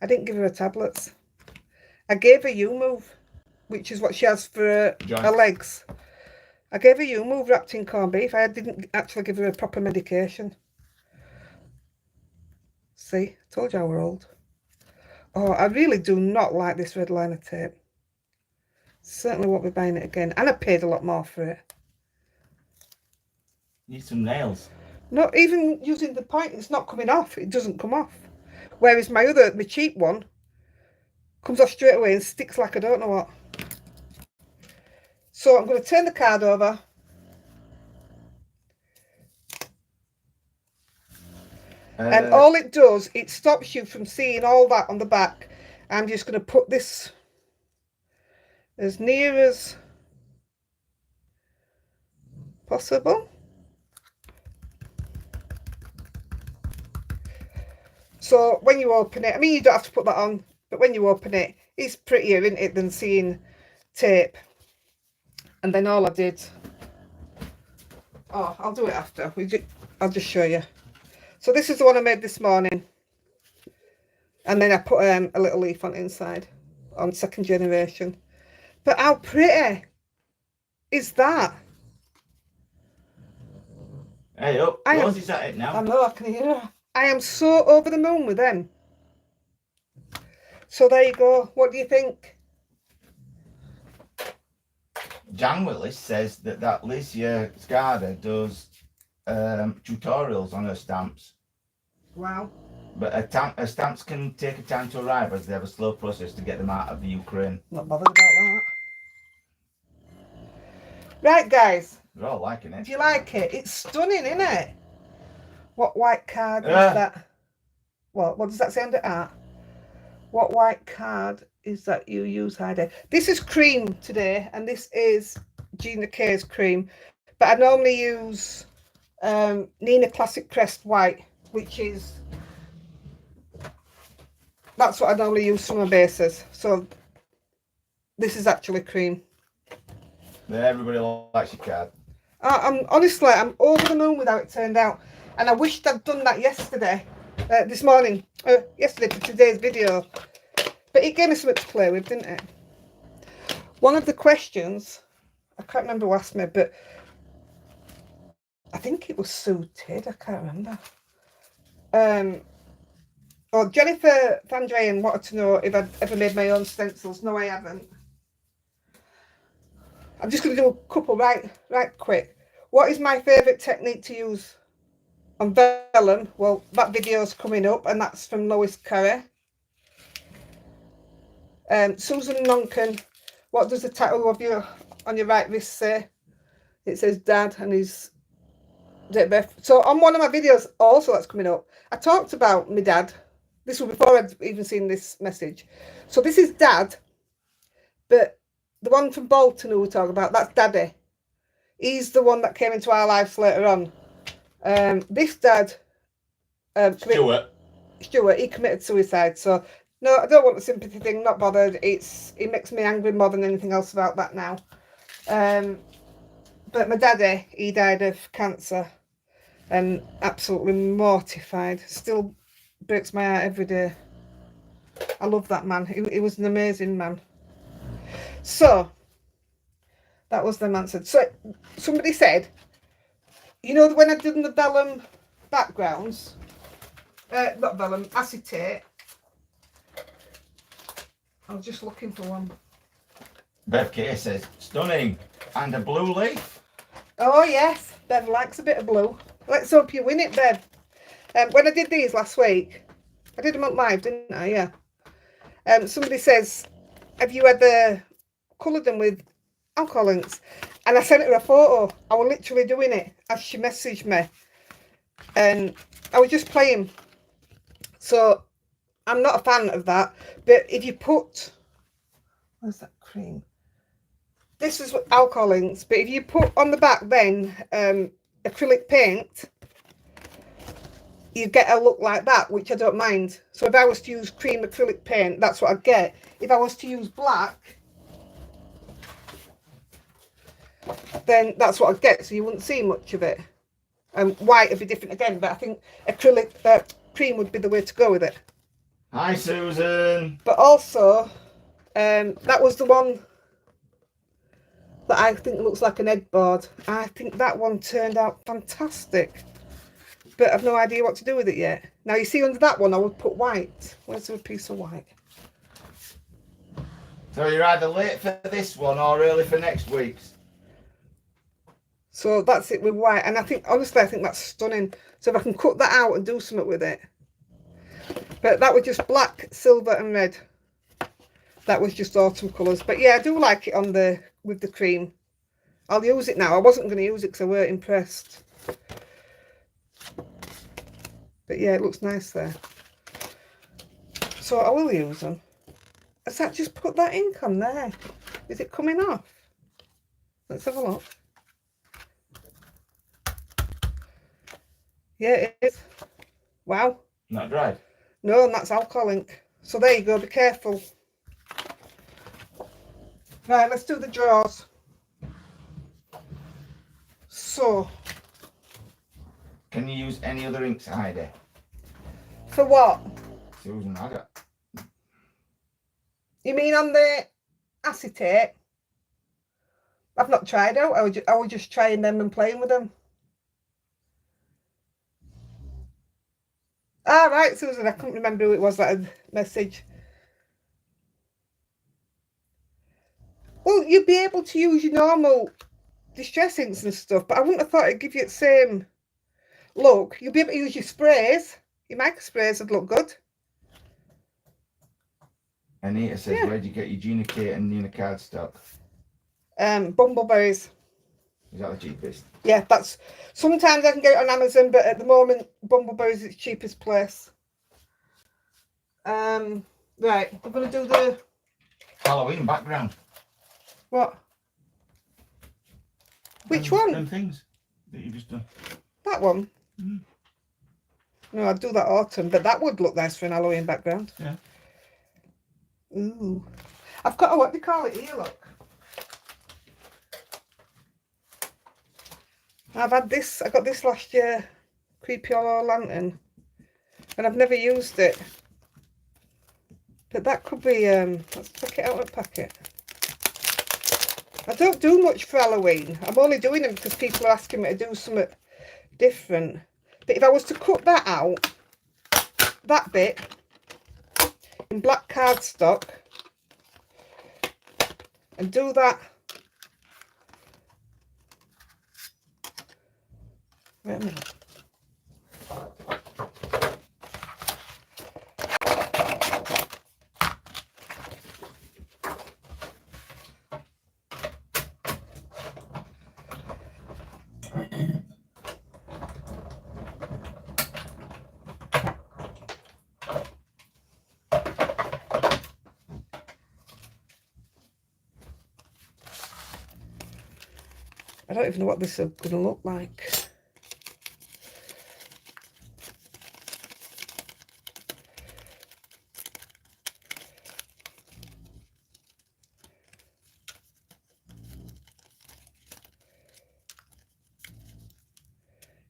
I didn't give her tablets. I gave her U-Move, which is what she has for her legs. I gave her U-Move wrapped in corned beef. I didn't actually give her a proper medication. See, told you I were old. Oh, I really do not like this red liner tape. Certainly won't be buying it again. And I paid a lot more for it. Need some nails. Not even using the point, it's not coming off. It doesn't come off. Whereas my cheap one, comes off straight away and sticks like I don't know what. So I'm going to turn the card over. And all it does, it stops you from seeing all that on the back. I'm just going to put this as near as possible. So when you open it, I mean, you don't have to put that on, but when you open it, it's prettier, isn't it, than seeing tape. And then all I did, oh, I'll do it after. I'll just show you. So this is the one I made this morning. And then I put a little leaf on the inside, on second generation. But how pretty is that? Hey, up, Rosie's at it now. I know, I can hear her. I am so over the moon with them. So there you go. What do you think? Jan Willis says that Licia Scarda does tutorials on her stamps. Wow. But her stamps can take a time to arrive as they have a slow process to get them out of the Ukraine. Not bothered about that. Right, guys. They're all liking it. Do you like it? It's stunning, isn't it? What white card is that? What does that say under art? What white card is that you use, Heidi? This is cream today, and this is Gina K's cream. But I normally use Nina Classic Crest White, which is... That's what I normally use for my bases. So this is actually cream. Everybody likes your card. I'm honestly, I'm over the moon with how it turned out. And I wished I'd done that yesterday, this morning, yesterday for today's video. But it gave me something to play with, didn't it? One of the questions, I can't remember who asked me, but I think it was suited, I can't remember. Oh, Jennifer Van Dreyen wanted to know if I'd ever made my own stencils. No, I haven't. I'm just going to do a couple right quick. What is my favourite technique to use on vellum? Well, that video's coming up, and that's from Lois Carey. Susan Nonken, what does the tattoo of your on your right wrist say? It says Dad and his date of birth. So on one of my videos also that's coming up, I talked about my dad. This was before I'd even seen this message. So this is Dad, but the one from Bolton who we're talking about, that's Daddy. He's the one that came into our lives later on. This dad, Stuart, he committed suicide. So no, I don't want the sympathy thing, not bothered. It makes me angry more than anything else about that now. But my daddy, he died of cancer and absolutely mortified. Still breaks my heart every day. I love that man. He was an amazing man. So that was them answered. So somebody said, you know, when I did the vellum backgrounds, not vellum, acetate. I was just looking for one. Bev K says, stunning, and a blue leaf. Oh yes, Bev likes a bit of blue. Let's hope you win it, Bev. When I did these last week, I did them up live, didn't I? Yeah. Somebody says, have you ever coloured them with alcohol inks? And I sent her a photo. I was literally doing it as she messaged me. And I was just playing. So I'm not a fan of that. But if you put, where's that cream? This is alcohol inks. But if you put on the back then acrylic paint, you get a look like that, which I don't mind. So if I was to use cream acrylic paint, that's what I'd get. If I was to use black, then that's what I'd get. So you wouldn't see much of it. And white would be different again, but I think acrylic cream would be the way to go with it. Hi, Susan. But also, that was the one that I think looks like an headboard. I think that one turned out fantastic. But I've no idea what to do with it yet. Now, you see under that one, I would put white. Where's a piece of white? So you're either late for this one or early for next week's. So that's it with white. And I think, honestly, I think that's stunning. So if I can cut that out and do something with it. But that was just black, silver and red. That was just autumn colours. But yeah, I do like it on the with the cream. I'll use it now. I wasn't going to use it because I weren't impressed. But yeah, it looks nice there. So I will use them. Has that just put that ink on there? Is it coming off? Let's have a look. Yeah, it is. Wow. Not dried. No, and that's alcohol ink. So there you go, be careful. Right, let's do the drawers. So. Can you use any other inks, Heidi? For what? Susan, I got. You mean on the acetate? I've not tried out. I was just trying them and playing with them. Ah, right, Susan, I couldn't remember who it was that had message. Well, you'd be able to use your normal distress inks and stuff, but I wouldn't have thought it'd give you the same look. You'll be able to use your sprays. Your micro sprays would look good. Anita says, where do you get your Gina Kate and Nina cardstock? Bumbleberries. Is that the cheapest? Yeah, that's sometimes I can get it on Amazon, but at the moment Bumbleberries is the cheapest place. Right, we're gonna do the Halloween background. what? Which one? Them things that you just done. That one? Mm. No, I'd do that autumn, but that would look nice for an Halloween background. Yeah. Ooh. I've got a, what do you call it here, look. I've had this, I got this last year, Creepy Hollow Lantern, and I've never used it. But that could be, let's take it out of the packet. I don't do much for Halloween. I'm only doing them because people are asking me to do something different. But if I was to cut that out, that bit, in black cardstock, and do that. Wait a minute. I don't even know what this is going to look like.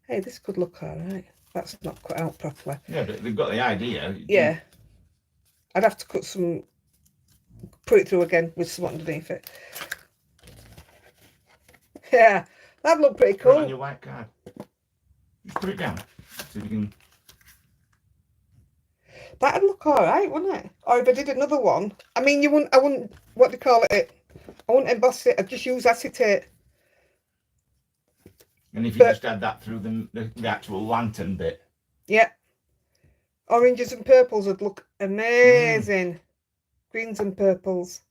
Hey, this could look all right. That's not cut out properly. Yeah, but they've got the idea. Yeah. I'd have to cut some, put it through again with some underneath it. Yeah, that'd look pretty Put it cool. on your white card. Just put it down. So you can. That'd look all right, wouldn't it? Or if I did another one. I mean, I wouldn't, what do you call it? I wouldn't emboss it. I'd just use acetate. And if you just add that through the actual lantern bit. Yeah. Oranges and purples would look amazing. Greens and purples.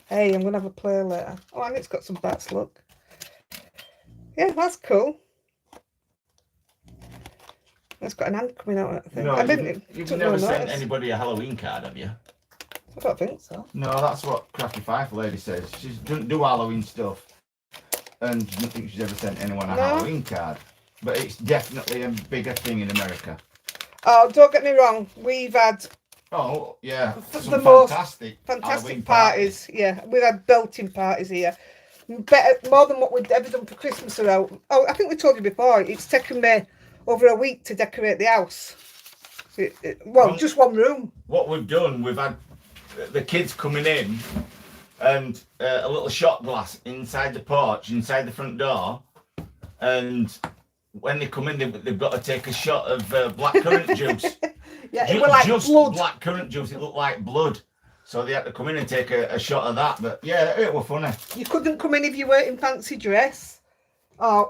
Hey, I'm going to have a play later. Oh, and it's got some bats, look. Yeah, that's cool. It's got an hand coming out of that thing. No, I didn't. you've took never no sent notice. anybody a Halloween card, have you? I don't think so. No, that's what Crafty Fife lady says. She doesn't do Halloween stuff. And she doesn't think she's ever sent anyone a Halloween card. But it's definitely a bigger thing in America. Oh, don't get me wrong. We've had Oh, yeah. the Some most fantastic fantastic Halloween parties. Yeah, we've had belting parties here. Better, more than what we'd ever done for Christmas around. Oh, I think we told you before, it's taken me over a week to decorate the house. Well, just one room. What we've done, we've had the kids coming in and a little shot glass inside the porch, inside the front door. And when they come in, they've got to take a shot of black currant juice. Yeah, it was like just blood. Black currant juice, it looked like blood. So they had to come in and take a shot of that. But yeah, it was funny. You couldn't come in if you weren't in fancy dress. Oh,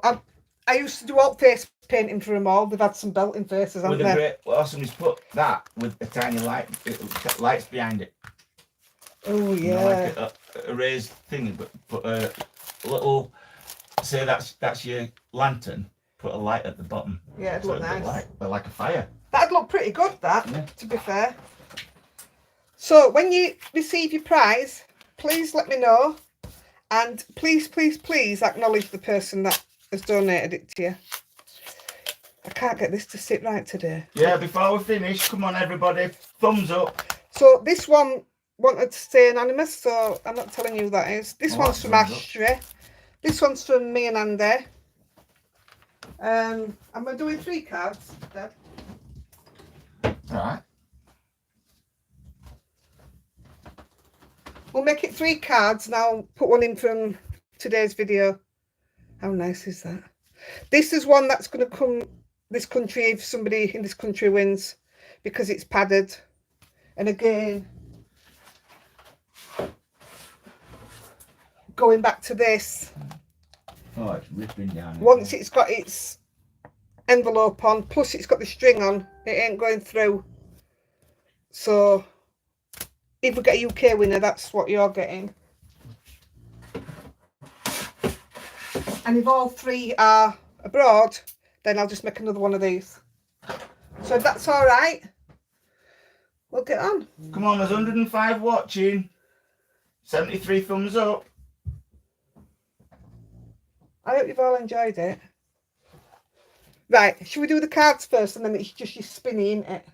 I used to do all face painting for them all. They've had some belting faces, haven't With they? a great, awesome is put that with a tiny light, lights behind it. Oh, You know, yeah. like a raised thing, but put a little, say that's your lantern, put a light at the bottom. Yeah, it'd look nice. Like a fire. That'd look pretty good, that, Yeah. to be fair. So, when you receive your prize, please let me know. And please, please, please acknowledge the person that has donated it to you. I can't get this to sit right today. Yeah, before we finish, come on everybody, thumbs up. So, this one wanted to stay anonymous, so I'm not telling you who that is. This one's from Ashley. This one's from me and Andy. And we're doing 3 cards, Dad. Alright. We'll make it 3 cards and I'll put one in from today's video. How nice is that? This is one that's going to come this country if somebody in this country wins, because it's padded. And again, going back to this, Oh, it's ripping down. once it's got its envelope on, plus it's got the string on, it ain't going through. So if we get a UK winner, that's what you're getting. And if all 3 are abroad, then I'll just make another one of these. So if that's all right, we'll get on. Come on, there's 105 watching. 73 thumbs up. I hope you've all enjoyed it. Right, should we do the cards first and then it's just you spinning, isn't it?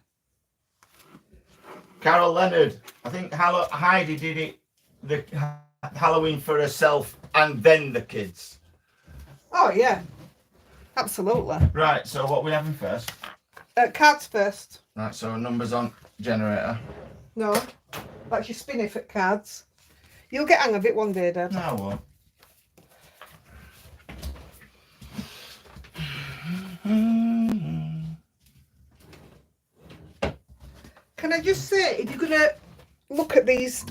Carol Leonard. I think Heidi did it the Halloween for herself and then the kids. Oh, yeah. Absolutely. Right, so what are we having first? Cards first. Right, so numbers on generator. No, that's your spinning for cards. You'll get hang of it one day, Dad. No, I won't. Can I just say, if you're going to look at these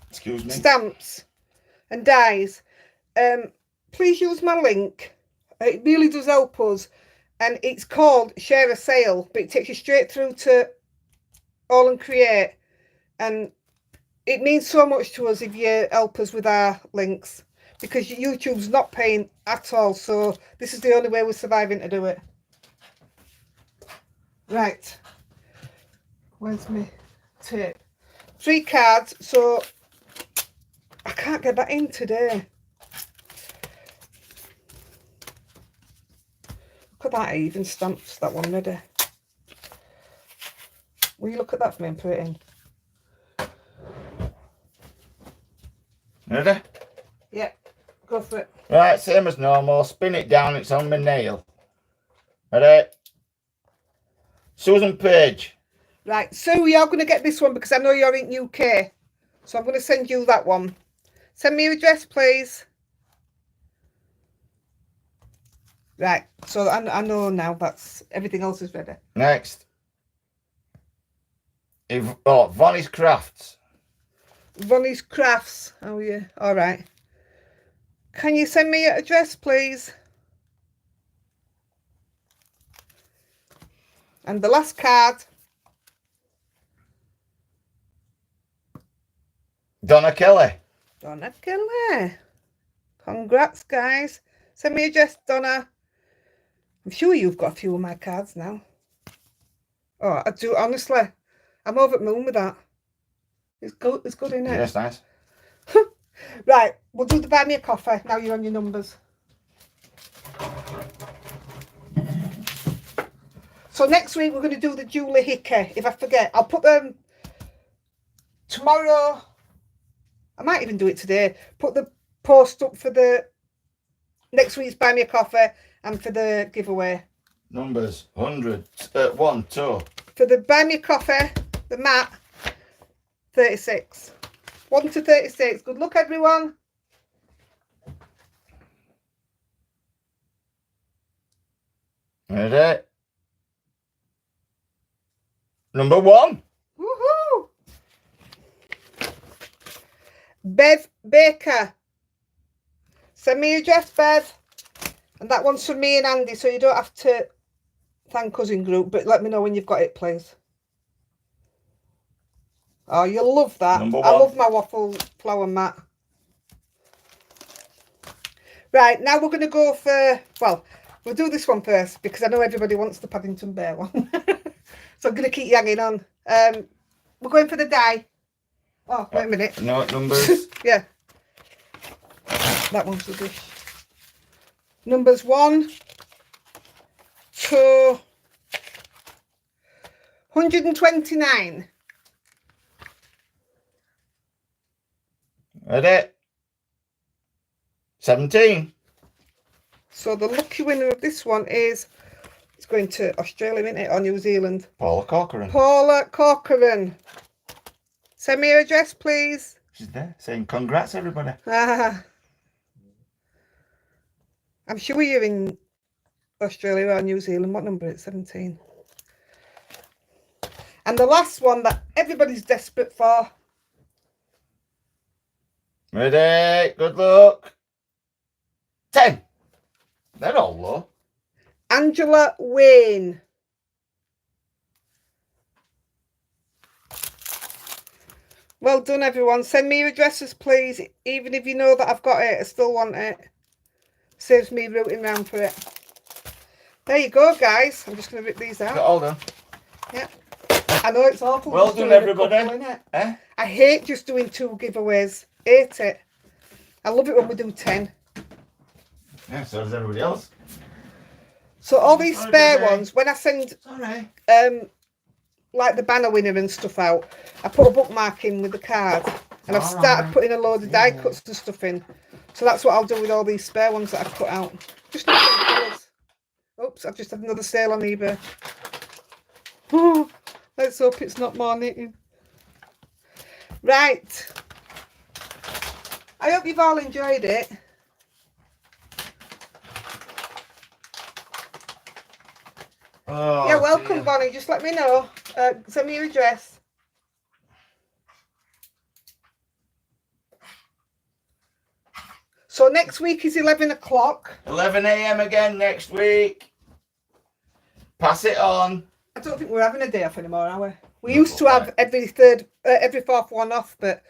Excuse me. stamps and dies, please use my link. It really does help us. And it's called Share a Sale, but it takes you straight through to Aall and Create. And it means so much to us if you help us with our links, because YouTube's not paying at all. So this is the only way we're surviving to do it. Right. Where's my tape? 3 cards, so I can't get that in today. Look at that, even stamps that one ready. Will you look at that for me and put it in? Ready? Yeah, go for it. Right, same as normal. Spin it down, it's on my nail. Ready? Susan Page. Right, Sue, you're going to get this one because I know you're in UK. So I'm going to send you that one. Send me your address, please. Right, so I know now that's everything else is ready. Next. Vonnie's Crafts. Vonnie's Crafts. Oh, yeah. All right. Can you send me your address, please? And the last card. Donna Kelly. Donna Kelly. Congrats, guys. Send me your address, Donna. I'm sure you've got a few of my cards now. Oh, I do, honestly. I'm over the moon with that. It's good, isn't it? Yes, nice. Right, we'll do the buy me a coffee. Now you're on your numbers. So next week we're going to do the Julie Hickey. If I forget, I'll put them tomorrow. I might even do it today. Put the post up for the next week's Buy Me a Coffee and for the giveaway. Numbers 100, 1, 2. For the Buy Me a Coffee, the mat, 36. 1 to 36. Good luck, everyone. Ready? Number 1. Woohoo! Bev Baker. Send me your address, Bev. And that one's for me and Andy, so you don't have to thank us in group, but let me know when you've got it, please. Oh, you'll love that. Number I 1. love my waffle flower mat. Right, now we're going to go for, well, we'll do this one first because I know everybody wants the Paddington Bear one. So I'm going to keep you hanging on. We're going for the die. Oh, wait a minute. No numbers. Yeah. That one's rubbish. Numbers 1 to 129. Ready? 17. So the lucky winner of this one is, it's going to Australia, isn't it, or New Zealand? Paula Corcoran. Paula Corcoran. Send me your address, please. She's there saying congrats, everybody. I'm sure you're in Australia or New Zealand. What number is it? 17. And the last one that everybody's desperate for. Ready? Good luck. 10. They're all low. Angela Wayne. Well done, everyone. Send me your addresses, please. Even if you know that I've got it, I still want it. Saves me rooting around for it. There you go, guys. I'm just going to rip these Got out. all done. Yeah. I know it's awful. Well just done, doing a everybody. couple, innit? Eh? I hate just doing 2 giveaways. Hate it. I love it when we do 10. Yeah, so does everybody else. So all these Sorry, spare Debbie. ones, when I send Sorry. like the banner winner and stuff out, I put a bookmark in with the card, and I've started putting a load of die cuts and stuff in. So that's what I'll do with all these spare ones that I've cut out. Just different colours. Oops, I've just had another sale on eBay. Oh, let's hope it's not more knitting. Right. I hope you've all enjoyed it. Oh, You're welcome, dear. Bonnie. Just let me know. Send me your address. So next week is 11 o'clock. 11 a.m. again next week. Pass it on. I don't think we're having a day off anymore, are we? We No, used to have every fourth one off, but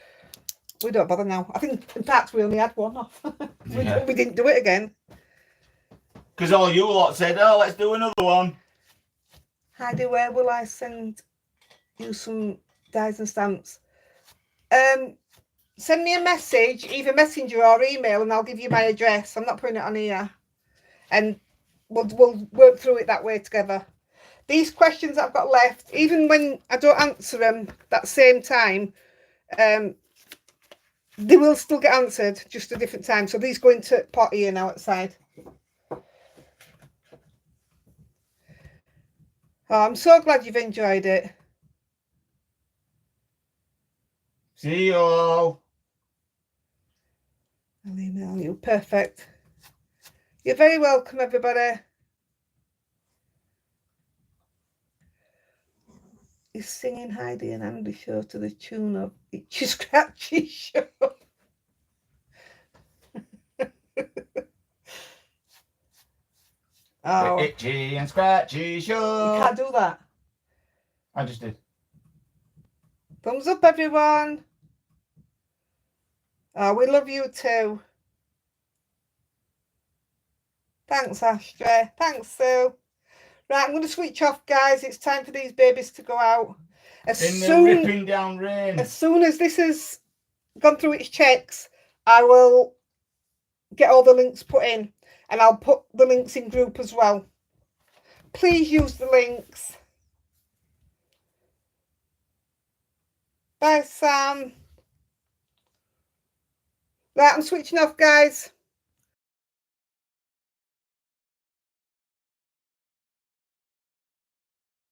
we don't bother now. I think, in fact, we only had one off. Yeah. We didn't do it again. Because all you lot said, oh, let's do another one. Heidi, where will I send you some dies and stamps? Send me a message, either messenger or email, and I'll give you my address. I'm not putting it on here. And we'll work through it that way together. These questions that I've got left, even when I don't answer them that same time, they will still get answered, just a different time. So these go into pot here now outside. Oh, I'm so glad you've enjoyed it. See you all. I'll email you. Perfect. You're very welcome, everybody. He's singing Heidi and Andy show to the tune of Itchy Scratchy Show. Oh, Itchy and scratchy you show. can't do that. I just did. Thumbs up, everyone. Oh, we love you too. Thanks, Astra. Thanks, Sue. Right, I'm going to switch off, guys. It's time for these babies to go out. As In the soon ripping down rain. as this has gone through its checks, I will get all the links put in, and I'll put the links in group as well. Please use the links. Bye, Sam. Right, I'm switching off, guys.